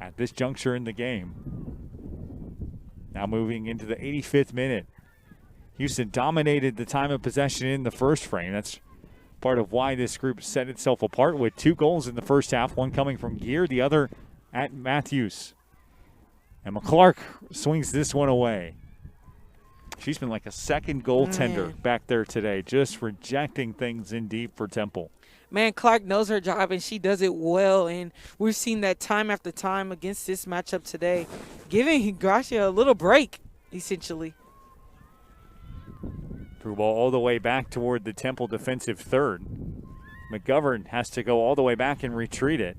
at this juncture in the game. Now moving into the 85th minute. Houston dominated the time of possession in the first frame. That's part of why this group set itself apart with 2 goals in the first half, one coming from Gear, the other at Matthews. And McClark swings this one away. She's been like a second goaltender back there today, just rejecting things in deep for Temple. Man, Clark knows her job, and she does it well. And we've seen that time after time against this matchup today, giving Gracia a little break, essentially. Through ball all the way back toward the Temple defensive third. McGovern has to go all the way back and retreat it.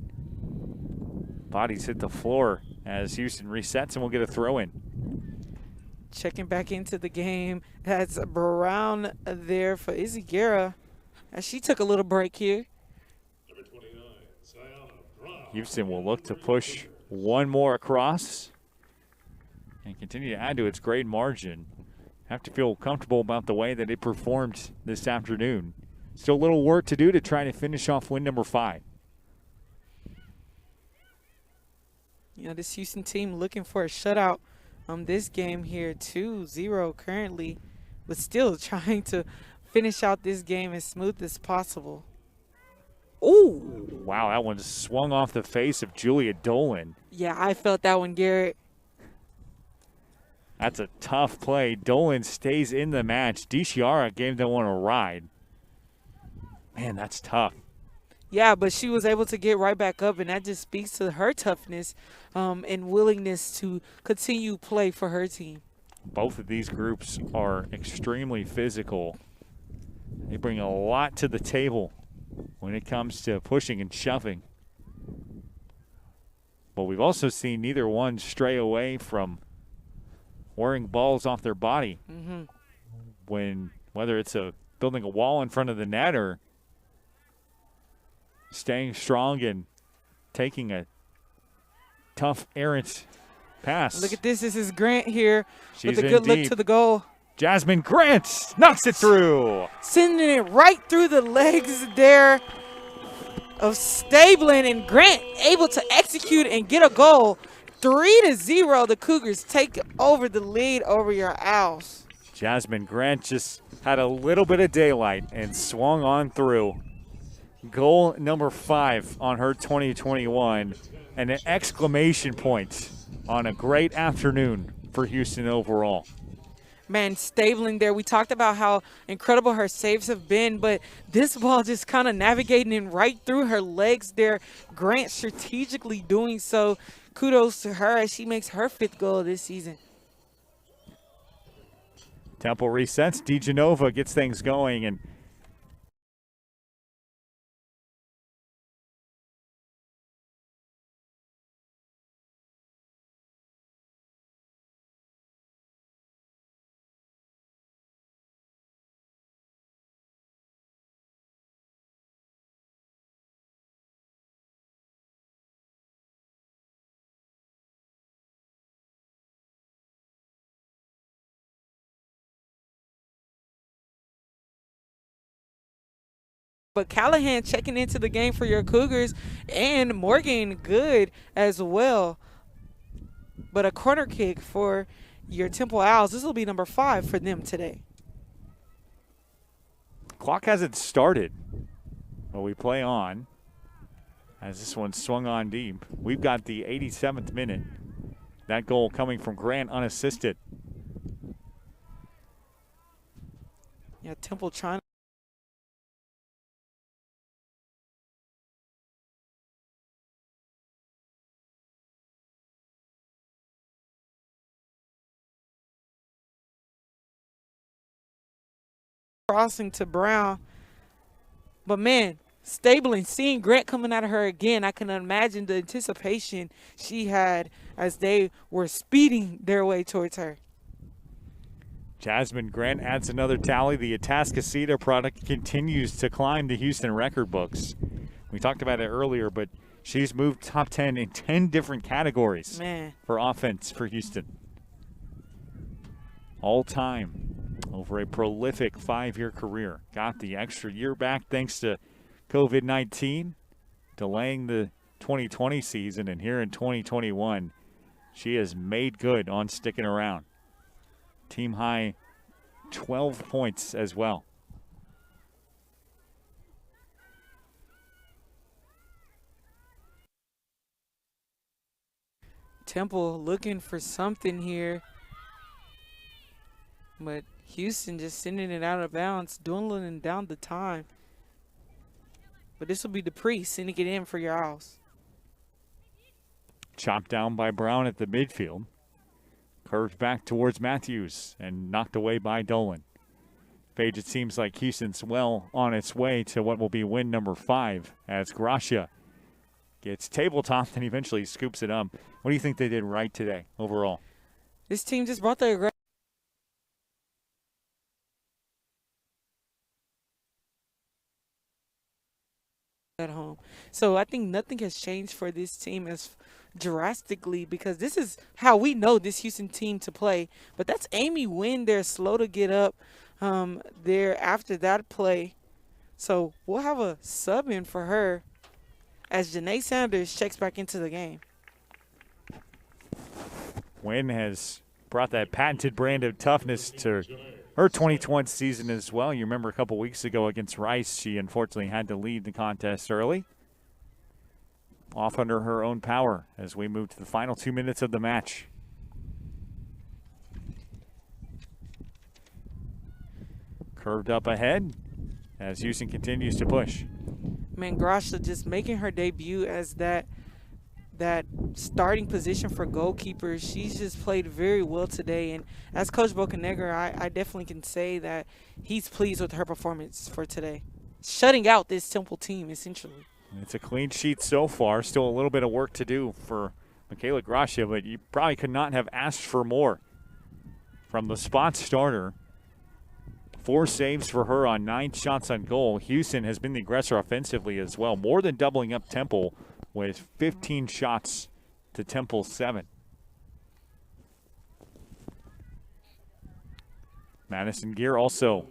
Bodies hit the floor as Houston resets, and we'll get a throw in. Checking back into the game. That's Brown there for Izzy Guerra as she took a little break here. Houston will look to push one more across and continue to add to its great margin. Have to feel comfortable about the way that it performed this afternoon. Still a little work to do to try to finish off win number 5. You know, this Houston team looking for a shutout this game here, 2-0 currently, but still trying to finish out this game as smooth as possible. Ooh! Wow, that one swung off the face of Julia Dolan. Yeah, I felt that one, Garrett. That's a tough play. Dolan stays in the match. DiChiara gave that one a ride. Man, that's tough. Yeah, but she was able to get right back up, and that just speaks to her toughness and willingness to continue play for her team. Both of these groups are extremely physical. They bring a lot to the table when it comes to pushing and shoving. But we've also seen neither one stray away from wearing balls off their body. Whether it's building a wall in front of the net or staying strong and taking a tough errant pass. Look at this. This is Grant here She's with a good deep. look to the goal. Jasmine Grant knocks it through. Sending it right through the legs there of Stabling, and Grant able to execute and get a goal. 3-0, the Cougars take over the lead over your Owls. Jasmine Grant just had a little bit of daylight and swung on through. Goal number 5 on her 2021, and an exclamation point on a great afternoon for Houston overall. Man, Stabling there. We talked about how incredible her saves have been, but this ball just kind of navigating in right through her legs there. Grant strategically doing so. Kudos to her as she makes her 5th goal this season. Temple resets. DeGenova gets things going, and But Callahan checking into the game for your Cougars, and Morgan good as well. But a corner kick for your Temple Owls. This will be number 5 for them today. clock hasn't started, but we play on as this one swung on deep. We've got the 87th minute. That goal coming from Grant unassisted. Yeah, Temple trying. Crossing to Brown. But man, Stabling, seeing Grant coming out of her again, I can imagine the anticipation she had as they were speeding their way towards her. Jasmine Grant adds another tally. The Atascocita product continues to climb the Houston record books. We talked about it earlier, but she's moved top 10 in 10 different categories for offense for Houston. All time over a prolific 5-year career. Got the extra year back thanks to COVID-19, delaying the 2020 season, and here in 2021, she has made good on sticking around. Team high 12 points as well. Temple looking for something here. But Houston just sending it out of bounds, dwindling down the time. But this will be Dupree sending it in for your Owls. Chopped down by Brown at the midfield. Curved back towards Matthews and knocked away by Dolan. Paige, it seems like Houston's well on its way to what will be win number 5 as Gracia gets tabletopped and eventually scoops it up. What do you think they did right today overall? This team just brought their aggression at home. So I think nothing has changed for this team as drastically, because this is how we know this Houston team to play. But that's Amy Wynn. They're slow to get up there after that play. So we'll have a sub in for her as Janae Sanders checks back into the game. Wynn has brought that patented brand of toughness to her 2020 season as well. You remember a couple weeks ago against Rice, she unfortunately had to lead the contest early. Off under her own power as we move to the final 2 minutes of the match. Curved up ahead as Houston continues to push. Man, Grasha just making her debut as that starting position for goalkeepers. She's just played very well today. And as Coach Bocanegra, I definitely can say that he's pleased with her performance for today. Shutting out this Temple team, essentially. It's a clean sheet so far. Still a little bit of work to do for Michaela Grasha, but you probably could not have asked for more from the spot starter. 4 saves for her on 9 shots on goal. Houston has been the aggressor offensively as well, more than doubling up Temple with 15 shots to Temple's 7. Madison Gear also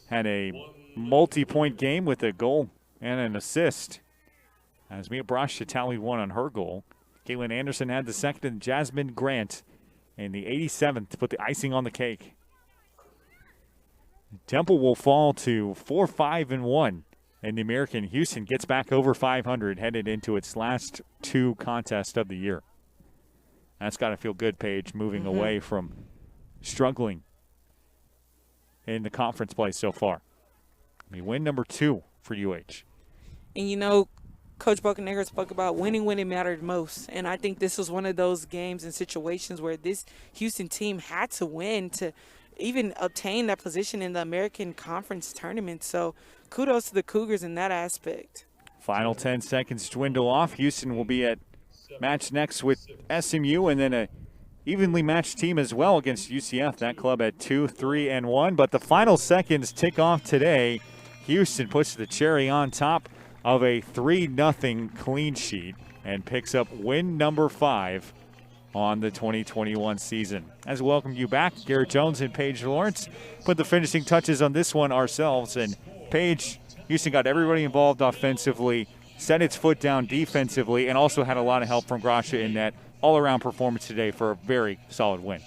had a multi-point game with a goal and an assist as Mia Brasha tallied 1 on her goal. Caitlin Anderson had the second, and Jasmine Grant in the 87th to put the icing on the cake. Temple will fall to 4-5-1 in the American. Houston gets back over 500, headed into its last 2 contests of the year. That's got to feel good, Paige, moving away from struggling in the conference play so far. Win number 2 for UH. And you know, Coach Bocanegra spoke about winning when it mattered most. And I think this was one of those games and situations where this Houston team had to win to even obtain that position in the American Conference tournament. So kudos to the Cougars in that aspect. Final 10 seconds dwindle off. Houston will be at match next with SMU, and then a evenly matched team as well against UCF. That club at 2-3-1. But the final seconds tick off today. Houston puts the cherry on top of a 3-0 clean sheet and picks up win number 5 on the 2021 season. As we welcome you back, Garrett Jones and Paige Lawrence put the finishing touches on this one ourselves. And Paige, Houston got everybody involved offensively, set its foot down defensively, and also had a lot of help from Grasha in that all-around performance today for a very solid win.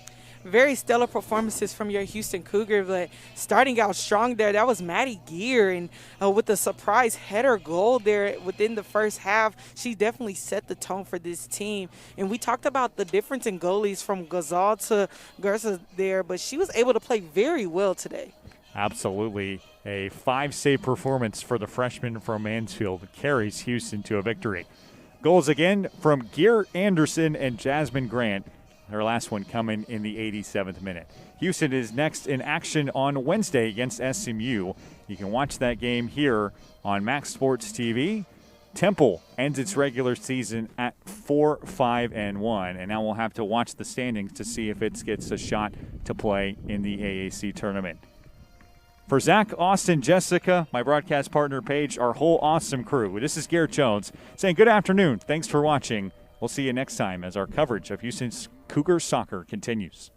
Very stellar performances from your Houston Cougar, but starting out strong there, that was Maddie Gear, and with the surprise header goal there within the first half, she definitely set the tone for this team. And we talked about the difference in goalies from Gazal to Garza there, but she was able to play very well today. Absolutely. A 5-save performance for the freshman from Mansfield carries Houston to a victory. Goals again from Gear Anderson and Jasmine Grant. Her last one coming in the 87th minute. Houston is next in action on Wednesday against SMU. You can watch that game here on Maxx Sports TV. Temple ends its regular season at 4-5-1, and now we'll have to watch the standings to see if it gets a shot to play in the AAC tournament. For Zach, Austin, Jessica, my broadcast partner Paige, our whole awesome crew, this is Garrett Jones saying good afternoon. Thanks for watching. We'll see you next time as our coverage of Houston's Cougars soccer continues.